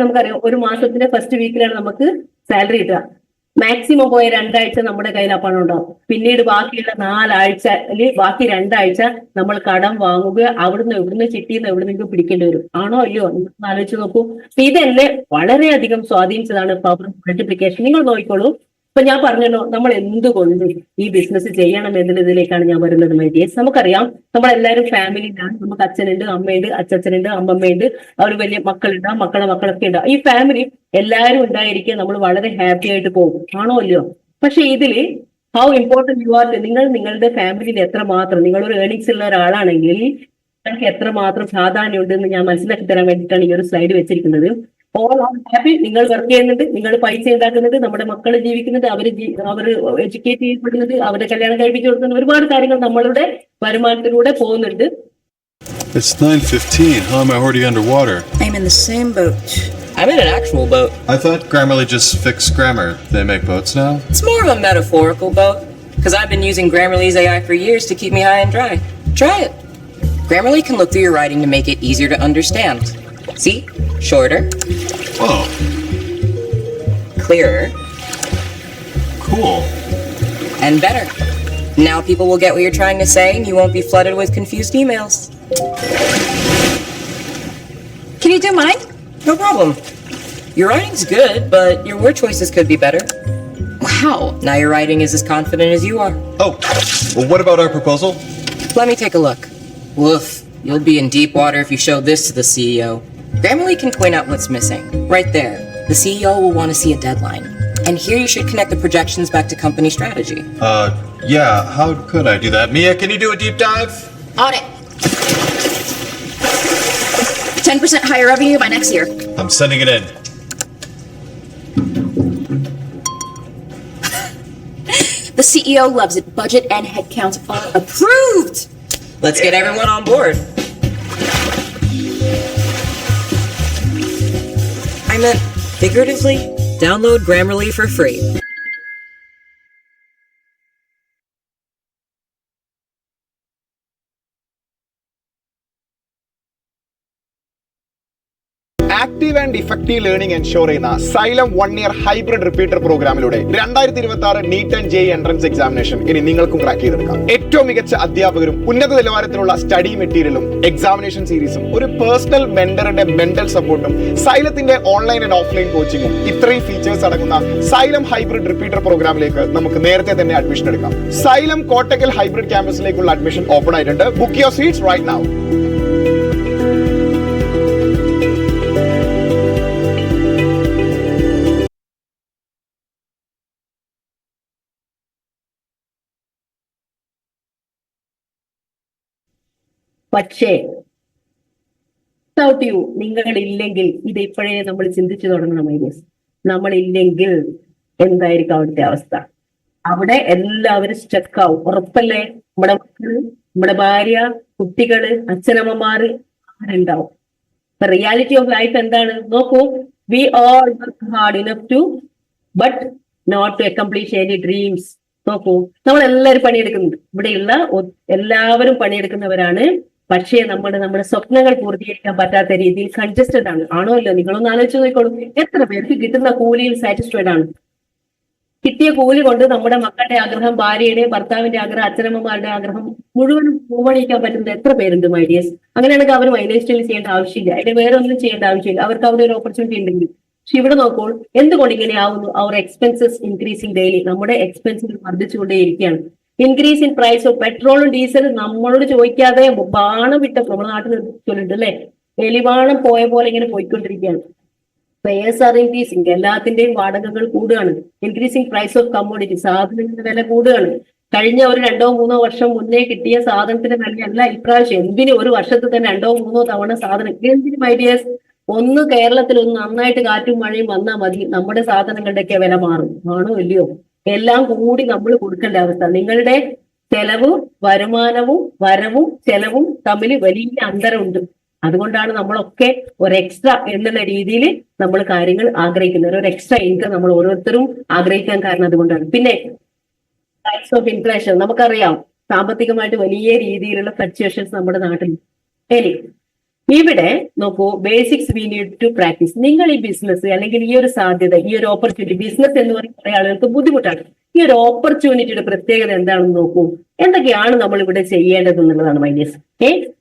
നമുക്കറിയാം, ഒരു മാസത്തിന്റെ ഫസ്റ്റ് വീക്കിലാണ് നമുക്ക് സാലറി കിട്ടുക. മാക്സിമം പോയ 2 ആഴ്ച നമ്മുടെ കയ്യിൽ ആ പണം ഉണ്ടാവും. പിന്നീട് ബാക്കിയുള്ള 4 ആഴ്ച അല്ലെങ്കിൽ ബാക്കി 2 ആഴ്ച നമ്മൾ കടം വാങ്ങുക, അവിടുന്ന് എവിടുന്ന് ചിട്ടിന്ന് എവിടുന്നെങ്കിലും പിടിക്കേണ്ടി വരും. ആണോ അല്ലയോ? നിങ്ങൾ ആലോചിച്ച് നോക്കൂ. ഇതെന്നെ വളരെയധികം സ്വാധീനിച്ചതാണ് പവർ മൾട്ടിപ്ലിക്കേഷൻ. നിങ്ങൾ നോക്കിക്കോളൂ. ഇപ്പൊ ഞാൻ പറഞ്ഞല്ലോ, നമ്മൾ എന്തുകൊണ്ട് ഈ ബിസിനസ് ചെയ്യണം എന്നതിലേക്കാണ് ഞാൻ വരുന്നത്. മൈഡിയേഴ്സ്, നമുക്കറിയാം നമ്മളെല്ലാവരും ഫാമിലിയിലാണ്. നമുക്ക് അച്ഛനുണ്ട്, അമ്മയുണ്ട്, അച്ഛനുണ്ട്, അമ്മമ്മയുണ്ട്, അവർ വലിയ മക്കളുണ്ട്, മക്കളൊക്കെ ഉണ്ട്. ഈ ഫാമിലി എല്ലാവരും ഉണ്ടായിരിക്കുക നമ്മൾ വളരെ ഹാപ്പി ആയിട്ട് പോകും. ആണോ അല്ലയോ? പക്ഷെ ഇതില് ഹൗ ഇമ്പോർട്ടന്റ് യു ആർ. നിങ്ങളുടെ ഫാമിലിയിൽ എത്രമാത്രം, നിങ്ങളൊരു ഏർണിങ്സ് ഉള്ള ഒരാളാണെങ്കിൽ നിങ്ങൾക്ക് എത്രമാത്രം പ്രാധാന്യം ഉണ്ടെന്ന് ഞാൻ മനസ്സിലാക്കി തരാൻ വേണ്ടിയിട്ടാണ് ഈ ഒരു സ്ലൈഡ് വെച്ചിരിക്കുന്നത്. All are happy. നിങ്ങൾ വർക്ക് ചെയ്യുന്നുണ്ട്, നിങ്ങൾ പൈസ ഉണ്ടാക്കുന്നുണ്ട്, നമ്മുടെ മക്കൾ ജീവിക്കുന്നുണ്ട്, അവർ എഡ്യൂക്കേറ്റ് ചെയ്യപ്പെടുന്നുണ്ട്, അവരെ കല്യാണം കഴിപ്പിച്ചു കൊടുക്കുന്ന ഒരുപാട് കാര്യങ്ങൾ നമ്മളുടെ വരുമാനത്തിലൂടെ പോകുന്നുണ്ട്. It's 9:15. How am I already underwater? I'm in the same boat. I'm in an actual boat. I thought Grammarly just fixed grammar. They make boats now? It's more of a metaphorical boat, because I've been using Grammarly's AI for years to keep me high and dry. Try it. Grammarly can look through your writing to make it easier to understand. See? Shorter. Whoa. Clearer. Cool. And better. Now people will get what you're trying to say, and you won't be flooded with confused emails. Can you do mine? No problem. Your writing's good, but your word choices could be better. Wow. Now your writing is as confident as you are. Oh, well, what about our proposal? Let me take a look. Woof. You'll be in deep water if you show this to the CEO. Grammarly can point out what's missing. Right there. The CEO will want to see a deadline. And here you should connect the projections back to company strategy. Yeah, how could I do that? Mia, can you do a deep dive? On it. 10% higher revenue by next year. I'm sending it in. The CEO loves it. Budget and headcount are approved. Let's get everyone on board. I meant figuratively. Download Grammarly for free. Active and effective learning ensure ചെയ്യുന്ന xylem 1 year hybrid repeater പ്രോഗ്രാമിലൂടെ 2026 neat and JEE entrance examination ഇനി നിങ്ങൾക്കും crack ചെയ്തെടുക്കാം. ഏറ്റവും മികച്ച അധ്യാപകരും ഉന്നത നിലവാരത്തിലുള്ള സ്റ്റഡി മെറ്റീരിയലും എക്സാമിനേഷൻ സീരീസും ഒരു പേഴ്സണൽ മെന്ററിന്റെ മെന്റൽ സപ്പോർട്ടും സൈലത്തിന്റെ ഓൺലൈൻ ആൻഡ് ഓഫ്ലൈൻ കോച്ചിങ്ങും ഇത്രയും ഫീച്ചേഴ്സ് അടങ്ങുന്ന സൈലം ഹൈബ്രിഡ് റിപ്പീറ്റർ പ്രോഗ്രാമിലേക്ക് നമുക്ക് നേരത്തെ തന്നെ അഡ്മിഷൻ എടുക്കാം. സൈലം കോട്ടക്കൽ ഹൈബ്രിഡ് ക്യാമ്പസിലേക്കുള്ള അഡ്മിഷൻ ഓപ്പൺ ആയിട്ടുണ്ട്. Book your seats right now. പക്ഷേ നിങ്ങളില്ലെങ്കിൽ, ഇത് ഇപ്പോഴേ നമ്മൾ ചിന്തിച്ചു തുടങ്ങണം. നമ്മളില്ലെങ്കിൽ എന്തായിരിക്കും അവിടുത്തെ അവസ്ഥ? അവിടെ എല്ലാവരും സ്റ്റക്കാവും. ഉറപ്പല്ലേ? നമ്മുടെ മക്കള്, നമ്മുടെ ഭാര്യ, കുട്ടികള്, അച്ഛനമ്മമാര് ആരുണ്ടാവും. റിയാലിറ്റി ഓഫ് ലൈഫ് എന്താണ് നോക്കൂ. We all work hard enough to but not to accomplish any dreams. നോക്കൂ, നമ്മൾ എല്ലാവരും പണിയെടുക്കുന്നുണ്ട്. ഇവിടെയുള്ള എല്ലാവരും പണിയെടുക്കുന്നവരാണ്. പക്ഷേ നമ്മുടെ സ്വപ്നങ്ങൾ പൂർത്തീകരിക്കാൻ പറ്റാത്ത രീതിയിൽ കൺജസ്റ്റഡ് ആണ്. ആണോ അല്ലോ? നിങ്ങളൊന്ന് ആലോചിച്ച് നോക്കിക്കോളൂ. എത്ര പേർക്ക് കിട്ടുന്ന കൂലിയിൽ സാറ്റിസ്ഫൈഡ് ആണ്? കിട്ടിയ കൂലി കൊണ്ട് നമ്മുടെ മക്കളുടെ ആഗ്രഹം, ഭാര്യയുടെ, ഭർത്താവിന്റെ ആഗ്രഹം, അച്ഛനമ്മമാരുടെ ആഗ്രഹം മുഴുവനും പൂവണിക്കാൻ പറ്റുന്നത് എത്ര പേരുണ്ട് മൈഡിയേഴ്സ്? അങ്ങനെയാണെങ്കിൽ അവർ മൈലേജ് സ്റ്റൈൽ ചെയ്യേണ്ട ആവശ്യമില്ല, അതിന് വേറെ ഒന്നും ചെയ്യേണ്ട ആവശ്യമില്ല. അവർക്ക് അവിടെ ഒരു ഓപ്പർച്യൂണിറ്റി ഉണ്ടെങ്കിൽ. പക്ഷെ ഇവിടെ നോക്കൂ, എന്തുകൊണ്ട് ഇങ്ങനെ ആവുന്നു? അവർ എക്സ്പെൻസസ് ഇൻക്രീസിങ് ഡെയിലി. നമ്മുടെ എക്സ്പെൻസുകൾ വർദ്ധിച്ചുകൊണ്ടേയിരിക്കുകയാണ്. ഇൻക്രീസ് ഇൻ പ്രൈസ് ഓഫ് പെട്രോളും ഡീസലും നമ്മളോട് ചോദിക്കാതെ ബാണം വിട്ട, നമ്മുടെ നാട്ടിൽ ചൊല്ലുണ്ട് അല്ലെ, എലിവാണം പോയ പോലെ ഇങ്ങനെ പോയിക്കൊണ്ടിരിക്കുകയാണ്. Fairs R increasing. എല്ലാത്തിന്റെയും വാടകകൾ കൂടുകയാണ്. ഇൻക്രീസിങ് പ്രൈസ് ഓഫ് കമ്മോഡിറ്റി, സാധനങ്ങളുടെ വില കൂടുകയാണ്. കഴിഞ്ഞ ഒരു 2-3 വർഷം മുന്നേ കിട്ടിയ സാധനത്തിന്റെ വിലയല്ല ഇപ്രാവശ്യം. എന്തിന് ഒരു വർഷത്തിൽ തന്നെ 2-3 തവണ സാധനം? എന്തിനും ഐഡിയാസ്? ഒന്ന് കേരളത്തിൽ ഒന്ന് നന്നായിട്ട് കാറ്റും മഴയും വന്നാൽ മതി, നമ്മുടെ സാധനങ്ങളുടെയൊക്കെ വില മാറും. ആണോ ഇല്ലയോ? എല്ലാം കൂടി നമ്മൾ കൊടുക്കേണ്ട അവസ്ഥ. നിങ്ങളുടെ ചെലവും വരുമാനവും വരവും ചെലവും തമ്മിൽ വലിയ അന്തരമുണ്ട്. അതുകൊണ്ടാണ് നമ്മളൊക്കെ ഒരു എക്സ്ട്രാ എന്നുള്ള രീതിയിൽ നമ്മൾ കാര്യങ്ങൾ ആഗ്രഹിക്കുന്നത്. ഒരു എക്സ്ട്രാ ഇൻകം നമ്മൾ ഓരോരുത്തരും ആഗ്രഹിക്കാൻ കാരണം അതുകൊണ്ടാണ്. പിന്നെ ടൈപ്സ് ഓഫ് ഇൻഫ്ലേഷൻ നമുക്കറിയാം, സാമ്പത്തികമായിട്ട് വലിയ രീതിയിലുള്ള ഫ്ലക്ച്വേഷൻസ് നമ്മുടെ നാട്ടിൽ. ഇനി ഇവിടെ നോക്കൂ, basics we need to practise. നിങ്ങൾ ഈ ബിസിനസ് അല്ലെങ്കിൽ ഈ ഒരു സാധ്യത, ഈ ഒരു ഓപ്പർച്യൂണിറ്റി, ബിസിനസ് എന്ന് പറയുന്ന കുറെ ആളുകൾക്ക് ബുദ്ധിമുട്ടാണ്. ഈ ഒരു ഓപ്പർച്യൂണിറ്റിയുടെ പ്രത്യേകത എന്താണെന്ന് നോക്കൂ. എന്തൊക്കെയാണ് നമ്മൾ ഇവിടെ ചെയ്യേണ്ടത് എന്നുള്ളതാണ് മൈഡിയസ്.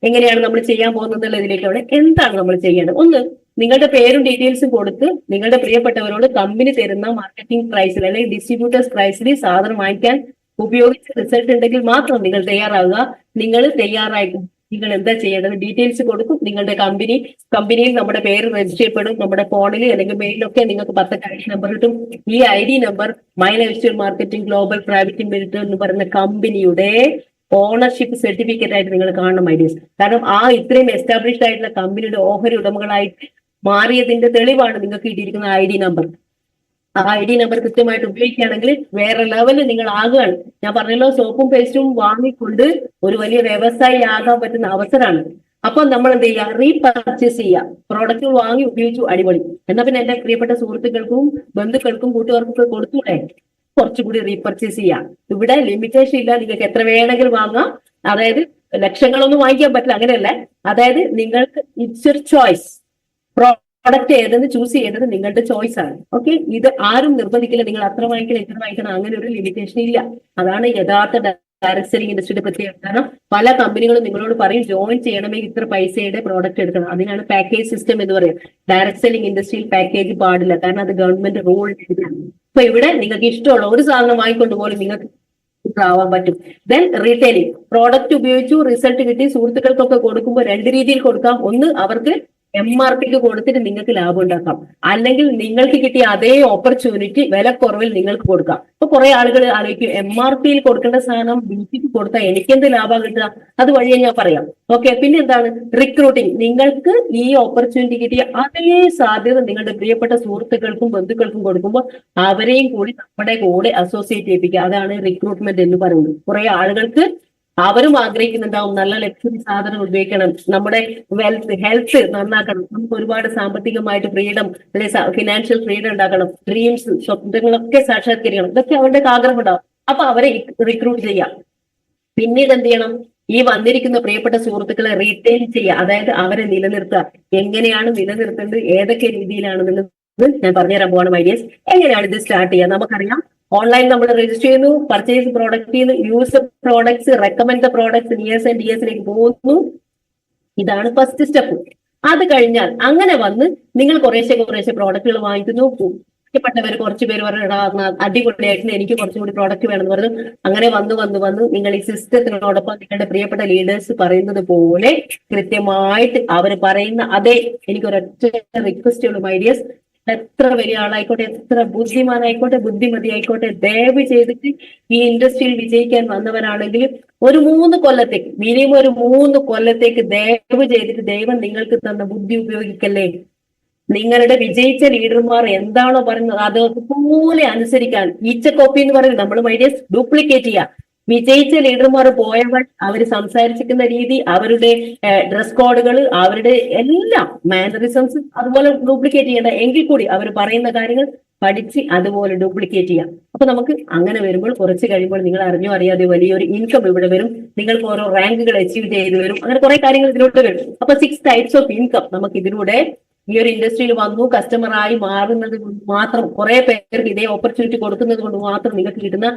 എങ്ങനെയാണ് നമ്മൾ ചെയ്യാൻ പോകുന്നത് ഇതിലേക്കാണ്. എന്താണ് നമ്മൾ ചെയ്യേണ്ടത്? ഒന്ന്, നിങ്ങളുടെ പേരും ഡീറ്റെയിൽസും കൊടുത്ത് നിങ്ങളുടെ പ്രിയപ്പെട്ടവരോട് കമ്പനി തരുന്ന മാർക്കറ്റിംഗ് പ്രൈസിൽ അല്ലെങ്കിൽ ഡിസ്ട്രിബ്യൂട്ടേഴ്സ് പ്രൈസിൽ സാധനം വാങ്ങിക്കാൻ ഉപയോഗിച്ച് റിസൾട്ട് ഉണ്ടെങ്കിൽ മാത്രം നിങ്ങൾ തയ്യാറാവുക. നിങ്ങൾ തയ്യാറായിട്ട് നിങ്ങൾ എന്താ ചെയ്യേണ്ടത്? ഡീറ്റെയിൽസ് കൊടുക്കും. നിങ്ങളുടെ കമ്പനിയിൽ നമ്മുടെ പേര് രജിസ്റ്റർ ചെയ്യപ്പെടും. നമ്മുടെ ഫോണിൽ അല്ലെങ്കിൽ മെയിലൊക്കെ നിങ്ങൾക്ക് 10 ID നമ്പർ കിട്ടും. ഈ ID number my life style marketing global private limited എന്ന് പറയുന്ന കമ്പനിയുടെ ഓണർഷിപ്പ് സർട്ടിഫിക്കറ്റ് ആയിട്ട് നിങ്ങൾ കാണണം ഐഡിയസ്. കാരണം ആ ഇത്രയും എസ്റ്റാബ്ലിഷ്ഡ് ആയിട്ടുള്ള കമ്പനിയുടെ ഓഹരി ഉടമകളായിട്ട് മാറിയതിന്റെ തെളിവാണ് നിങ്ങൾക്ക് കിട്ടിയിരിക്കുന്ന ID നമ്പർ. ആ ID നമ്പർ കൃത്യമായിട്ട് ഉപയോഗിക്കുകയാണെങ്കിൽ വേറെ ലെവലിൽ നിങ്ങൾ ആകുകയാണ്. ഞാൻ പറഞ്ഞല്ലോ, സോപ്പും പേസ്റ്റും വാങ്ങിക്കൊണ്ട് ഒരു വലിയ വ്യവസായി ആകാൻ പറ്റുന്ന അവസരമാണ്. അപ്പൊ നമ്മൾ എന്ത് ചെയ്യുക? റീപർച്ചേസ് ചെയ്യുക. പ്രോഡക്റ്റുകൾ വാങ്ങി ഉപയോഗിച്ചു, അടിപൊളി. എന്നാ പിന്നെ എന്റെ പ്രിയപ്പെട്ട സുഹൃത്തുക്കൾക്കും ബന്ധുക്കൾക്കും കൂട്ടുകാർക്കും കൊടുത്തൂടെ? കുറച്ചുകൂടി റീപർച്ചേസ് ചെയ്യാം. ഇവിടെ ലിമിറ്റേഷൻ ഇല്ല, നിങ്ങൾക്ക് എത്ര വേണമെങ്കിലും വാങ്ങാം. അതായത് ലക്ഷങ്ങളൊന്നും വാങ്ങിക്കാൻ പറ്റില്ല, അങ്ങനെയല്ല. അതായത് നിങ്ങൾക്ക് ഇറ്റ്സ് യുവർ ചോയ്സ്. പ്രൊഡക്റ്റ് ഏതെന്ന് ചൂസ് ചെയ്യേണ്ടത് നിങ്ങളുടെ ചോയ്സ് ആണ്. ഓക്കെ, ഇത് ആരും നിർബന്ധിക്കില്ല നിങ്ങൾ അത്ര വാങ്ങിക്കണം ഇത്ര വാങ്ങിക്കണം, അങ്ങനെ ഒരു ലിമിറ്റേഷൻ ഇല്ല. അതാണ് യഥാർത്ഥ ഡയറക്ട് സെല്ലിംഗ് ഇൻഡസ്ട്രിയുടെ പ്രത്യേകത. കാരണം പല കമ്പനികളും നിങ്ങളോട് പറയും ജോയിൻ ചെയ്യണമെങ്കിൽ ഇത്ര പൈസയുടെ പ്രോഡക്റ്റ് എടുക്കണം. അതിനാണ് പാക്കേജ് സിസ്റ്റം എന്ന് പറയുന്നത്. ഡയറക്ട് സെല്ലിംഗ് ഇൻഡസ്ട്രിയിൽ പാക്കേജ് പാടില്ല, കാരണം അത് ഗവൺമെന്റ് റൂൾ ആണ്. അപ്പൊ ഇവിടെ നിങ്ങൾക്ക് ഇഷ്ടമുള്ള ഒരു സാധനം വാങ്ങിക്കൊണ്ട് പോലും നിങ്ങൾക്ക് ആവാൻ പറ്റും. ദെൻ റീറ്റെയിലിംഗ്, പ്രോഡക്റ്റ് ഉപയോഗിച്ചു റിസൾട്ട് കിട്ടി സുഹൃത്തുക്കൾക്കൊക്കെ കൊടുക്കുമ്പോൾ 2 രീതിയിൽ കൊടുക്കാം. ഒന്ന്, അവർക്ക് MRPക്ക് കൊടുത്തിട്ട് നിങ്ങൾക്ക് ലാഭം ഉണ്ടാക്കാം. അല്ലെങ്കിൽ നിങ്ങൾക്ക് കിട്ടിയ അതേ ഓപ്പർച്യൂണിറ്റി വിലക്കുറവിൽ നിങ്ങൾക്ക് കൊടുക്കാം. ഇപ്പൊ കുറെ ആളുകൾ ആലോചിക്കും, MRPയിൽ കൊടുക്കേണ്ട സാധനം BPക്ക് കൊടുത്താൽ എനിക്കെന്ത് ലാഭം കിട്ടുക? അത് വഴിയെ ഞാൻ പറയാം. ഓക്കെ, പിന്നെ എന്താണ് റിക്രൂട്ടിംഗ്? നിങ്ങൾക്ക് ഈ ഓപ്പർച്യൂണിറ്റി കിട്ടിയ അതേ സാധ്യത നിങ്ങളുടെ പ്രിയപ്പെട്ട സുഹൃത്തുക്കൾക്കും ബന്ധുക്കൾക്കും കൊടുക്കുമ്പോൾ അവരെയും കൂടി നമ്മുടെ കൂടെ അസോസിയേറ്റ് ചെയ്യിപ്പിക്കുക. അതാണ് റിക്രൂട്ട്മെന്റ് എന്ന് പറയുന്നത്. കുറെ ആളുകൾക്ക് അവരും ആഗ്രഹിക്കുന്നുണ്ടാവും നല്ല ലക്ഷറി സാധനം ഉപയോഗിക്കണം, നമ്മുടെ ഹെൽത്ത് നന്നാക്കണം, നമുക്ക് ഒരുപാട് സാമ്പത്തികമായിട്ട് ഫ്രീഡം അല്ലെങ്കിൽ ഫിനാൻഷ്യൽ ഫ്രീഡം ഉണ്ടാക്കണം, ഡ്രീംസ് സ്വപ്നങ്ങളൊക്കെ സാക്ഷാത്കരിക്കണം. ഇതൊക്കെ അവരുടെ ആഗ്രഹം ഉണ്ടാവും. അപ്പൊ അവരെ റിക്രൂട്ട് ചെയ്യാം. പിന്നീട് എന്ത് ചെയ്യണം? ഈ വന്നിരിക്കുന്ന പ്രിയപ്പെട്ട സുഹൃത്തുക്കളെ റീറ്റെയിൻ ചെയ്യുക. അതായത് അവരെ നിലനിർത്തുക. എങ്ങനെയാണ് നിലനിർത്തേണ്ടത്, ഏതൊക്കെ രീതിയിലാണെന്നുള്ളത് ഞാൻ പറഞ്ഞുതരാൻ പോവാണ് ഐഡിയസ്. എങ്ങനെയാണ് ഇത് സ്റ്റാർട്ട് ചെയ്യുക? നമുക്കറിയാം, ഓൺലൈൻ നമ്മൾ രജിസ്റ്റർ ചെയ്യുന്നു, പർച്ചേസ് പ്രോഡക്റ്റ് ചെയ്യുന്നു, use products, recommend products, DS പോകുന്നു. ഇതാണ് ഫസ്റ്റ് സ്റ്റെപ്പ്. അത് കഴിഞ്ഞാൽ അങ്ങനെ വന്ന് നിങ്ങൾ കുറേശ്ശെ പ്രോഡക്റ്റുകൾ വാങ്ങിക്കുന്നു. ഇഷ്ടപ്പെട്ടവർ കുറച്ച് പേര് പറഞ്ഞു അടിപൊളിയായിട്ട് എനിക്ക് കുറച്ചും കൂടി പ്രോഡക്റ്റ് വേണമെന്ന് പറഞ്ഞു. അങ്ങനെ വന്ന് നിങ്ങൾ ഈ സിസ്റ്റത്തിനോടൊപ്പം നിങ്ങളുടെ പ്രിയപ്പെട്ട ലീഡേഴ്സ് പറയുന്നത് പോലെ കൃത്യമായിട്ട് അവർ പറയുന്ന അതേ, എനിക്കൊരൊറ്റ റിക്വസ്റ്റ് ഉള്ളൂ ഐഡിയസ്. എത്ര വലിയ ആളായിക്കോട്ടെ, എത്ര ബുദ്ധിമാനായിക്കോട്ടെ, ബുദ്ധിമതി ആയിക്കോട്ടെ, ദയവ് ചെയ്തിട്ട് ഈ ഇൻഡസ്ട്രിയിൽ വിജയിക്കാൻ വന്നവരാണെങ്കിൽ ഒരു 3 കൊല്ലത്തേക്ക്, മിനിമം ഒരു 3 കൊല്ലത്തേക്ക് ദയവ് ചെയ്തിട്ട് ദൈവം നിങ്ങൾക്ക് തന്ന ബുദ്ധി ഉപയോഗിക്കല്ലേ. നിങ്ങളുടെ വിജയിച്ച ലീഡർമാർ എന്താണോ പറയുന്നത് അതുപോലെ അനുസരിക്കാൻ. ഈച്ചക്കോപ്പി എന്ന് പറയുന്നത് നമ്മൾ ഐഡിയസ് ഡ്യൂപ്ലിക്കേറ്റ് ചെയ്യുക. വിജയിച്ച ലീഡർമാർ പോയവർ അവർ സംസാരിച്ചിരിക്കുന്ന രീതി, അവരുടെ ഡ്രസ് കോഡുകൾ, അവരുടെ എല്ലാം മാനറിസംസ് അതുപോലെ ഡ്യൂപ്ലിക്കേറ്റ് ചെയ്യേണ്ട. എങ്കിൽ കൂടി അവർ പറയുന്ന കാര്യങ്ങൾ പഠിച്ച് അതുപോലെ ഡ്യൂപ്ലിക്കേറ്റ് ചെയ്യാം. അപ്പൊ നമുക്ക് അങ്ങനെ വരുമ്പോൾ കുറച്ച് കഴിയുമ്പോൾ നിങ്ങൾ അറിഞ്ഞോ അറിയാതെ വലിയൊരു ഇൻകം ഇവിടെ വരും. നിങ്ങൾക്ക് ഓരോ റാങ്കുകൾ അച്ചീവ് ചെയ്ത് വരും. അങ്ങനെ കുറെ കാര്യങ്ങൾ ഇതിലൂടെ വരും. അപ്പൊ 6 ടൈപ്സ് ഓഫ് ഇൻകം നമുക്ക് ഇതിലൂടെ ഈ ഒരു ഇൻഡസ്ട്രിയിൽ വന്നു കസ്റ്റമറായി മാറുന്നത് കൊണ്ട് മാത്രം, കുറെ പേർക്ക് ഇതേ ഓപ്പർച്യൂണിറ്റി കൊടുക്കുന്നത് കൊണ്ട് മാത്രം നിങ്ങൾക്ക് കിട്ടുന്ന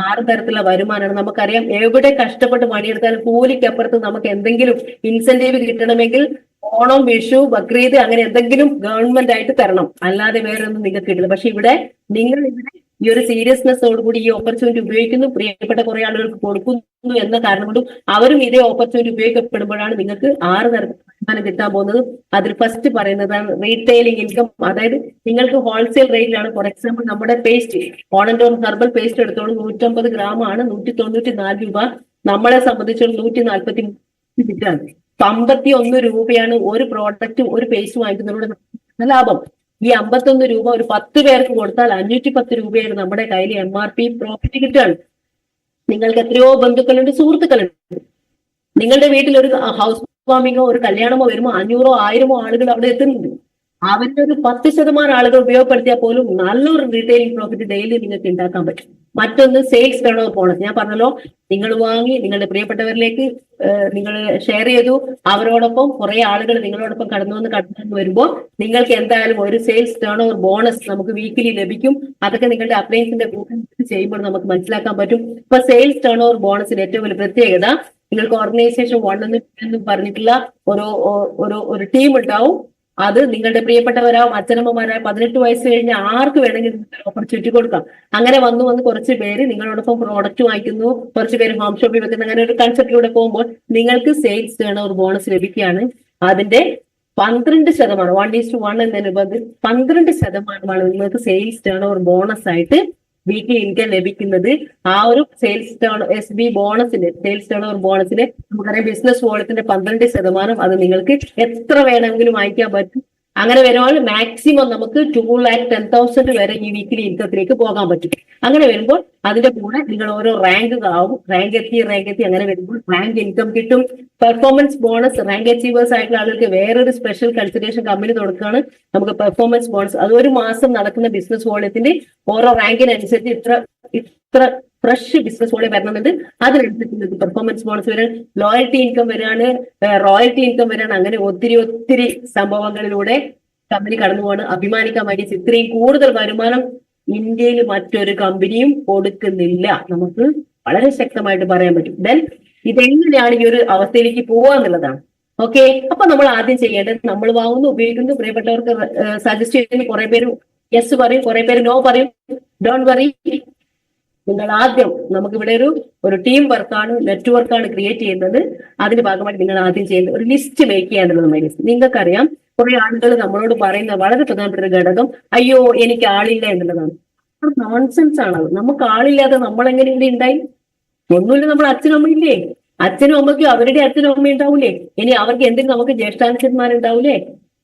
6 തരത്തിലുള്ള വരുമാനമാണ്. നമുക്കറിയാം, എവിടെ കഷ്ടപ്പെട്ട് പണിയെടുത്താലും കൂലിക്കപ്പുറത്ത് നമുക്ക് എന്തെങ്കിലും ഇൻസെന്റീവ് കിട്ടണമെങ്കിൽ ഓണം, വിഷു, ബക്രീദ് അങ്ങനെ എന്തെങ്കിലും ഗവൺമെന്റ് ആയിട്ട് തരണം, അല്ലാതെ വേറെ ഒന്നും നിങ്ങൾക്ക് കിട്ടില്ല. പക്ഷെ ഇവിടെ നിങ്ങൾ ഈ ഒരു സീരിയസ്നെസ്സോടുകൂടി ഈ ഓപ്പർച്യൂണിറ്റി ഉപയോഗിക്കുന്നു, പ്രിയപ്പെട്ട കുറെ ആളുകൾക്ക് കൊടുക്കുന്നു എന്ന കാരണം കൊണ്ടും അവരും ഇതേ ഓപ്പർച്യൂണിറ്റി ഉപയോഗിക്കപ്പെടുമ്പോഴാണ് നിങ്ങൾക്ക് 6 തരത്തിൽ കിട്ടാൻ പോകുന്നത്. അതിൽ ഫസ്റ്റ് പറയുന്നതാണ് റീറ്റെയിലിംഗ് ഇൻകം. അതായത് നിങ്ങൾക്ക് ഹോൾസെയിൽ റേറ്റിലാണ്. ഫോർ എക്സാമ്പിൾ നമ്മുടെ പേസ്റ്റ് ഓൺ ഹെർബൽ പേസ്റ്റ് എടുത്തോളൂ, 150 ഗ്രാമാണ് 194 രൂപ. നമ്മളെ സംബന്ധിച്ചുള്ള 140 കിട്ടാണ്. 51 രൂപയാണ് ഒരു പ്രോഡക്റ്റും ഒരു പേസ്റ്റ് വാങ്ങിക്കുന്നതിലൂടെ ലാഭം. ഈ 51 രൂപ ഒരു 10 പേർക്ക് കൊടുത്താൽ 510 രൂപയാണ് നമ്മുടെ കയ്യിൽ MRP പ്രോഫിറ്റ് കിട്ടുകയാണ്. നിങ്ങൾക്ക് എത്രയോ ബന്ധുക്കളുണ്ട്, സുഹൃത്തുക്കളുണ്ട്. നിങ്ങളുടെ വീട്ടിൽ ഒരു ഹൗസ് വാമിങ്ങോ ഒരു കല്യാണമോ വരുമ്പോൾ 500 1000 ആളുകൾ അവിടെ എത്തുന്നുണ്ട്. അവരുടെ ഒരു 10% ആളുകൾ ഉപയോഗപ്പെടുത്തിയാൽ പോലും നല്ലൊരു റീറ്റെയിലിംഗ് പ്രോഫിറ്റ് ഡെയിലി നിങ്ങൾക്ക് ഉണ്ടാക്കാൻ പറ്റും. മറ്റൊന്ന് സെയിൽസ് ടേൺ ഓവർ ബോണസ്. ഞാൻ പറഞ്ഞല്ലോ, നിങ്ങൾ വാങ്ങി നിങ്ങളുടെ പ്രിയപ്പെട്ടവരിലേക്ക് നിങ്ങൾ ഷെയർ ചെയ്തു, അവരോടൊപ്പം കുറെ ആളുകൾ നിങ്ങളോടൊപ്പം കടന്നു വരുമ്പോൾ നിങ്ങൾക്ക് എന്തായാലും ഒരു സെയിൽസ് ടേൺ ഓവർ ബോണസ് നമുക്ക് വീക്കിലി ലഭിക്കും. അതൊക്കെ നിങ്ങളുടെ അപ്ലയൻസിന്റെ ഗ്രൂപ്പിൽ ചെയ്യുമ്പോൾ നമുക്ക് മനസ്സിലാക്കാൻ പറ്റും. ഇപ്പൊ സെയിൽസ് ടേൺ ഓവർ ബോണസിന്റെ ഏറ്റവും വലിയ പ്രത്യേകത, നിങ്ങൾക്ക് ഓർഗനൈസേഷൻ 1 എന്നും പറഞ്ഞിട്ടുള്ള ഒരു ടീം ഉണ്ടാവും. അത് നിങ്ങളുടെ പ്രിയപ്പെട്ടവരാവും, അച്ഛനമ്മമാരായ 18 വയസ്സ് കഴിഞ്ഞ ആർക്ക് വേണമെങ്കിൽ ഓപ്പർച്യൂണിറ്റി കൊടുക്കാം. അങ്ങനെ വന്ന് കുറച്ച് പേര് നിങ്ങളോടൊപ്പം പ്രോഡക്റ്റ് വാങ്ങിക്കുന്നു, കുറച്ച് പേര് ഹോം ഷോപ്പിൽ വെക്കുന്നു. അങ്ങനെ ഒരു കൺസെപ്റ്റിലൂടെ പോകുമ്പോൾ നിങ്ങൾക്ക് സെയിൽസ് ടേൺ ഓവർ ബോണസ് ലഭിക്കുകയാണ്. അതിന്റെ 12% 1:1 എന്നതിന് ബദൽ 12% നിങ്ങൾക്ക് സെയിൽസ് ടേൺ ഓവർ ബോണസ് ആയിട്ട് വീക്കിലി ഇൻകം ലഭിക്കുന്നത്. ആ ഒരു സെയിൽസ് ടേൺ ഓവർ ബോണസിന് നമുക്കറിയാം ബിസിനസ് വോളത്തിന്റെ 12% അത് നിങ്ങൾക്ക് എത്ര വേണമെങ്കിലും വാങ്ങിക്കാൻ പറ്റും. അങ്ങനെ വരുമ്പോൾ മാക്സിമം നമുക്ക് 2,10,000 വരെ ഈ വീക്കിലി ഇൻകത്തിലേക്ക് പോകാൻ പറ്റും. അങ്ങനെ വരുമ്പോൾ അതിന്റെ കൂടെ നിങ്ങൾ ഓരോ റാങ്ക് ആവും, റാങ്ക് എത്തി അങ്ങനെ വരുമ്പോൾ റാങ്ക് ഇൻകം കിട്ടും. പെർഫോമൻസ് ബോണസ് റാങ്ക് അച്ചീവേഴ്സ് ആയിട്ടുള്ള ആളുകൾക്ക് വേറൊരു സ്പെഷ്യൽ കൺസിഡറേഷൻ കമ്പനി കൊടുക്കുകയാണ്. നമുക്ക് പെർഫോമൻസ് ബോണസ് അത് ഒരു മാസം നടക്കുന്ന ബിസിനസ് വോളത്തിന്റെ ഓരോ റാങ്കിനനുസരിച്ച് ഇത്ര ഫ്രഷ് ബിസിനസ് വോളിയം വരണമെന്നുണ്ട്. അതിനനുസരിച്ച് പെർഫോമൻസ് ബോണസ് വരാൻ, ലോയൽറ്റി ഇൻകം വരാണ്, റോയൽറ്റി ഇൻകം വരാണ്. അങ്ങനെ ഒത്തിരി സംഭവങ്ങളിലൂടെ കമ്പനി കടന്നു പോകാണ്. അഭിമാനിക്കാൻ വേണ്ടി ഇത്രയും കൂടുതൽ വരുമാനം ഇന്ത്യയിൽ മറ്റൊരു കമ്പനിയും കൊടുക്കുന്നില്ല. നമുക്ക് വളരെ ശക്തമായിട്ട് പറയാൻ പറ്റും. ദെൻ ഇതെങ്ങനെയാണ് ഈ ഒരു അവസ്ഥയിലേക്ക് പോവുക എന്നുള്ളതാണ്. ഓക്കെ, അപ്പൊ നമ്മൾ ആദ്യം ചെയ്യേണ്ടത്, നമ്മൾ വാങ്ങുന്നു, ഉപയോഗിക്കുന്നു, പ്രിയപ്പെട്ടവർക്ക് സജസ്റ്റ് ചെയ്യുന്നു. കുറെ പേര് യെസ് പറയും, കുറെ പേര് നോ പറയും. ഡോണ്ട് വറി, നിങ്ങൾ ആദ്യം നമുക്കിവിടെ ഒരു ടീം വർക്കാണ്, നെറ്റ്വർക്കാണ് ക്രിയേറ്റ് ചെയ്യുന്നത്. അതിന്റെ ഭാഗമായിട്ട് നിങ്ങൾ ആദ്യം ചെയ്യുന്നത് ഒരു ലിസ്റ്റ് മേക്ക് ചെയ്യാന്നുള്ളത്. നിങ്ങൾക്കറിയാം, കുറെ ആളുകൾ നമ്മളോട് പറയുന്ന വളരെ പ്രധാനപ്പെട്ട ഒരു ഘടകം, അയ്യോ എനിക്ക് ആളില്ല എന്നുള്ളതാണ്. നോൺസെൻസ് ആണത്. നമുക്ക് ആളില്ലാതെ നമ്മളെങ്ങനെ ഇവിടെ ഉണ്ടായി? ഒന്നുമില്ല, നമ്മൾ അച്ഛനും അമ്മയില്ലേ? അച്ഛനും അമ്മയ്ക്കും അവരുടെ അച്ഛനും അമ്മയും ഉണ്ടാവൂലേ? ഇനി അവർക്ക് എന്തെങ്കിലും നമുക്ക് ജ്യേഷ്ഠാനുജന്മാരുണ്ടാവൂലേ,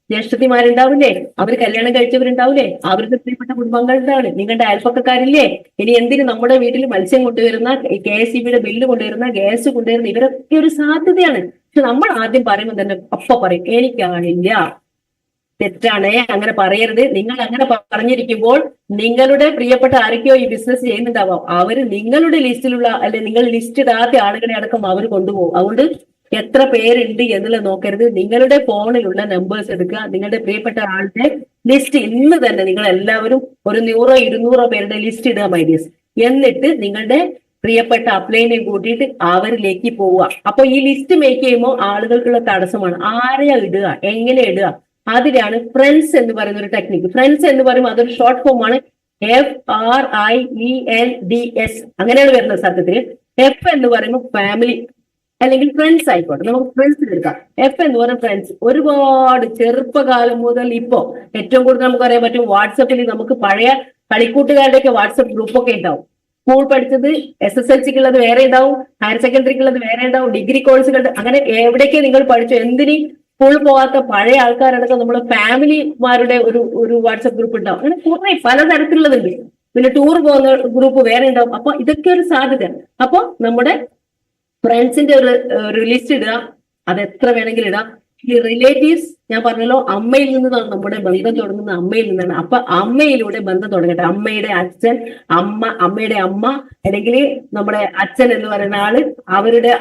ജ്യേഷ്ഠത്തിമാരുണ്ടാവില്ലേ? അവർ കല്യാണം കഴിച്ചവരുണ്ടാവില്ലേ? അവരുടെ പ്രിയപ്പെട്ട കുടുംബങ്ങളുണ്ടാവില്ലേ? നിങ്ങളുടെ അയൽപ്പക്കാരില്ലേ? ഇനി എന്തിന് നമ്മുടെ വീട്ടിൽ മത്സ്യം കൊണ്ടുവരുന്ന, KSEBിയുടെ ബില്ല് കൊണ്ടുവരുന്ന, ഗ്യാസ് കൊണ്ടുവരുന്ന, ഇവരൊക്കെ ഒരു സാധ്യതയാണ്. പക്ഷെ നമ്മൾ ആദ്യം പറയുമ്പോൾ തന്നെ പറയും എനിക്കാണില്ല. തെറ്റാണ്, അങ്ങനെ പറയരുത്. നിങ്ങൾ അങ്ങനെ പറഞ്ഞിരിക്കുമ്പോൾ നിങ്ങളുടെ പ്രിയപ്പെട്ട ആരൊക്കെയോ ഈ ബിസിനസ് ചെയ്യുന്നുണ്ടാവാം. അവര് നിങ്ങളുടെ ലിസ്റ്റിലുള്ള നിങ്ങൾ ലിസ്റ്റ് ഇടാത്ത ആളുകളെ അടക്കം അവർ കൊണ്ടുപോകും. അതുകൊണ്ട് എത്ര പേരുണ്ട് എന്നുള്ളത് നോക്കരുത്. നിങ്ങളുടെ ഫോണിലുള്ള നമ്പേഴ്സ് എടുക്കുക, നിങ്ങളുടെ പ്രിയപ്പെട്ട ആളുടെ ലിസ്റ്റ് ഇന്ന് തന്നെ നിങ്ങൾ എല്ലാവരും ഒരു 100-200 പേരുടെ ലിസ്റ്റ് ഇടുക മൈഡിയസ്. എന്നിട്ട് നിങ്ങളുടെ പ്രിയപ്പെട്ട അപ്ലൈനെ കൂട്ടിയിട്ട് അവരിലേക്ക് പോവുക. അപ്പൊ ഈ ലിസ്റ്റ് മേക്ക് ചെയ്യുമ്പോൾ ആളുകൾക്കുള്ള തടസ്സമാണ് ആരെയാ ഇടുക, എങ്ങനെ ഇടുക. അതിലാണ് ഫ്രണ്ട്സ് എന്ന് പറയുന്ന ഒരു ടെക്നിക്ക്. ഫ്രണ്ട്സ് എന്ന് പറയുമ്പോൾ അതൊരു ഷോർട്ട് ഫോം ആണ്, FRIENDS അങ്ങനെയാണ് വരുന്നത്. സത്യത്തിൽ F എന്ന് പറയുമ്പോൾ ഫാമിലി അല്ലെങ്കിൽ ഫ്രണ്ട്സ് ആയിക്കോട്ടെ, നമുക്ക് ഫ്രണ്ട്സിൽ എടുക്കാം. F എന്ന് പറയുന്ന ഫ്രണ്ട്സ് ഒരുപാട് ചെറുപ്പകാലം മുതൽ ഇപ്പോ ഏറ്റവും കൂടുതൽ നമുക്ക് അറിയാൻ പറ്റും. വാട്സപ്പിൽ നമുക്ക് പഴയ കളിക്കൂട്ടുകാരുടെയൊക്കെ വാട്സപ്പ് ഗ്രൂപ്പൊക്കെ ഉണ്ടാവും. സ്കൂൾ പഠിച്ചത് SSLCക്കുള്ളത് വേറെ ഉണ്ടാവും, ഹയർ സെക്കൻഡറിക്കുള്ളത് വേറെ ഉണ്ടാവും, ഡിഗ്രി കോഴ്സുകളുടെ, അങ്ങനെ എവിടേക്ക് നിങ്ങൾ പഠിച്ചു എന്തിന് സ്കൂൾ പോകാത്ത പഴയ ആൾക്കാരടക്കം നമ്മുടെ ഫാമിലിമാരുടെ ഒരു വാട്സപ്പ് ഗ്രൂപ്പ് ഉണ്ടാവും. അങ്ങനെ കുറെ പലതരത്തിലുള്ളതുണ്ട്. പിന്നെ ടൂർ പോകുന്ന ഗ്രൂപ്പ് വേറെ ഉണ്ടാവും. അപ്പൊ ഇതൊക്കെ ഒരു സാധ്യത. അപ്പൊ നമ്മുടെ ഫ്രണ്ട്സിന്റെ ഒരു ലിസ്റ്റ് ഇടുക, അത് എത്ര വേണമെങ്കിലും ഇടാം. ഈ റിലേറ്റീവ്സ് ഞാൻ പറഞ്ഞല്ലോ, അമ്മയിൽ നിന്നാണ് നമ്മുടെ ബന്ധം തുടങ്ങുന്നത്, അമ്മയിൽ നിന്നാണ്. അപ്പൊ അമ്മയിലൂടെ ബന്ധം തുടങ്ങട്ടെ. അമ്മയുടെ അച്ഛൻ, അമ്മയുടെ അമ്മ, അല്ലെങ്കിൽ നമ്മുടെ അച്ഛൻ എന്ന് പറയുന്ന ആള്, അവരുടെ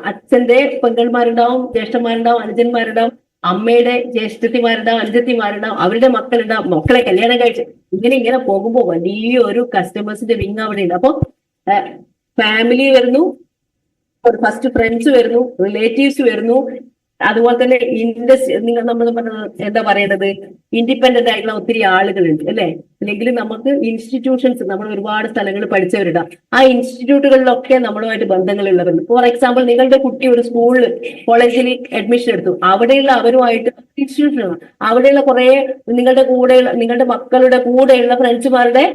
അച്ഛന്റെ പെങ്ങന്മാരുണ്ടാവും, ജ്യേഷ്ഠന്മാരുണ്ടാവും, അനുജന്മാരുണ്ടാവും, അമ്മയുടെ ജ്യേഷ്ഠത്തിമാരുണ്ടാവും, അനുജത്തിമാരുണ്ടാവും, അവരുടെ മക്കളുണ്ടാവും, മക്കളെ കല്യാണം കഴിച്ച് ഇങ്ങനെ പോകുമ്പോൾ വലിയൊരു കസ്റ്റമേഴ്സിന്റെ വിങ് അവിടെ ഉണ്ട്. അപ്പൊ ഫാമിലി വരുന്നു, ഫസ്റ്റ് ഫ്രണ്ട്സ് വരുന്നു, റിലേറ്റീവ്സ് വരുന്നു, അതുപോലെ തന്നെ നമ്മൾ എന്താ പറയുന്നത്, ഇൻഡിപെൻഡന്റ് ആയിട്ടുള്ള ഒത്തിരി ആളുകളുണ്ട് അല്ലെ. അല്ലെങ്കിൽ നമുക്ക് ഇൻസ്റ്റിറ്റ്യൂഷൻസ്, നമ്മൾ ഒരുപാട് സ്ഥലങ്ങളിൽ പഠിച്ചവരുണ്ടാവും. ആ ഇൻസ്റ്റിറ്റ്യൂട്ടുകളിലൊക്കെ നമ്മളുമായിട്ട് ബന്ധങ്ങളുള്ളവരുണ്ട്. ഫോർ എക്സാമ്പിൾ, നിങ്ങളുടെ കുട്ടി ഒരു സ്കൂളിൽ കോളേജിൽ അഡ്മിഷൻ എടുത്തു, അവിടെയുള്ള അവരുമായിട്ട് ഇൻസ്റ്റിറ്റ്യൂഷനാണ്, അവിടെയുള്ള കുറെ നിങ്ങളുടെ മക്കളുടെ കൂടെയുള്ള ഫ്രണ്ട്സുമാരുടെ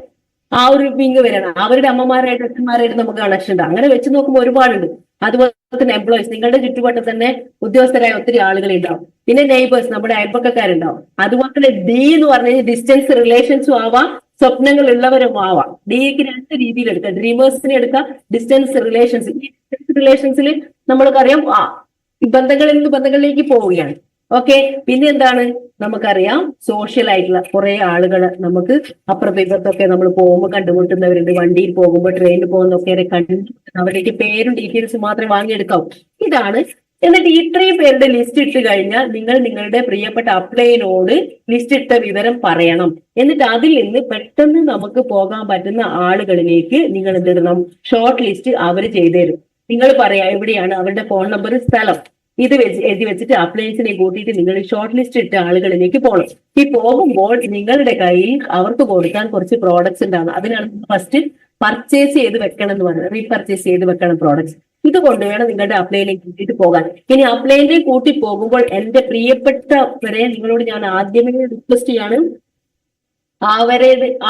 ആ ഒരു വിങ് വരണം. അവരുടെ അമ്മമാരായിട്ട് അച്ഛന്മാരായിട്ട് നമുക്ക് കണക്ഷൻ ഉണ്ട്. അങ്ങനെ വെച്ച് നോക്കുമ്പോൾ ഒരുപാടുണ്ട്. അതുപോലെ തന്നെ എംപ്ലോയീസ്, നിങ്ങളുടെ ചുറ്റുപാട്ടിൽ തന്നെ ഉദ്യോഗസ്ഥരായ ഒത്തിരി ആളുകൾ ഉണ്ടാവും. പിന്നെ നെയ്ബേഴ്സ്, നമ്മുടെ അയൽപ്പക്കാരുണ്ടാവും. അതുപോലെ തന്നെ ഡി എന്ന് പറഞ്ഞു കഴിഞ്ഞാൽ ഡിസ്റ്റൻസ് റിലേഷൻസും ആവാം, സ്വപ്നങ്ങൾ ഉള്ളവരും ആവാം. ഡിക്ക് 2 രീതിയിൽ എടുക്കാം. ഡ്രീമേഴ്സിനെ എടുക്കാം, ഡിസ്റ്റൻസ് റിലേഷൻസ്. ഈ ഡിസ്റ്റൻസ് റിലേഷൻസിൽ നമ്മൾക്കറിയാം ബന്ധങ്ങളിൽ നിന്ന് ബന്ധങ്ങളിലേക്ക് പോവുകയാണ്. ഓക്കെ. പിന്നെ എന്താണ്, നമുക്കറിയാം സോഷ്യൽ ആയിട്ടുള്ള കുറെ ആളുകൾ നമുക്ക് അപ്പുറത്തും ഇപ്പുറത്തൊക്കെ നമ്മൾ പോകുമ്പോൾ കണ്ടുമുട്ടുന്നവരുണ്ട്. വണ്ടിയിൽ പോകുമ്പോൾ, ട്രെയിനിൽ പോകുന്നൊക്കെ കണ്ടുമുട്ടുന്ന അവരുടെ പേരും ഡീറ്റെയിൽസും മാത്രമേ വാങ്ങിയെടുക്കാവൂ. ഇതാണ്. എന്നിട്ട് ഇത്രയും പേരുടെ ലിസ്റ്റ് ഇട്ട് കഴിഞ്ഞാൽ നിങ്ങൾ നിങ്ങളുടെ പ്രിയപ്പെട്ട അപ്ലൈനോട് ലിസ്റ്റ് ഇട്ട വിവരം പറയണം. എന്നിട്ട് അതിൽ നിന്ന് പെട്ടെന്ന് നമുക്ക് പോകാൻ പറ്റുന്ന ആളുകളിലേക്ക് നിങ്ങൾ എന്തിടണം, ഷോർട്ട് ലിസ്റ്റ് അവർ ചെയ്തു തരും. നിങ്ങൾ പറയാം എവിടെയാണ്, അവരുടെ ഫോൺ നമ്പർ, സ്ഥലം, ഇത് എഴുതി വെച്ചിട്ട് അപ്ലയൻസിനെ കൂട്ടിയിട്ട് നിങ്ങൾ ഷോർട്ട് ലിസ്റ്റ് ഇട്ട ആളുകളിലേക്ക് പോകണം. ഈ പോകുമ്പോൾ നിങ്ങളുടെ കയ്യിൽ അവർക്ക് കൊടുക്കാൻ കുറച്ച് പ്രോഡക്ട്സ് ഉണ്ടാകും. അതിനാണ് ഫസ്റ്റ് പർച്ചേസ് ചെയ്ത് വെക്കണം എന്ന് പറയുന്നത്, റീപർച്ചേസ് ചെയ്ത് വെക്കണം പ്രോഡക്ട്സ്. ഇത് കൊണ്ടുവേണം നിങ്ങളുടെ അപ്ലൈനെ കൂട്ടിയിട്ട് പോകാൻ. ഇനി അപ്ലൈനെ കൂട്ടി പോകുമ്പോൾ എന്റെ പ്രിയപ്പെട്ടവരെ, നിങ്ങളോട് ഞാൻ ആദ്യമേ റിക്വസ്റ്റ് ചെയ്യാണ്,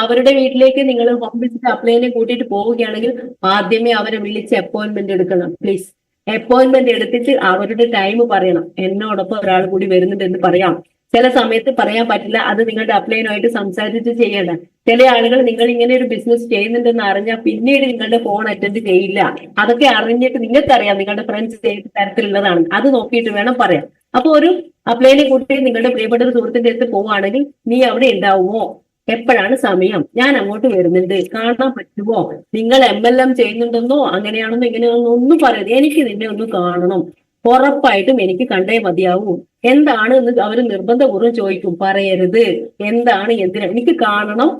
അവരുടെ വീട്ടിലേക്ക് നിങ്ങൾ ഹോം വിസിറ്റ് അപ്ലൈനെ കൂട്ടിയിട്ട് പോവുകയാണെങ്കിൽ ആദ്യമേ അവരെ വിളിച്ച് അപ്പോയിന്റ്മെന്റ് എടുക്കണം പ്ലീസ്. അപ്പോയിന്റ്മെന്റ് എടുത്തിട്ട് അവരുടെ ടൈം പറയണം. എന്നോടൊപ്പം ഒരാൾ കൂടി വരുന്നുണ്ട് എന്ന് പറയാം. ചില സമയത്ത് പറയാൻ പറ്റില്ല, അത് നിങ്ങളുടെ അപ്ലൈനുമായിട്ട് സംസാരിച്ചിട്ട് ചെയ്യേണ്ട. ചില ആളുകൾ നിങ്ങൾ ഇങ്ങനെ ഒരു ബിസിനസ് ചെയ്യുന്നുണ്ടെന്ന് അറിഞ്ഞാൽ പിന്നീട് നിങ്ങളുടെ ഫോൺ അറ്റൻഡ് ചെയ്യില്ല. അതൊക്കെ അറിഞ്ഞിട്ട് നിങ്ങൾക്കറിയാം നിങ്ങളുടെ ഫ്രണ്ട്സ് ഏത് തരത്തിലുള്ളതാണ്, അത് നോക്കിയിട്ട് വേണം പറയാം. അപ്പൊ ഒരു അപ്ലൈനെ കൂട്ടി നിങ്ങളുടെ പ്രിയപ്പെട്ട ഒരു സുഹൃത്തിന്റെ അടുത്ത് പോവുകയാണെങ്കിൽ, നീ അവിടെ ഉണ്ടാവുമോ, എപ്പോഴാണ് സമയം, ഞാൻ അങ്ങോട്ട് വരുന്നുണ്ട്, കാണാൻ പറ്റുമോ, നിങ്ങൾ MLM ചെയ്യുന്നുണ്ടെന്നോ അങ്ങനെയാണെന്നോ ഇങ്ങനെയാണെന്നോ ഒന്നും പറയരുത്, എനിക്ക് നിന്നെ ഒന്ന് കാണണം, ഉറപ്പായിട്ടും എനിക്ക് കണ്ടേ മതിയാവൂ. എന്താണ് എന്ന് അവർ നിർബന്ധപൂർവ്വം ചോദിക്കും. പറയരുത് എന്താണ്, എന്തിനാ, എനിക്ക് കാണണം,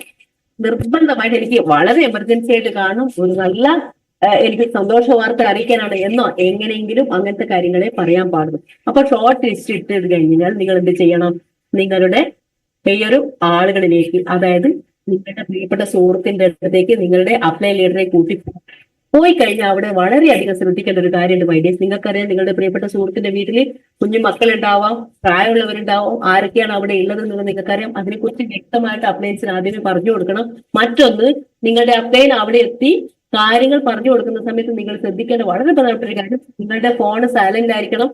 നിർബന്ധമായിട്ട് എനിക്ക് വളരെ എമർജൻസി ആയിട്ട് കാണും, ഒരു നല്ല എനിക്ക് സന്തോഷ വാർത്ത അറിയിക്കാനാണ് എന്നോ എങ്ങനെയെങ്കിലും അങ്ങനത്തെ കാര്യങ്ങളെ പറയാൻ പാടുള്ളൂ. അപ്പൊ ഷോർട്ട് ലിസ്റ്റ് ഇട്ട് കഴിഞ്ഞാൽ നിങ്ങൾ എന്ത് ചെയ്യണം, നിങ്ങളുടെ ഈ ഒരു ആളുകളിലേക്ക്, അതായത് നിങ്ങളുടെ പ്രിയപ്പെട്ട സുഹൃത്തിന്റെ അടുത്തേക്ക് നിങ്ങളുടെ അപ്ലൈ ലീഡറെ കൂട്ടി പോയി കഴിഞ്ഞാൽ അവിടെ വളരെയധികം ശ്രദ്ധിക്കേണ്ട ഒരു കാര്യമുണ്ട് മൈഡിയേഴ്സ്. നിങ്ങൾക്കറിയാം നിങ്ങളുടെ പ്രിയപ്പെട്ട സുഹൃത്തിന്റെ വീട്ടിൽ കുഞ്ഞു മക്കളുണ്ടാവാം, പ്രായമുള്ളവരുണ്ടാവാം, ആരൊക്കെയാണ് അവിടെ ഉള്ളതെന്നുള്ളത് നിങ്ങൾക്കറിയാം. അതിനെക്കുറിച്ച് വ്യക്തമായിട്ട് അപ്ലൈൻസിന് ആദ്യമേ പറഞ്ഞു കൊടുക്കണം. മറ്റൊന്ന്, നിങ്ങളുടെ അപ്ലൈൻ അവിടെ എത്തി കാര്യങ്ങൾ പറഞ്ഞു കൊടുക്കുന്ന സമയത്ത് നിങ്ങൾ ശ്രദ്ധിക്കേണ്ട വളരെ പ്രധാനപ്പെട്ട ഒരു കാര്യം, നിങ്ങളുടെ ഫോൺ സൈലന്റ് ആയിരിക്കണം.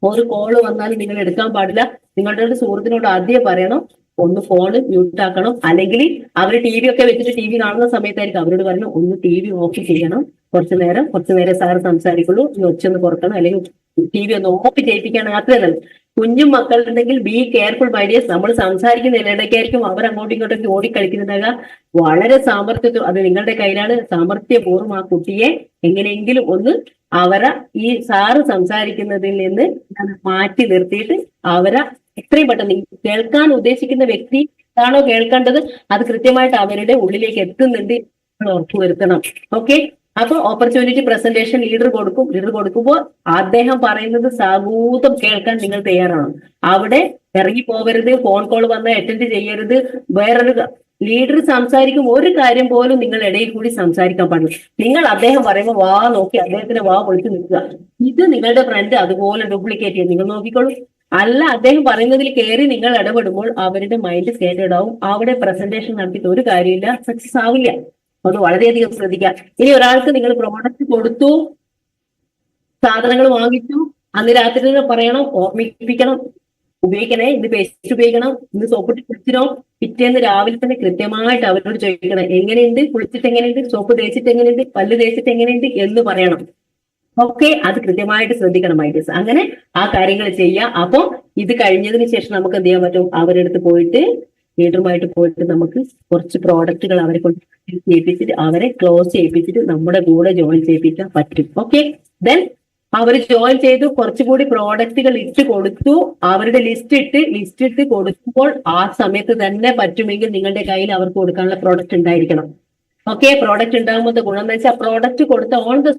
ഒരു കോള് വന്നാലും നിങ്ങൾ എടുക്കാൻ പാടില്ല. നിങ്ങളുടെ സുഹൃത്തിനോട് ആദ്യം പറയണം, ഒന്ന് ഫോണ് മ്യൂട്ട് ആക്കണം. അല്ലെങ്കിൽ അവർ TV ഒക്കെ വെച്ചിട്ട് TV കാണുന്ന സമയത്തായിരിക്കും അവരോട് പറഞ്ഞു, ഒന്ന് TV ഓഫ് ചെയ്യണം, കുറച്ചു നേരം സാറ് സംസാരിക്കുള്ളൂ, ഒച്ചൊന്ന് കുറക്കണം, അല്ലെങ്കിൽ TV ഒന്ന് ഓഫ് ചെയ്യിപ്പിക്കുകയാണ് അത്രയും നല്ലത്. കുഞ്ഞും മക്കളുണ്ടെങ്കിൽ ബി കെയർഫുൾ മൈഡിയേഴ്സ്. നമ്മൾ സംസാരിക്കുന്ന ഇടയ്ക്കായിരിക്കും അവർ അങ്ങോട്ടും ഇങ്ങോട്ടൊക്കെ ഓടിക്കളിക്കുന്നുണ്ടാകുക. വളരെ സാമർത്ഥ്യത്വം, അത് നിങ്ങളുടെ കയ്യിലാണ്. സാമർത്ഥ്യപൂർവ്വം ആ കുട്ടിയെ എങ്ങനെയെങ്കിലും ഒന്ന് അവരെ ഈ സാറ് സംസാരിക്കുന്നതിൽ നിന്ന് മാറ്റി നിർത്തിയിട്ട് അവരെ എത്രയും പെട്ടെന്ന് കേൾക്കാൻ ഉദ്ദേശിക്കുന്ന വ്യക്തി ആണോ കേൾക്കേണ്ടത് അത് കൃത്യമായിട്ട് അവരുടെ ഉള്ളിലേക്ക് എത്തുന്നുണ്ട് ഉറപ്പുവരുത്തണം. ഓക്കെ. അപ്പൊ ഓപ്പർച്യൂണിറ്റി പ്രസന്റേഷൻ ലീഡർ കൊടുക്കുമ്പോൾ അദ്ദേഹം പറയുന്നത് സാഗൂതം കേൾക്കാൻ നിങ്ങൾ തയ്യാറാണ്. അവിടെ ഇറങ്ങി പോകരുത്, ഫോൺ കോൾ വന്ന് അറ്റൻഡ് ചെയ്യരുത്. വേറൊരു ലീഡർ സംസാരിക്കും ഒരു കാര്യം പോലും നിങ്ങൾ ഇടയിൽ കൂടി സംസാരിക്കാൻ പാടില്ല. നിങ്ങൾ അദ്ദേഹം പറയുമ്പോൾ വാ നോക്കി അദ്ദേഹത്തിന് വാ പൊളിച്ച് നിൽക്കുക. ഇത് നിങ്ങളുടെ ഫ്രണ്ട് അതുപോലെ ഡ്യൂപ്ലിക്കേറ്റ് ചെയ്യും, നിങ്ങൾ നോക്കിക്കോളൂ. അല്ല, അദ്ദേഹം പറയുന്നതിൽ കയറി നിങ്ങൾ ഇടപെടുമ്പോൾ അവരുടെ മൈൻഡ് സ്കേറ്റേഡ് ആവും. അവിടെ പ്രസന്റേഷൻ നടത്തിയിട്ട് ഒരു കാര്യമില്ല, സക്സസ് ആവില്ല. അത് വളരെയധികം ശ്രദ്ധിക്കാം. ഇനി ഒരാൾക്ക് നിങ്ങൾ പ്രോഡക്റ്റ് കൊടുത്തു, സാധനങ്ങൾ വാങ്ങിച്ചു, അന്ന് രാത്രി പറയണം, ഓർമ്മിപ്പിക്കണം, ഉപയോഗിക്കണേ, ഇന്ന് പേസ്റ്റ് ഉപയോഗിക്കണം, ഇന്ന് സോപ്പിട്ട് കുളിച്ചിനോ, പിറ്റേന്ന് രാവിലെ തന്നെ കൃത്യമായിട്ട് അവരോട് ചോദിക്കണം, എങ്ങനെയുണ്ട്, കുളിച്ചിട്ട് എങ്ങനെയുണ്ട്, സോപ്പ് തേച്ചിട്ട് എങ്ങനെയുണ്ട്, പല്ല് തേച്ചിട്ട് എങ്ങനെയുണ്ട് എന്ന് പറയണം. ഓക്കെ. അത് കൃത്യമായിട്ട് ശ്രദ്ധിക്കണം മൈഡീസ്. അങ്ങനെ ആ കാര്യങ്ങൾ ചെയ്യാം. അപ്പൊ ഇത് കഴിഞ്ഞതിന് ശേഷം നമുക്ക് എന്ത് ചെയ്യാൻ പറ്റും, അവരെടുത്ത് പോയിട്ട് ലീഡറുമായിട്ട് പോയിട്ട് നമുക്ക് കുറച്ച് പ്രോഡക്റ്റുകൾ അവരെ കൊണ്ട് ചെയ്യിപ്പിച്ചിട്ട് അവരെ ക്ലോസ് ചെയ്യിപ്പിച്ചിട്ട് നമ്മുടെ കൂടെ ജോയിൻ ചെയ്യിപ്പിക്കാൻ പറ്റും. ഓക്കെ. ദെൻ അവർ ജോയിൻ ചെയ്തു, കുറച്ചുകൂടി പ്രോഡക്റ്റുകൾ ഇട്ട് കൊടുത്തു, അവരുടെ ലിസ്റ്റ് ഇട്ട് കൊടുക്കുമ്പോൾ ആ സമയത്ത് തന്നെ പറ്റുമെങ്കിൽ നിങ്ങളുടെ കയ്യിൽ അവർക്ക് കൊടുക്കാനുള്ള പ്രോഡക്റ്റ് ഉണ്ടായിരിക്കണം. ഓക്കെ. പ്രോഡക്റ്റ് ഉണ്ടാകുമ്പോൾ ഗുണം എന്ന് വെച്ചാൽ പ്രോഡക്റ്റ് കൊടുത്ത ഓൺ ദ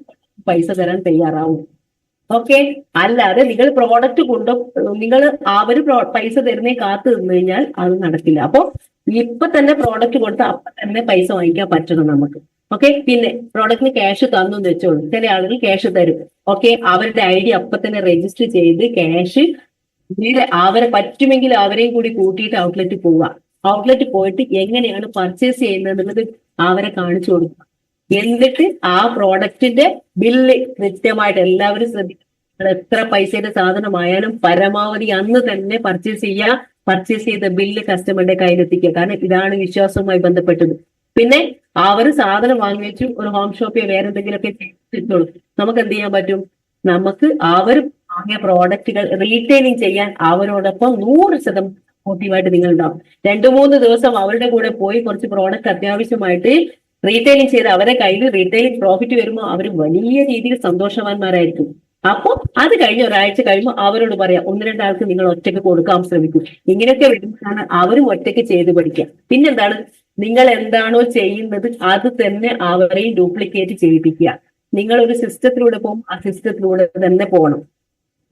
പൈസ തരാൻ തയ്യാറാവും. ഓക്കെ. അല്ലാതെ നിങ്ങൾ പ്രോഡക്റ്റ് നിങ്ങൾ അവര് പൈസ തരുന്നേ കാത്തു നിന്ന് കഴിഞ്ഞാൽ അത് നടക്കില്ല. അപ്പൊ ഇപ്പൊ തന്നെ പ്രോഡക്റ്റ് കൊടുത്ത് അപ്പൊ തന്നെ പൈസ വാങ്ങിക്കാൻ പറ്റണം നമുക്ക്. ഓക്കെ. പിന്നെ പ്രോഡക്റ്റിന് ക്യാഷ് തന്നു എന്ന് വെച്ചോളൂ. ചില ആളുകൾ ക്യാഷ് തരും. ഓക്കെ. അവരുടെ ഐഡി അപ്പൊ തന്നെ രജിസ്റ്റർ ചെയ്ത് ക്യാഷ് അവരെ പറ്റുമെങ്കിൽ അവരെയും കൂടി കൂട്ടിയിട്ട് ഔട്ട്ലെറ്റ് പോവുക. ഔട്ട്ലെറ്റ് പോയിട്ട് എങ്ങനെയാണ് പർച്ചേസ് ചെയ്യുന്നത് എന്നുള്ളത് അവരെ കാണിച്ചു കൊടുക്കുക. എന്നിട്ട് ആ പ്രോഡക്റ്റിന്റെ ബില്ല് കൃത്യമായിട്ട് എല്ലാവരും ശ്രദ്ധിക്കുക. എത്ര പൈസയുടെ സാധനമായാലും പരമാവധി അന്ന് തന്നെ പർച്ചേസ് ചെയ്യുക. പർച്ചേസ് ചെയ്ത ബില്ല് കസ്റ്റമറുടെ കയ്യിലെത്തിക്കുക. കാരണം ഇതാണ് വിശ്വാസവുമായി ബന്ധപ്പെട്ടത്. പിന്നെ അവർ സാധനം വാങ്ങി വെച്ചു ഒരു ഹോം ഷോപ്പിൽ വേറെ എന്തെങ്കിലുമൊക്കെ ചെയ്തോളൂ. നമുക്ക് എന്ത് ചെയ്യാൻ പറ്റും? നമുക്ക് അവർ വാങ്ങിയ പ്രോഡക്റ്റുകൾ റീറ്റെയിലിംഗ് ചെയ്യാൻ അവരോടൊപ്പം 100% സപ്പോർട്ടീവായിട്ട് നിങ്ങൾ ഉണ്ടാവും. 2-3 ദിവസം അവരുടെ കൂടെ പോയി കുറച്ച് പ്രോഡക്റ്റ് അത്യാവശ്യമായിട്ട് റീറ്റെയിലിംഗ് ചെയ്ത് അവരെ കയ്യിൽ റീറ്റെയിലിംഗ് പ്രോഫിറ്റ് വരുമ്പോൾ അവർ വലിയ രീതിയിൽ സന്തോഷവാന്മാരായിരിക്കും. അപ്പൊ അത് കഴിഞ്ഞ് ഒരാഴ്ച കഴിയുമ്പോൾ അവരോട് പറയാം 1-2 ആൾക്ക് നിങ്ങൾ ഒറ്റയ്ക്ക് കൊടുക്കാൻ ശ്രമിക്കും. ഇങ്ങനെയൊക്കെ വരുമ്പോഴാണ് അവരും ഒറ്റയ്ക്ക് ചെയ്ത് പഠിക്കുക. പിന്നെന്താണ്? നിങ്ങൾ എന്താണോ ചെയ്യുന്നത് അത് തന്നെ അവരെയും ഡ്യൂപ്ലിക്കേറ്റ് ചെയ്യിപ്പിക്കുക. നിങ്ങൾ ഒരു സിസ്റ്റത്തിലൂടെ പോകും, ആ സിസ്റ്റത്തിലൂടെ തന്നെ പോകണം.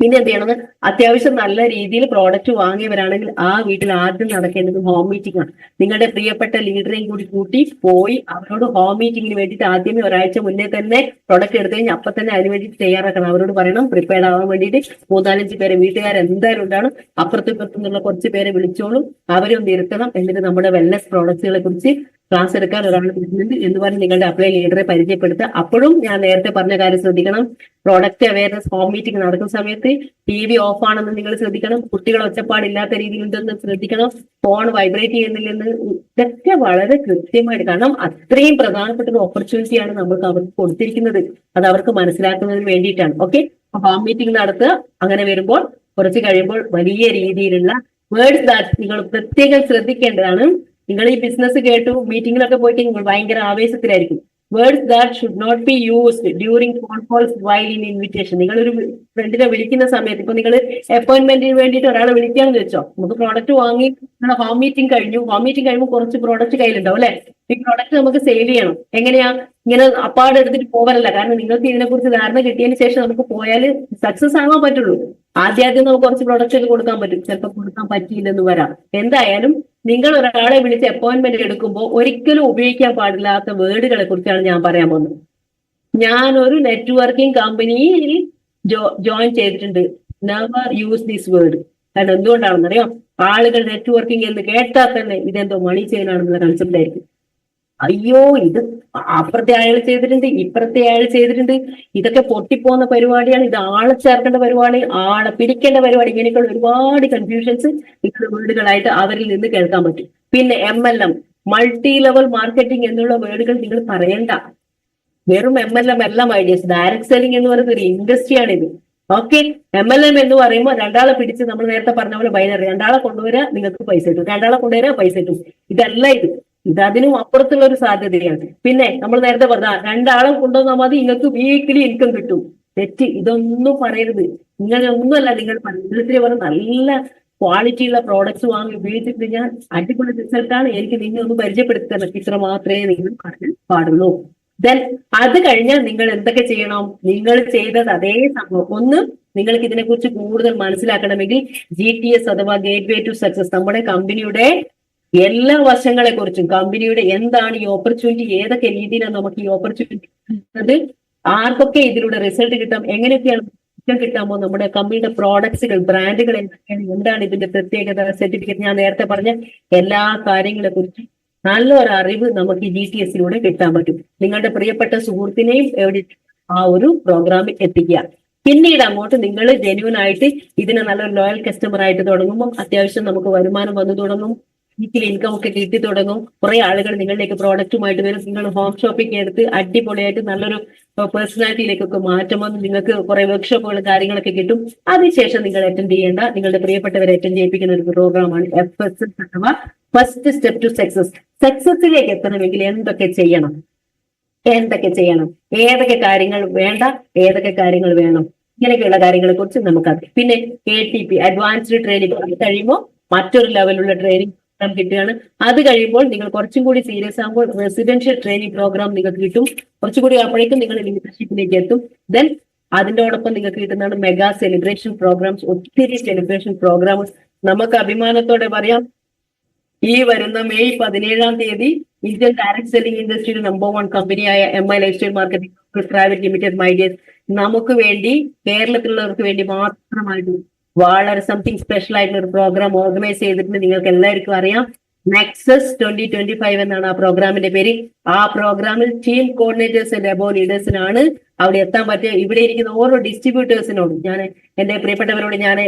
പിന്നെ എന്ത് ചെയ്യണം? അത്യാവശ്യം നല്ല രീതിയിൽ പ്രോഡക്റ്റ് വാങ്ങിയവരാണെങ്കിൽ ആ വീട്ടിൽ ആദ്യം നടക്കേണ്ടത് ഹോം മീറ്റിംഗ് ആണ്. നിങ്ങളുടെ പ്രിയപ്പെട്ട ലീഡറെയും കൂടി കൂട്ടി പോയി അവരോട് ഹോം മീറ്റിംഗിന് വേണ്ടിയിട്ട് ആദ്യമേ ഒരാഴ്ച മുന്നേ തന്നെ പ്രോഡക്റ്റ് എടുത്തു കഴിഞ്ഞാൽ അപ്പൊ തന്നെ അതിന് വേണ്ടിയിട്ട് തയ്യാറാക്കണം. അവരോട് പറയണം പ്രിപ്പയർഡ് ആവാൻ വേണ്ടിയിട്ട് 3-4 പേരെ വീട്ടുകാരെന്തായാലും ഉണ്ടാണ്. അപ്പുറത്തും ഇപ്പുറത്തുനിന്നുള്ള കുറച്ച് പേരെ വിളിച്ചോളും. അവരെ ഒന്ന് ഇരുത്തണം. എന്നിട്ട് നമ്മുടെ വെൽനെസ് പ്രോഡക്റ്റുകളെ കുറിച്ച് ക്ലാസ് എടുക്കാൻ ഒരാൾ വിളിക്കുന്നുണ്ട് എന്ന് പറഞ്ഞ് നിങ്ങളുടെ അപ്ലൈ ലീഡറെ പരിചയപ്പെടുത്തുക. അപ്പോഴും ഞാൻ നേരത്തെ പറഞ്ഞ കാര്യം ശ്രദ്ധിക്കണം. പ്രോഡക്റ്റ് അവയർനെസ് ഹോം മീറ്റിംഗ് നടക്കുന്ന സമയത്ത് TV ഓഫ് ആണെന്ന് നിങ്ങൾ ശ്രദ്ധിക്കണം. കുട്ടികൾ ഒച്ചപ്പാടില്ലാത്ത രീതിയിലുണ്ടെന്ന് ശ്രദ്ധിക്കണം. ഫോൺ വൈബ്രേറ്റ് ചെയ്യുന്നില്ലെന്ന് ഇതൊക്കെ വളരെ കൃത്യമായിട്ട്. കാരണം അത്രയും പ്രധാനപ്പെട്ട ഒരു ഓപ്പർച്യൂണിറ്റിയാണ് നമുക്ക് അവർക്ക് കൊടുത്തിരിക്കുന്നത്. അത് അവർക്ക് മനസ്സിലാക്കുന്നതിന് വേണ്ടിയിട്ടാണ്. ഓക്കെ. ഹോം മീറ്റിംഗ് നടത്തുക. അങ്ങനെ വരുമ്പോൾ കുറച്ച് കഴിയുമ്പോൾ വലിയ രീതിയിലുള്ള വേർഡ്സ് ദാറ്റ് നിങ്ങൾ പ്രത്യേകം ശ്രദ്ധിക്കേണ്ടതാണ്. നിങ്ങൾ ഈ ബിസിനസ് കേട്ടു മീറ്റിംഗിലൊക്കെ പോയിട്ട് നിങ്ങൾ ഭയങ്കര ആവേശത്തിലായിരിക്കും. Words that should not be used during phone calls while in invitation. നിങ്ങളൊരു ഫ്രണ്ടിനെ വിളിക്കുന്ന സമയത്ത് ഇപ്പൊ നിങ്ങൾ അപ്പോയിന്റ്മെന്റിന് വേണ്ടിയിട്ട് ഒരാളെ വിളിക്കാന്ന് വെച്ചോ. നമുക്ക് പ്രോഡക്റ്റ് വാങ്ങി നിങ്ങളുടെ ഹോം മീറ്റിംഗ് കഴിഞ്ഞു. ഹോം മീറ്റിംഗ് കഴിയുമ്പോൾ കുറച്ച് പ്രോഡക്റ്റ് കയ്യിലുണ്ടാവും അല്ലെ. ഈ പ്രോഡക്റ്റ് നമുക്ക് സെയിൽ ചെയ്യണം. എങ്ങനെയാ? ഇങ്ങനെ അപ്പാട് എടുത്തിട്ട് പോകാനല്ല. കാരണം നിങ്ങൾക്ക് ഇതിനെക്കുറിച്ച് ധാരണ കിട്ടിയതിന് ശേഷം നമുക്ക് പോയാൽ സക്സസ് ആവാൻ പറ്റുള്ളൂ. ആദ്യം നമുക്ക് കുറച്ച് പ്രോഡക്റ്റ് ഒക്കെ കൊടുക്കാൻ പറ്റും. ചിലപ്പോൾ കൊടുക്കാൻ പറ്റിയില്ലെന്ന് വരാം. എന്തായാലും നിങ്ങൾ ഒരാളെ വിളിച്ച് അപ്പോയിന്റ്മെന്റ് എടുക്കുമ്പോൾ ഒരിക്കലും ഉപയോഗിക്കാൻ പാടില്ലാത്ത വേർഡുകളെ കുറിച്ചാണ് ഞാൻ പറയാൻ പോകുന്നത്. ഞാനൊരു നെറ്റ്വർക്കിംഗ് കമ്പനിയിൽ ജോയിൻ ചെയ്തിട്ടുണ്ട്. Never use this word. കാരണം എന്തുകൊണ്ടാണെന്നറിയാം? ആളുകൾ നെറ്റ്വർക്കിംഗ് എന്ന് കേട്ടാൽ തന്നെ ഇതെന്തോ മണി ചെയിനാണെന്നുള്ള കൺസെപ്റ്റ് ആയിരിക്കും. അയ്യോ ഇത് അപ്പുറത്തെ അയാൾ ചെയ്തിട്ടുണ്ട്, ഇപ്പുറത്തെ അയാൾ ചെയ്തിട്ടുണ്ട്, ഇതൊക്കെ പൊട്ടിപ്പോകുന്ന പരിപാടിയാണ്, ഇത് ആളെ ചേർക്കേണ്ട പരിപാടി, ആളെ പിടിക്കേണ്ട പരിപാടി, ഇങ്ങനെയൊക്കെയുള്ള ഒരുപാട് കൺഫ്യൂഷൻസ് ഇത്തരം വേർഡുകളായിട്ട് അവരിൽ നിന്ന് കേൾക്കാൻ പറ്റും. പിന്നെ MLM മൾട്ടി ലെവൽ മാർക്കറ്റിംഗ് എന്നുള്ള വേർഡുകൾ നിങ്ങൾ പറയണ്ട. വെറും MLM എല്ലാം ഐഡിയസ്. ഡയറക്ട് സെല്ലിംഗ് എന്ന് പറയുന്ന ഒരു ഇൻഡസ്ട്രിയാണിത്. ഓക്കെ. MLM എന്ന് പറയുമ്പോൾ 2 ആളെ പിടിച്ച് നമ്മൾ നേരത്തെ പറഞ്ഞ പോലെ ബൈനറി 2 ആളെ കൊണ്ടുവരാ നിങ്ങൾക്ക് പൈസ കിട്ടും, 2 ആളെ കൊണ്ടുവരാ പൈസ കിട്ടും. ഇതല്ല ഇത് അതിനും അപ്പുറത്തുള്ള ഒരു സാധ്യതയാണ്. പിന്നെ നമ്മൾ നേരത്തെ പറഞ്ഞ 2 ആളെ കൊണ്ടുവന്നാൽ മതി നിങ്ങൾക്ക് വീക്കിലി ഇൻകം കിട്ടും. തെറ്റ്. ഇതൊന്നും പറയരുത്. ഒന്നുമല്ല നിങ്ങൾ ജീവിതത്തിൽ പറഞ്ഞ നല്ല ക്വാളിറ്റിയുള്ള പ്രോഡക്ട്സ് വാങ്ങി ഉപയോഗിച്ചിട്ട് ഞാൻ അടിപൊളി റിസൾട്ടാണ് എനിക്ക് നിന്നെ ഒന്ന് പരിചയപ്പെടുത്തി തരണം. ഇത്ര മാത്രമേ നിങ്ങൾ പറയാൻ പാടുള്ളൂ. ദെൻ അത് കഴിഞ്ഞാൽ നിങ്ങൾ എന്തൊക്കെ ചെയ്യണം? നിങ്ങൾ ചെയ്തത് അതേ സംഭവം. ഒന്ന്, നിങ്ങൾക്ക് ഇതിനെക്കുറിച്ച് കൂടുതൽ മനസ്സിലാക്കണമെങ്കിൽ GTS അഥവാ ഗേറ്റ് വേ ടു സക്സസ്, നമ്മുടെ കമ്പനിയുടെ എല്ലാ വശങ്ങളെ കുറിച്ചും, കമ്പനിയുടെ എന്താണ് ഈ ഓപ്പർച്യൂണിറ്റി, ഏതൊക്കെ രീതിയിലാണ് നമുക്ക് ഈ ഓപ്പർച്യൂണിറ്റി കിട്ടുന്നത്, ആർക്കൊക്കെ ഇതിലൂടെ റിസൾട്ട് കിട്ടാം, എങ്ങനെയൊക്കെയാണ് കിട്ടാമോ, നമ്മുടെ കമ്പനിയുടെ പ്രോഡക്ട്സുകൾ, ബ്രാൻഡുകൾ എന്തൊക്കെയാണ്, എന്താണ് ഇതിന്റെ പ്രത്യേകത, സർട്ടിഫിക്കറ്റ്, ഞാൻ നേരത്തെ പറഞ്ഞ എല്ലാ കാര്യങ്ങളെ കുറിച്ച് നല്ലൊരു അറിവ് നമുക്ക് GTSലൂടെ കിട്ടാൻ പറ്റും. നിങ്ങളുടെ പ്രിയപ്പെട്ട സുഹൃത്തിനെയും എവിടെ ആ ഒരു പ്രോഗ്രാമിൽ എത്തിക്കുക. പിന്നീട് അങ്ങോട്ട് നിങ്ങൾ ജെന്യൂൻ ആയിട്ട് ഇതിനെ നല്ലൊരു ലോയൽ കസ്റ്റമർ ആയിട്ട് തുടങ്ങുമ്പോൾ അത്യാവശ്യം നമുക്ക് വരുമാനം വന്നു തുടങ്ങും, വീക്കിലി ഇൻകം ഒക്കെ കിട്ടി തുടങ്ങും. കുറെ ആളുകൾ നിങ്ങളിലേക്ക് പ്രോഡക്റ്റുമായിട്ട് വരും. നിങ്ങൾ ഹോം ഷോപ്പിംഗ് എടുത്ത് അടിപൊളിയായിട്ട് നല്ലൊരു പേഴ്സണാലിറ്റിയിലേക്കൊക്കെ മാറ്റം വന്ന് നിങ്ങൾക്ക് കുറെ വർക്ക്ഷോപ്പുകളും കാര്യങ്ങളൊക്കെ കിട്ടും. അതിനുശേഷം നിങ്ങൾ അറ്റൻഡ് ചെയ്യേണ്ട, നിങ്ങളുടെ പ്രിയപ്പെട്ടവരെ അറ്റൻഡ് ചെയ്യിപ്പിക്കുന്ന ഒരു പ്രോഗ്രാമാണ് FSS അഥവാ ഫസ്റ്റ് സ്റ്റെപ്പ് ടു സക്സസ്. സക്സസിലേക്ക് എത്തണമെങ്കിൽ എന്തൊക്കെ ചെയ്യണം, ഏതൊക്കെ കാര്യങ്ങൾ വേണ്ട, ഏതൊക്കെ കാര്യങ്ങൾ വേണം, ഇങ്ങനെയൊക്കെയുള്ള കാര്യങ്ങളെ കുറിച്ച് നമുക്കറിയാം. പിന്നെ ATP അഡ്വാൻസ്ഡ് ട്രെയിനിങ് കഴിയുമ്പോൾ മറ്റൊരു ലെവലുള്ള ട്രെയിനിങ് കിട്ടുകയാണ്. അത് കഴിയുമ്പോൾ നിങ്ങൾ കുറച്ചും കൂടി സീരിയസ് ആകുമ്പോൾ റെസിഡൻഷ്യൽ ട്രെയിനിങ് പ്രോഗ്രാം നിങ്ങൾക്ക് കിട്ടും. കുറച്ചുകൂടി അപ്പോഴേക്കും നിങ്ങൾ ലീഡർഷിപ്പിലേക്ക് എത്തും. ദെൻ അതിനോടൊപ്പം നിങ്ങൾക്ക് കിട്ടുന്നതാണ് മെഗാ സെലിബ്രേഷൻ പ്രോഗ്രാംസ്. ഒത്തിരി സെലിബ്രേഷൻ പ്രോഗ്രാംസ് നമുക്ക് അഭിമാനത്തോടെ പറയാം. ഈ വരുന്ന മെയ് 17 ഇന്ത്യൻ ഡയറക്ട് സെല്ലിംഗ് ഇൻഡസ്ട്രിയുടെ നമ്പർ 1 കമ്പനിയായ MI lifestyle marketing private limited മൈഡിയസ് നമുക്ക് വേണ്ടി, കേരളത്തിലുള്ളവർക്ക് വേണ്ടി മാത്രമായിട്ട് വളരെ സംതിങ് സ്പെഷ്യൽ ആയിട്ടുള്ള ഒരു പ്രോഗ്രാം ഓർഗനൈസ് ചെയ്തിട്ടുണ്ട്. നിങ്ങൾക്ക് എല്ലാവർക്കും അറിയാം, നെക്സസ് 2025 എന്നാണ് ആ പ്രോഗ്രാമിന്റെ പേര്. ആ പ്രോഗ്രാമിൽ ടീം കോർഡിനേറ്റേഴ്സ് ആൻഡ് അബോ ലീഡേഴ്സിനാണ് അവിടെ എത്താൻ പറ്റുക. ഇവിടെ ഇരിക്കുന്ന ഓരോ ഡിസ്ട്രിബ്യൂട്ടേഴ്സിനോടും ഞാൻ, എന്റെ പ്രിയപ്പെട്ടവരോട് ഞാൻ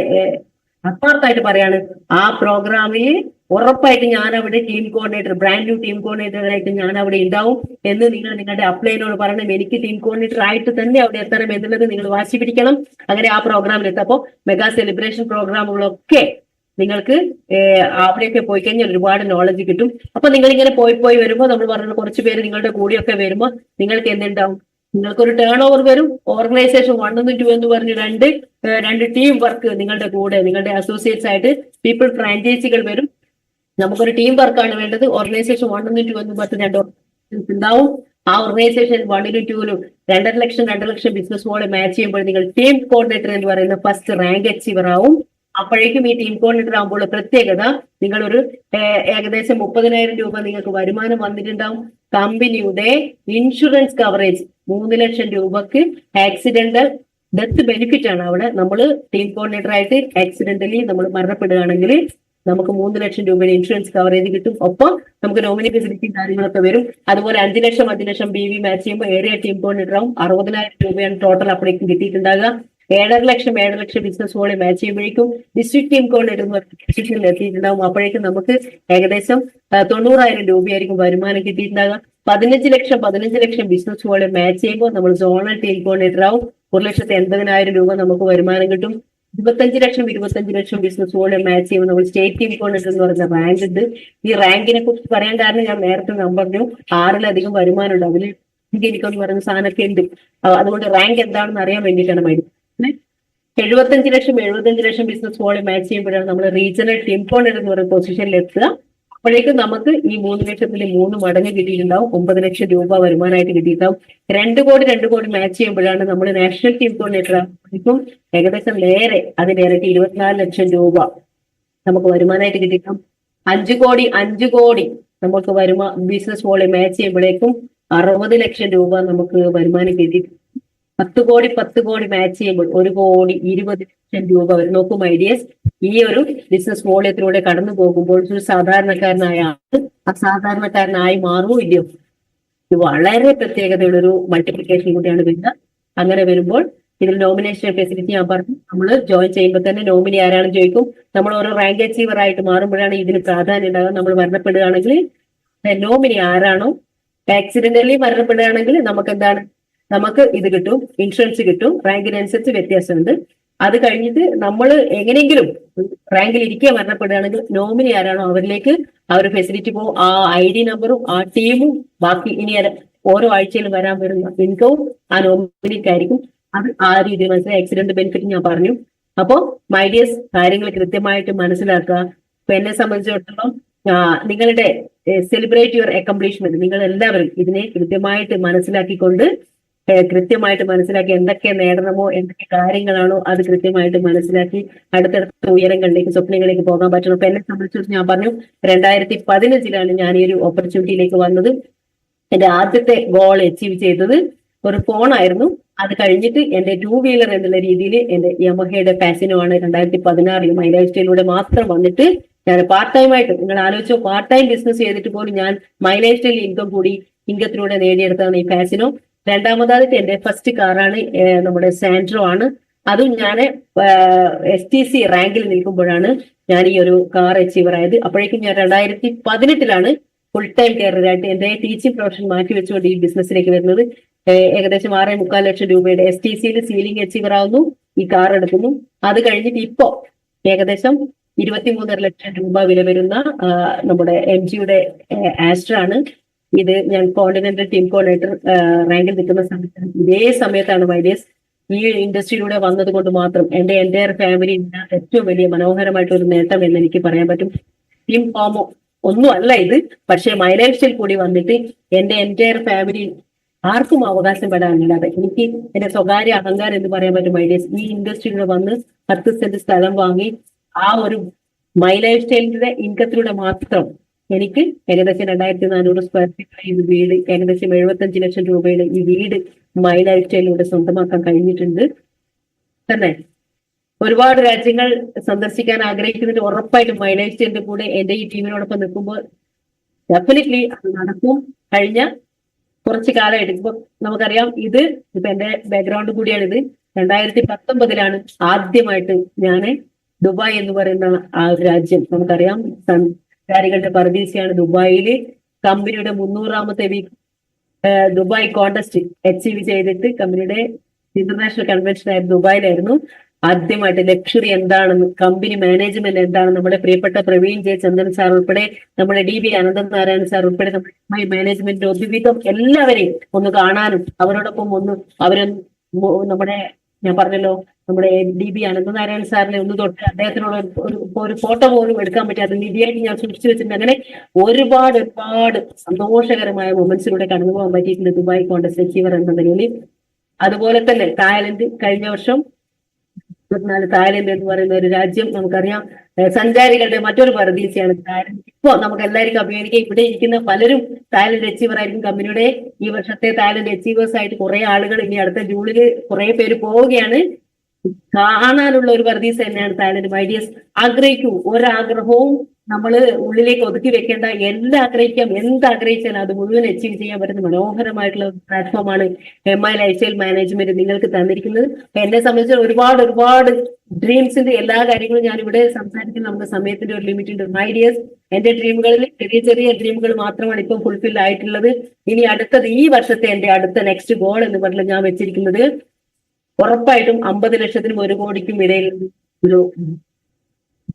അപ്പാർത്തായിട്ട് പറയാണ്, ആ പ്രോഗ്രാമിൽ ഉറപ്പായിട്ട് ഞാൻ അവിടെ team coordinator, brand new team കോർഡിനേറ്ററായിട്ട് ഞാൻ അവിടെ ഉണ്ടാവും എന്ന് നിങ്ങൾ നിങ്ങളുടെ അപ്ലൈനോട് പറയണം. എനിക്ക് ടീം കോർഡിനേറ്റർ ആയിട്ട് തന്നെ അവിടെ എത്തണം എന്നുള്ളത് നിങ്ങൾ വാശി പിടിക്കണം. അങ്ങനെ ആ പ്രോഗ്രാമിൽ എത്തപ്പോൾ മെഗാ സെലിബ്രേഷൻ പ്രോഗ്രാമുകളൊക്കെ നിങ്ങൾക്ക് അവിടെയൊക്കെ പോയി കഴിഞ്ഞാൽ ഒരുപാട് നോളജ് കിട്ടും. അപ്പൊ നിങ്ങൾ ഇങ്ങനെ പോയി വരുമ്പോൾ, നമ്മൾ പറഞ്ഞ കുറച്ച് പേര് നിങ്ങളുടെ കൂടെയൊക്കെ വരുമ്പോൾ നിങ്ങൾക്ക് എന്തുണ്ടാവും, നിങ്ങൾക്കൊരു ടേൺ ഓവർ വരും. ഓർഗനൈസേഷൻ 1 and 2 എന്ന് പറഞ്ഞ് രണ്ട് ടീം വർക്ക് നിങ്ങളുടെ കൂടെ, നിങ്ങളുടെ അസോസിയേറ്റ്സ് ആയിട്ട് പീപ്പിൾ ഫ്രാഞ്ചൈസികൾ വരും. നമുക്കൊരു ടീം വർക്കാണ് വേണ്ടത്. ഓർഗനൈസേഷൻ 1 and 2 എന്ന് പറഞ്ഞ് 2 ഓർഗനൈസേഷൻസ് ഉണ്ടാവും. ആ ഓർഗനൈസേഷൻ 1 നും 2 നും 2.5 ലക്ഷം ബിസിനസ് പോലെ മാച്ച് ചെയ്യുമ്പോൾ നിങ്ങൾ ടീം കോർഡിനേറ്റർ എന്ന് പറയുന്ന ഫസ്റ്റ് റാങ്ക് അച്ചീവർ ആവും. അപ്പോഴേക്കും ഈ ടീം കോർഡിനേറ്റർ ആകുമ്പോൾ പ്രത്യേകത, നിങ്ങളൊരു ഏകദേശം 30,000 രൂപ നിങ്ങൾക്ക് വരുമാനം വന്നിട്ടുണ്ടാവും. കമ്പനിയുടെ ഇൻഷുറൻസ് കവറേജ് 3 ലക്ഷം രൂപക്ക് ആക്സിഡന്റൽ ഡെത്ത് ബെനിഫിറ്റ് ആണ്. അവിടെ നമ്മൾ ടീം കോർഡിനേറ്റർ ആയിട്ട് ആക്സിഡന്റലി നമ്മൾ മരണപ്പെടുകയാണെങ്കിൽ നമുക്ക് 3 ലക്ഷം രൂപയുടെ ഇൻഷുറൻസ് കവറേജ് കിട്ടും. ഒപ്പം നമുക്ക് നോമിനി ഫെസിലിറ്റി കാര്യങ്ങളൊക്കെ വരും. അതുപോലെ 5 ലക്ഷം BV മാച്ച് ചെയ്യുമ്പോൾ ഏരിയ ടീം കോർഡിനേറ്റർ ആവും. 60,000 രൂപയാണ് ടോട്ടൽ അപ്പോഴേക്കും കിട്ടിയിട്ടുണ്ടാകുക. 7.5 ലക്ഷം ബിസിനസ് പോലെ മാച്ച് ചെയ്യുമ്പോഴേക്കും ഡിസ്ട്രിക്ട് ടീം കോർഡിനേറ്റർ പൊസിഷനിൽ എത്തിയിട്ടുണ്ടാവും. അപ്പോഴേക്കും നമുക്ക് ഏകദേശം 90,000 രൂപയായിരിക്കും വരുമാനം കിട്ടിയിട്ടുണ്ടാകുക. 15 ലക്ഷം ബിസിനസ് പോലെ മാച്ച് ചെയ്യുമ്പോൾ നമ്മൾ സോണൽ ടീം കോർഡിനേറ്റർ ആവും. 1,80,000 രൂപ നമുക്ക് വരുമാനം കിട്ടും. 25 ലക്ഷം ബിസിനസ് പോലെ മാച്ച് ചെയ്യുമ്പോൾ നമ്മൾ സ്റ്റേറ്റ് ടീം കോർഡിനേറ്റർ എന്ന് പറയുന്ന റാങ്ക് ഉണ്ട്. ഈ റാങ്കിനെ കുറിച്ച് പറയാൻ കാരണം ഞാൻ നേരത്തെ പറഞ്ഞു 6-ലധികം വരുമാനം ഉണ്ട്. അതിൽ എനിക്കൊന്ന് പറയുന്ന സാധനമൊക്കെ ഉണ്ട്. അതുകൊണ്ട് റാങ്ക് എന്താണെന്ന് അറിയാൻ വേണ്ടിയിട്ടാണ് മൈഡി. 75 ലക്ഷം ബിസിനസ് പോലെ മാച്ച് ചെയ്യുമ്പോഴാണ് നമ്മൾ റീജിയണൽ ടീം കോർഡിനേറ്റർ എന്ന് പറയുന്ന പൊസിഷനിൽ എത്തുക. അപ്പോഴേക്കും നമുക്ക് ഈ 3 ലക്ഷത്തിൽ 3 മടങ്ങ് കിട്ടിയിട്ടുണ്ടാവും. 9 ലക്ഷം രൂപ വരുമാനമായിട്ട് കിട്ടിയിട്ടുണ്ടാവും. 2 കോടി മാച്ച് ചെയ്യുമ്പോഴാണ് നമ്മൾ നാഷണൽ ടീം കോർഡിനേറ്റർ ആകുമ്പോഴേക്കും ഏകദേശം നേരെ അതിനേറെ 24 ലക്ഷം രൂപ നമുക്ക് വരുമാനമായിട്ട് കിട്ടിയിട്ടുണ്ടാവും. 5 കോടി നമുക്ക് ബിസിനസ് പോലെ മാച്ച് ചെയ്യുമ്പോഴേക്കും 60 ലക്ഷം രൂപ നമുക്ക് വരുമാനം കിട്ടിയിട്ടുണ്ട്. 10 കോടി മാച്ച് ചെയ്യുമ്പോൾ 1,20 ലക്ഷം രൂപ വരും. നോക്കൂ മൈഡിയസ്, ഈ ഒരു ബിസിനസ് വോളിയത്തിലൂടെ കടന്നു പോകുമ്പോൾ ഒരു സാധാരണക്കാരനായ ആൾ അസാധാരണക്കാരനായി മാറുമോ ഇല്ലയോ? ഇത് വളരെ പ്രത്യേകതയുള്ള ഒരു മൾട്ടിപ്ലിക്കേഷൻ കൂടിയാണ് വരിക. അങ്ങനെ വരുമ്പോൾ ഇതിൽ നോമിനേഷൻ ഫെസിലിറ്റി ഞാൻ പറഞ്ഞു, നമ്മൾ ജോയിൻ ചെയ്യുമ്പോൾ തന്നെ നോമിനി ആരാണെന്ന് ചോദിക്കും. നമ്മൾ ഓരോ റാങ്ക് അച്ചീവർ ആയിട്ട് മാറുമ്പോഴാണ് ഇതിന് പ്രാധാന്യം ഉണ്ടാകുക. നമ്മൾ മരണപ്പെടുകയാണെങ്കിൽ നോമിനി ആരാണോ, ആക്സിഡന്റലി മരണപ്പെടുകയാണെങ്കിൽ നമുക്ക് ഇത് കിട്ടും, ഇൻഷുറൻസ് കിട്ടും. റാങ്കിനനുസരിച്ച് വ്യത്യാസമുണ്ട്. അത് കഴിഞ്ഞിട്ട് നമ്മൾ എങ്ങനെയെങ്കിലും റാങ്കിൽ ഇരിക്കുക മരണപ്പെടുകയാണെങ്കിൽ നോമിനി ആരാണോ അവരിലേക്ക് ആ ഒരു ഫെസിലിറ്റി പോകും. ആ ID നമ്പറും ആ ടീമും ബാക്കി ഇനി ഓരോ ആഴ്ചയിലും വരാൻ വരുന്ന ഇൻകവും ആ നോമിനിക്കായിരിക്കും. അത് ആ രീതിയിൽ മനസ്സിലായി. ആക്സിഡന്റ് ബെനിഫിറ്റ് ഞാൻ പറഞ്ഞു. അപ്പോൾ മൈഡിയസ് കാര്യങ്ങൾ കൃത്യമായിട്ട് മനസ്സിലാക്കുക. ഇപ്പൊ എന്നെ സംബന്ധിച്ചിടത്തോളം നിങ്ങളുടെ സെലിബ്രേറ്റ് യുവർ അക്കംപ്ലിഷ്മെന്റ്, നിങ്ങൾ എല്ലാവരും ഇതിനെ കൃത്യമായിട്ട് മനസ്സിലാക്കി എന്തൊക്കെ നേടണമോ, എന്തൊക്കെ കാര്യങ്ങളാണോ അത് കൃത്യമായിട്ട് മനസ്സിലാക്കി അടുത്തടുത്ത ഉയരങ്ങളിലേക്ക്, സ്വപ്നങ്ങളിലേക്ക് പോകാൻ പറ്റണം. അപ്പൊ എന്നെ സംബന്ധിച്ചിടത്തോളം ഞാൻ പറഞ്ഞു 2015 ഞാൻ ഈ ഒരു ഓപ്പർച്യൂണിറ്റിയിലേക്ക് വന്നത്. എന്റെ ആദ്യത്തെ ഗോൾ അച്ചീവ് ചെയ്തത് ഒരു ഫോണായിരുന്നു. അത് കഴിഞ്ഞിട്ട് എന്റെ 2 വീലർ എന്നുള്ള രീതിയിൽ എന്റെ യമഹയുടെ ഫാസിനോ ആണ് 2016 മൈ ലൈഫ് സ്റ്റൈലിലൂടെ മാത്രം വന്നിട്ട് ഞാൻ പാർട്ട് ടൈം ആയിട്ട്, നിങ്ങൾ ആലോചിച്ചോ, പാർട്ട് ടൈം ബിസിനസ് ചെയ്തിട്ട് പോലും ഞാൻ മൈ ലൈഫ് സ്റ്റൈൽ ഇൻകത്തിലൂടെ നേടിയെടുത്തതാണ് ഈ ഫാസിനോ. രണ്ടാമതായിട്ട് എന്റെ ഫസ്റ്റ് കാറാണ് നമ്മുടെ സാൻഡ്രോ ആണ്. അതും ഞാൻ STC റാങ്കിൽ നിൽക്കുമ്പോഴാണ് ഞാൻ ഈ ഒരു കാർ അച്ചീവർ ആയത്. അപ്പോഴേക്കും ഞാൻ 2018 ഫുൾ ടൈം കെയറായിട്ട് എന്റെ ടീച്ചിങ് പ്രൊഫഷൻ മാറ്റി വെച്ചുകൊണ്ട് ഈ ബിസിനസ്സിലേക്ക് വരുന്നത്. ഏകദേശം 6.25 ലക്ഷം രൂപയുടെ STCയിൽ സീലിംഗ് അച്ചീവർ ആവുന്നു, ഈ കാർ എടുക്കുന്നു. അത് കഴിഞ്ഞിട്ട് ഇപ്പോ ഏകദേശം 23.5 ലക്ഷം രൂപ വില വരുന്ന നമ്മുടെ MGയുടെ ആസ്ട്ര ആണ്. ഇത് ഞാൻ കോണ്ടിനെന്റൽ ടീം കോർഡിനേറ്റർ റാങ്കിൽ നിൽക്കുന്ന സമയത്താണ്. ഇതേ സമയത്താണ് മൈഡിയസ് ഈ ഇൻഡസ്ട്രിയിലൂടെ വന്നത് കൊണ്ട് മാത്രം എന്റെ എൻ്റയർ ഫാമിലി ഏറ്റവും വലിയ മനോഹരമായിട്ടൊരു നേട്ടം എന്ന് എനിക്ക് പറയാൻ പറ്റും. ടീം ഹോമോ ഒന്നും അല്ല ഇത്, പക്ഷേ മൈ ലൈഫ് സ്റ്റൈൽ കൂടി വന്നിട്ട് എന്റെ എൻ്റയർ ഫാമിലി ആർക്കും അവകാശപ്പെടാനില്ലാതെ എനിക്ക് എന്റെ സ്വകാര്യ അഹങ്കാരം എന്ന് പറയാൻ പറ്റും ഐഡിയസ്. ഈ ഇൻഡസ്ട്രിയിൽ വന്ന് 10 സെന്റ് സ്ഥലം വാങ്ങി ആ ഒരു മൈ ലൈഫ് സ്റ്റൈലിന്റെ ഇൻകത്തിലൂടെ മാത്രം എനിക്ക് ഏകദേശം 2400 സ്ക്വയർ ഫീറ്റ് ഈ വീട്, ഏകദേശം 75 ലക്ഷം രൂപയുടെ ഈ വീട് മൈ ലൈഫ് സ്റ്റൈലിലൂടെ സ്വന്തമാക്കാൻ കഴിഞ്ഞിട്ടുണ്ട്. തന്നെ ഒരുപാട് രാജ്യങ്ങൾ സന്ദർശിക്കാൻ ആഗ്രഹിക്കുന്നുണ്ട്. ഉറപ്പായിട്ടും മൈ ലൈഫ് സ്റ്റൈലിന്റെ കൂടെ എന്റെ ഈ ടീമിനോടൊപ്പം നിൽക്കുമ്പോൾ ഡെഫിനറ്റ്ലി അത് നടക്കും. കഴിഞ്ഞ കുറച്ച് കാലമായിട്ട് ഇപ്പൊ നമുക്കറിയാം, ഇപ്പൊ എന്റെ ബാക്ക്ഗ്രൗണ്ട് കൂടിയാണിത്. 2019 ആദ്യമായിട്ട് ഞാന് ദുബായ് എന്ന് പറയുന്ന ആ ഒരു രാജ്യം നമുക്കറിയാം, സഞ്ചാരികളുടെ പറുദീസയാണ് ദുബായില്. കമ്പനിയുടെ 300ാമത്തെ വീക്ക് ദുബായ് കോണ്ടസ്റ്റ് അച്ചീവ് ചെയ്തിട്ട് കമ്പനിയുടെ ഇന്റർനാഷണൽ കൺവെൻഷൻ ആയിരുന്നു ദുബായിലായിരുന്നു. ആദ്യമായിട്ട് ലക്ഷറി എന്താണെന്ന്, കമ്പനി മാനേജ്മെന്റ് എന്താണെന്ന് നമ്മുടെ പ്രിയപ്പെട്ട പ്രവീൺ ജെ ചന്ദൻ സാർ ഉൾപ്പെടെ, നമ്മുടെ DB അനന്തൻ നാരായണൻ സാർ ഉൾപ്പെടെ നമ്മുടെ മാനേജ്മെന്റിന്റെ ഒരുവിധം എല്ലാവരെയും ഒന്ന് കാണാനും അവരോടൊപ്പം നമ്മുടെ ഞാൻ പറഞ്ഞല്ലോ നമ്മുടെ DB അനന്തൻ നാരായണൻ സാറിനെ ഒന്ന് തൊട്ട് അദ്ദേഹത്തിനോട് ഒരു ഫോട്ടോ പോലും എടുക്കാൻ പറ്റാത്ത നിധിയായിട്ട് ഞാൻ സൂക്ഷിച്ചു വെച്ചിട്ടുണ്ട്. അങ്ങനെ ഒരുപാട് സന്തോഷകരമായ മൊമെന്റ്സിലൂടെ കടന്നു പോകാൻ പറ്റിയിട്ടുണ്ട് ദുബായ് കോണ്ടസ്റ്റ് അച്ചീവർ എന്ന നിലയിൽ. അതുപോലെ തന്നെ തായ്ലൻഡ് കഴിഞ്ഞ വർഷം 24 തായ്ലൻഡ് എന്ന് പറയുന്ന ഒരു രാജ്യം നമുക്കറിയാം സഞ്ചാരികളുടെ മറ്റൊരു പറുദീസയാണ് തായ്ലൻഡ്. ഇപ്പോ നമുക്ക് എല്ലാവർക്കും അഭിമാനിക്കാം, ഇവിടെ ഇരിക്കുന്ന പലരും തായ്ലൻഡ് അച്ചീവർ ആയിരിക്കും. കമ്പനിയുടെ ഈ വർഷത്തെ തായ്ലൻഡ് അച്ചീവേഴ്സ് ആയിട്ട് കുറെ ആളുകൾ ഇനി അടുത്ത ജൂണില് കുറെ പേര് പോവുകയാണ്. കാണാനുള്ള ഒരു പറുദീസ തന്നെയാണ് തായ്ലൻഡ്. ഐഡിയസ് ആഗ്രഹിക്കൂ, ഒരാഗ്രഹവും നമ്മള് ഉള്ളിലേക്ക് ഒതുക്കി വെക്കേണ്ട. എന്താഗ്രഹിച്ചാലും അത് മുഴുവൻ അച്ചീവ് ചെയ്യാൻ പറ്റുന്ന മനോഹരമായിട്ടുള്ള ഒരു പ്ലാറ്റ്ഫോമാണ് MI ലൈഫ് സ്റ്റൈൽ മാനേജ്മെന്റ് നിങ്ങൾക്ക് തന്നിരിക്കുന്നത്. എന്നെ സംബന്ധിച്ച് ഒരുപാട് ഡ്രീംസിന്റെ എല്ലാ കാര്യങ്ങളും ഞാൻ ഇവിടെ സംസാരിക്കുന്ന നമുക്ക് സമയത്തിന്റെ ഒരു ലിമിറ്റ് ഉണ്ട്. ഐഡിയസ് എന്റെ ഡ്രീമുകളിൽ ചെറിയ ഡ്രീമുകൾ മാത്രമാണ് ഇപ്പം ഫുൾഫിൽ ആയിട്ടുള്ളത്. ഇനി അടുത്തത് ഈ വർഷത്തെ എന്റെ അടുത്ത നെക്സ്റ്റ് ഗോൾ എന്ന് പറഞ്ഞാൽ ഞാൻ വെച്ചിരിക്കുന്നത് ഉറപ്പായിട്ടും 50 ലക്ഷത്തിനും 1 കോടിക്കും ഇടയിൽ ഒരു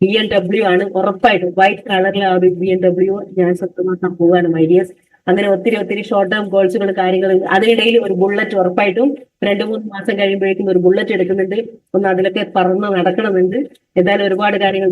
BMW ആണ്. ഉറപ്പായിട്ടും വൈറ്റ് കളറിലെ ആ ഒരു BMW ഞാൻ സ്വന്തമാക്കാൻ പോവാണ് ഐഡിയസ്. അങ്ങനെ ഒത്തിരി ഷോർട്ട് ടേം ഗോൾസുകൾ കാര്യങ്ങൾ. അതിനിടയിൽ ഒരു ബുള്ളറ്റ് ഉറപ്പായിട്ടും 2-3 മാസം കഴിയുമ്പോഴേക്കും ഒരു ബുള്ളറ്റ് എടുക്കുന്നുണ്ട്. ഒന്ന് അതിലൊക്കെ പറന്ന് നടക്കണമെന്നുണ്ട്. എന്തായാലും ഒരുപാട് കാര്യങ്ങൾ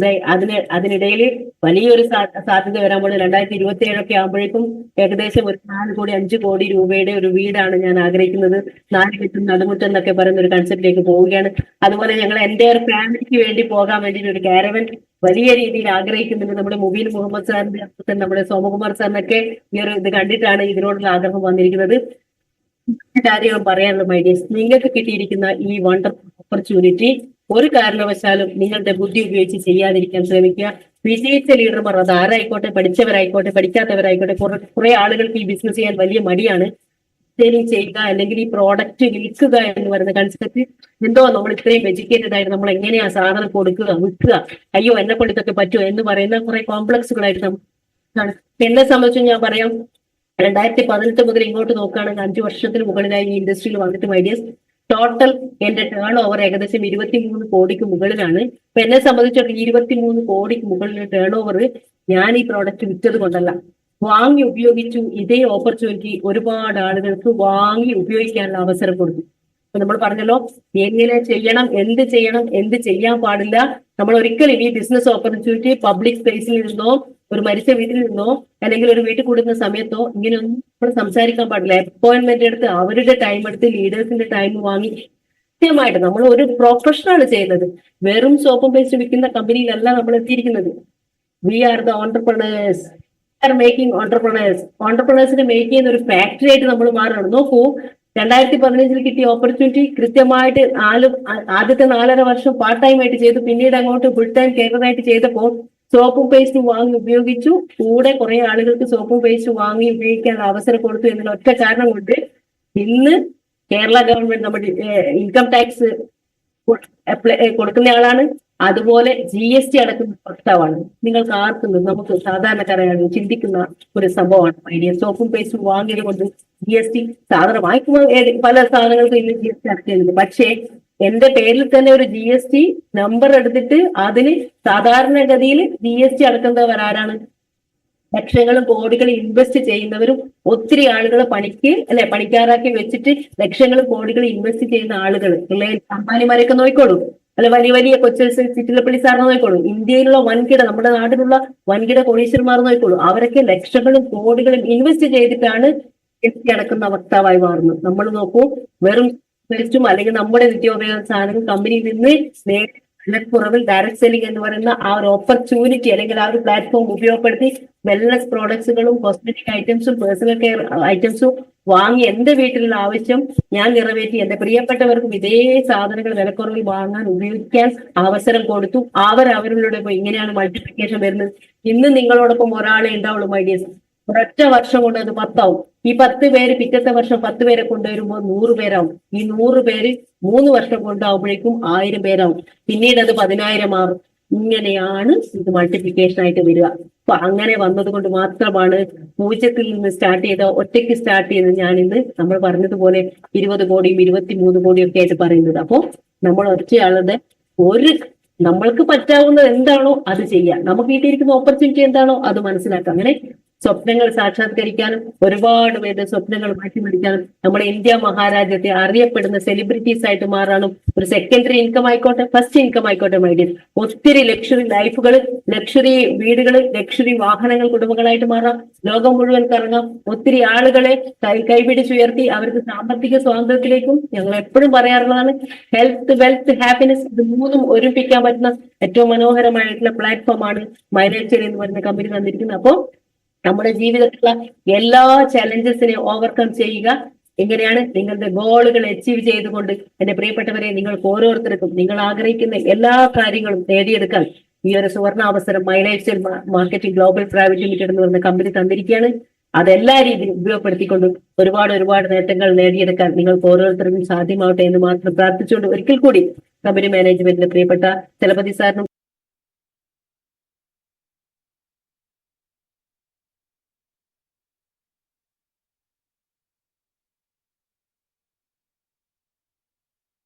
അതിനിടയിൽ വലിയൊരു സാധ്യത വരാൻ പോലെ 2027 ആകുമ്പോഴേക്കും ഏകദേശം ഒരു 4 കോടി 5 കോടി രൂപയുടെ ഒരു വീടാണ് ഞാൻ ആഗ്രഹിക്കുന്നത്. 4 കെട്ടും നടുമുറ്റം എന്നൊക്കെ പറയുന്ന ഒരു കൺസെപ്റ്റിലേക്ക് പോവുകയാണ്. അതുപോലെ ഞങ്ങൾ എൻ്റെ ഒരു ഫാമിലിക്ക് വേണ്ടി പോകാൻ വേണ്ടിയിട്ട് ഒരു കാരവൻ വലിയ രീതിയിൽ ആഗ്രഹിക്കുന്നുണ്ട്. നമ്മുടെ മുബീൻ മുഹമ്മദ് സാറിന്റെ നമ്മുടെ സോമകുമാർ സാറിനൊക്കെ ഈ ഒരു ഇത് കണ്ടിട്ടാണ് ഇതിനോടുള്ള ആഗ്രഹം വന്നിരിക്കുന്നത്. കാര്യങ്ങളും പറയാനുള്ള ഐഡിയസ്, നിങ്ങൾക്ക് കിട്ടിയിരിക്കുന്ന ഈ വണ്ടർഫുൾ ഓപ്പർച്യൂണിറ്റി ഒരു കാരണവശാലും നിങ്ങളുടെ ബുദ്ധി ഉപയോഗിച്ച് ചെയ്യാതിരിക്കാൻ ശ്രമിക്കുക. വിജയിച്ച ലീഡർമാർ അത് ആരായിക്കോട്ടെ, പഠിച്ചവരായിക്കോട്ടെ, പഠിക്കാത്തവരായിക്കോട്ടെ, കുറെ ആളുകൾക്ക് ഈ ബിസിനസ് ചെയ്യാൻ വലിയ മടിയാണ്. സെയിലിംഗ് ചെയ്യുക അല്ലെങ്കിൽ ഈ പ്രോഡക്റ്റ് വിൽക്കുക എന്ന് പറയുന്ന കൺസെപ്റ്റ് എന്തോ നമ്മൾ ഇത്രയും എഡ്യൂക്കേറ്റഡ് ആയിട്ട് നമ്മൾ എങ്ങനെയാ സാധനം കൊടുക്കുക, വിൽക്കുക, അയ്യോ എന്നെ കൊണ്ട് ഇതൊക്കെ പറ്റുമോ എന്ന് പറയുന്ന കുറെ കോംപ്ലക്സുകളായിട്ട് നമുക്ക് എന്നെ സംബന്ധിച്ച് ഞാൻ പറയാം, 2018 മുതൽ ഇങ്ങോട്ട് നോക്കുകയാണെങ്കിൽ 5 വർഷത്തിന് മുകളിലായി ഈ ഇൻഡസ്ട്രിയിൽ വന്നിട്ട് ഐഡിയസ് ടോട്ടൽ എന്റെ ടേൺ ഓവർ ഏകദേശം 23 കോടിക്ക് മുകളിലാണ്. അപ്പൊ എന്നെ സംബന്ധിച്ചിടത്തോളം 23 കോടിക്ക് മുകളിൽ ടേൺ ഓവർ ഞാൻ ഈ പ്രോഡക്റ്റ് വിറ്റത് കൊണ്ടല്ല, വാങ്ങി ഉപയോഗിച്ചു. ഇതേ ഓപ്പർച്യൂണിറ്റി ഒരുപാട് ആളുകൾക്ക് വാങ്ങി ഉപയോഗിക്കാനുള്ള അവസരം കൊടുത്തു. അപ്പൊ നമ്മൾ പറഞ്ഞല്ലോ എങ്ങനെ ചെയ്യണം, എന്ത് ചെയ്യാൻ പാടില്ല. നമ്മൾ ഒരിക്കലും ഈ ബിസിനസ് ഓപ്പർച്യൂണിറ്റി പബ്ലിക് സ്പേസിൽ നിന്നോ ഒരു മരിച്ച വീട്ടിൽ നിന്നോ അല്ലെങ്കിൽ ഒരു വീട്ടിൽ കൂടുന്ന സമയത്തോ ഇങ്ങനെയൊന്നും നമ്മൾ സംസാരിക്കാൻ പാടില്ല. അപ്പോയിന്റ്മെന്റ് എടുത്ത് അവരുടെ ടൈം എടുത്ത് ലീഡേഴ്സിന്റെ ടൈം വാങ്ങി കൃത്യമായിട്ട് നമ്മൾ ഒരു പ്രൊഫഷനാണ് ചെയ്യുന്നത്. വെറും സോപ്പും പേസ്റ്റ് വിൽക്കുന്ന കമ്പനിയിലല്ല നമ്മൾ എത്തിയിരിക്കുന്നത്. We are the entrepreneurs, making ഓൺടർപ്രണേഴ്സിനെ മേക്ക് ചെയ്യുന്ന ഒരു ഫാക്ടറി ആയിട്ട് നമ്മൾ മാറണം. നോക്കൂ, 2015 കിട്ടിയ ഓപ്പർച്യൂണിറ്റി കൃത്യമായിട്ട് ആദ്യത്തെ 4.5 വർഷം പാർട്ട് ടൈം ആയിട്ട് ചെയ്തു. പിന്നീട് അങ്ങോട്ട് ഫുൾ ടൈം കെയറായിട്ട് ചെയ്തപ്പോൾ സോപ്പും പേസ്റ്റും വാങ്ങി ഉപയോഗിച്ചു. കൂടെ കുറെ ആളുകൾക്ക് സോപ്പും പേസ്റ്റും വാങ്ങി ഉപയോഗിക്കാനുള്ള അവസരം കൊടുത്തു എന്നുള്ള ഒറ്റ കാരണം കൊണ്ട് ഇന്ന് കേരള ഗവൺമെന്റ് നമ്മുടെ ഇൻകം ടാക്സ് കൊടുക്കുന്ന ആളാണ്. അതുപോലെ GST അടക്കുന്ന ഭർത്താവാണ്. നിങ്ങൾക്ക് ആർക്കും നമുക്ക് സാധാരണക്കാരാണ് ചിന്തിക്കുന്ന ഒരു സംഭവമാണ് ഐഡിയ. സോപ്പും പേസ്റ്റും വാങ്ങിയത് കൊണ്ട് GST സാധനം വാങ്ങിക്കുമ്പോൾ പല സാധനങ്ങൾക്കും ഇന്ന് GST അടയ്ക്കുന്നുണ്ട്. പക്ഷേ എന്റെ പേരിൽ തന്നെ ഒരു GST നമ്പർ എടുത്തിട്ട് അതിന് സാധാരണഗതിയിൽ GST അടക്കുന്നവർ ആരാണ്? ലക്ഷങ്ങളും കോടികളും ഇൻവെസ്റ്റ് ചെയ്യുന്നവരും ഒത്തിരി ആളുകളെ പണിക്കാരാക്കി വെച്ചിട്ട് ലക്ഷങ്ങളും കോടികളും ഇൻവെസ്റ്റ് ചെയ്യുന്ന ആളുകൾ അംബാനിമാരെയൊക്കെ നോക്കിക്കോളൂ, അല്ല വലിയ കൊച്ചു ചിറ്റിലപ്പള്ളി സാറിനെ നോക്കിക്കോളൂ, ഇന്ത്യയിലുള്ള വൻകിട നമ്മുടെ നാട്ടിലുള്ള വൻകിട കോടീശ്വരന്മാർ നോക്കിക്കോളൂ. അവരൊക്കെ ലക്ഷങ്ങളും കോടികളും ഇൻവെസ്റ്റ് ചെയ്തിട്ടാണ് അടക്കുന്ന വക്താവായി മാറുന്നു. നമ്മൾ നോക്കൂ, വെറും വെച്ചും അല്ലെങ്കിൽ നമ്മുടെ നിത്യോപയോഗ സാധനങ്ങൾ കമ്പനിയിൽ നിന്ന് വിലക്കുറവിൽ ഡയറക്ട് സെല്ലിംഗ് എന്ന് പറയുന്ന ആ ഒരു ഓപ്പർച്യൂണിറ്റി അല്ലെങ്കിൽ ആ ഒരു പ്ലാറ്റ്ഫോം ഉപയോഗപ്പെടുത്തി വെൽനസ് പ്രോഡക്ട്സുകളും കോസ്മെറ്റിക് ഐറ്റംസും പേഴ്സണൽ കെയർ ഐറ്റംസും വാങ്ങി എന്റെ വീട്ടിലുള്ള ആവശ്യം ഞാൻ നിറവേറ്റി എന്റെ പ്രിയപ്പെട്ടവർക്കും ഇതേ സാധനങ്ങൾ വിലക്കുറവിൽ വാങ്ങാൻ ഉപയോഗിക്കാൻ അവസരം കൊടുത്തു. അവരുടെ ഇങ്ങനെയാണ് മൾട്ടിപ്ലിക്കേഷൻ വരുന്നത്. ഇന്ന് നിങ്ങളോടൊപ്പം ഒരാളെ ഉണ്ടാവുള്ളൂ മൈ ഡിയേഴ്സ്. ഒരൊറ്റ വർഷം കൊണ്ട് അത് 10 ആവും. ഈ 10 പേര് പിറ്റത്തെ വർഷം 10 പേരെ കൊണ്ടുവരുമ്പോൾ 100 പേരാവും. ഈ 100 പേര് 3 വർഷം കൊണ്ടാവുമ്പോഴേക്കും 1000 പേരാവും. പിന്നീട് അത് 10,000 മാറും. ഇങ്ങനെയാണ് ഇത് മൾട്ടിപ്ലിക്കേഷൻ ആയിട്ട് വരിക. അപ്പൊ അങ്ങനെ വന്നത് കൊണ്ട് മാത്രമാണ് 0 നിന്ന് സ്റ്റാർട്ട് ചെയ്ത ഒറ്റയ്ക്ക് സ്റ്റാർട്ട് ചെയ്ത് ഞാൻ ഇന്ന് നമ്മൾ പറഞ്ഞതുപോലെ 20 കോടിയും 23 കോടിയും ഒക്കെ ആയിട്ട് പറയുന്നത്. അപ്പോ നമ്മൾ ഒറ്റയാളുടെ നമ്മൾക്ക് പറ്റാവുന്നത് എന്താണോ അത് ചെയ്യാം. നമുക്ക് കിട്ടിയിരിക്കുന്ന ഓപ്പർച്യൂണിറ്റി എന്താണോ അത് മനസ്സിലാക്കാം. അങ്ങനെ സ്വപ്നങ്ങൾ സാക്ഷാത്കരിക്കാനും ഒരുപാട് പേരുടെ സ്വപ്നങ്ങൾ മാറ്റിമറിക്കാനും നമ്മുടെ ഇന്ത്യ മഹാരാജ്യത്തെ അറിയപ്പെടുന്ന സെലിബ്രിറ്റീസ് ആയിട്ട് മാറാനും ഒരു സെക്കൻഡറി ഇൻകം ആയിക്കോട്ടെ, ഫസ്റ്റ് ഇൻകം ആയിക്കോട്ടെ മൈഡിയർ, ഒത്തിരി ലക്ഷറി ലൈഫുകൾ, ലക്ഷറി വീടുകൾ, ലക്ഷറി വാഹനങ്ങൾ കുടുംബങ്ങളായിട്ട് മാറാം. ലോകം മുഴുവൻ കറങ്ങാം. ഒത്തിരി ആളുകളെ കൈപിടിച്ചുയർത്തി അവർക്ക് സാമ്പത്തിക സ്വാതന്ത്ര്യത്തിലേക്കും, ഞങ്ങൾ എപ്പോഴും പറയാറുള്ളതാണ്, ഹെൽത്ത്, വെൽത്ത്, ഹാപ്പിനെസ്, ഇത് മൂന്നും ഒരുമിപ്പിക്കാൻ പറ്റുന്ന ഏറ്റവും മനോഹരമായിട്ടുള്ള പ്ലാറ്റ്ഫോമാണ് മൈലേജ് എന്ന് പറയുന്ന കമ്പനി തന്നിരിക്കുന്നത്. അപ്പോൾ നമ്മുടെ ജീവിതത്തിലുള്ള എല്ലാ ചലഞ്ചസിനെ ഓവർകം ചെയ്യുക. എങ്ങനെയാണ്? നിങ്ങളുടെ ഗോളുകൾ അച്ചീവ് ചെയ്തുകൊണ്ട് എന്റെ പ്രിയപ്പെട്ടവരെ, നിങ്ങൾക്ക് ഓരോരുത്തർക്കും നിങ്ങൾ ആഗ്രഹിക്കുന്ന എല്ലാ കാര്യങ്ങളും നേടിയെടുക്കാൻ ഈ ഒരു സുവർണാവസരം mileage marketing global private limited എന്ന് പറയുന്ന കമ്പനി തന്നിരിക്കുകയാണ്. അതെല്ലാ രീതിയിലും ഉപയോഗപ്പെടുത്തിക്കൊണ്ട് ഒരുപാട് നേട്ടങ്ങൾ നേടിയെടുക്കാൻ നിങ്ങൾക്ക് ഓരോരുത്തർക്കും സാധ്യമാവട്ടെ എന്ന് മാത്രം പ്രാർത്ഥിച്ചുകൊണ്ട് ഒരിക്കൽ കൂടി കമ്പനി മാനേജ്മെന്റിന്റെ പ്രിയപ്പെട്ട ചലപതി സാറിനും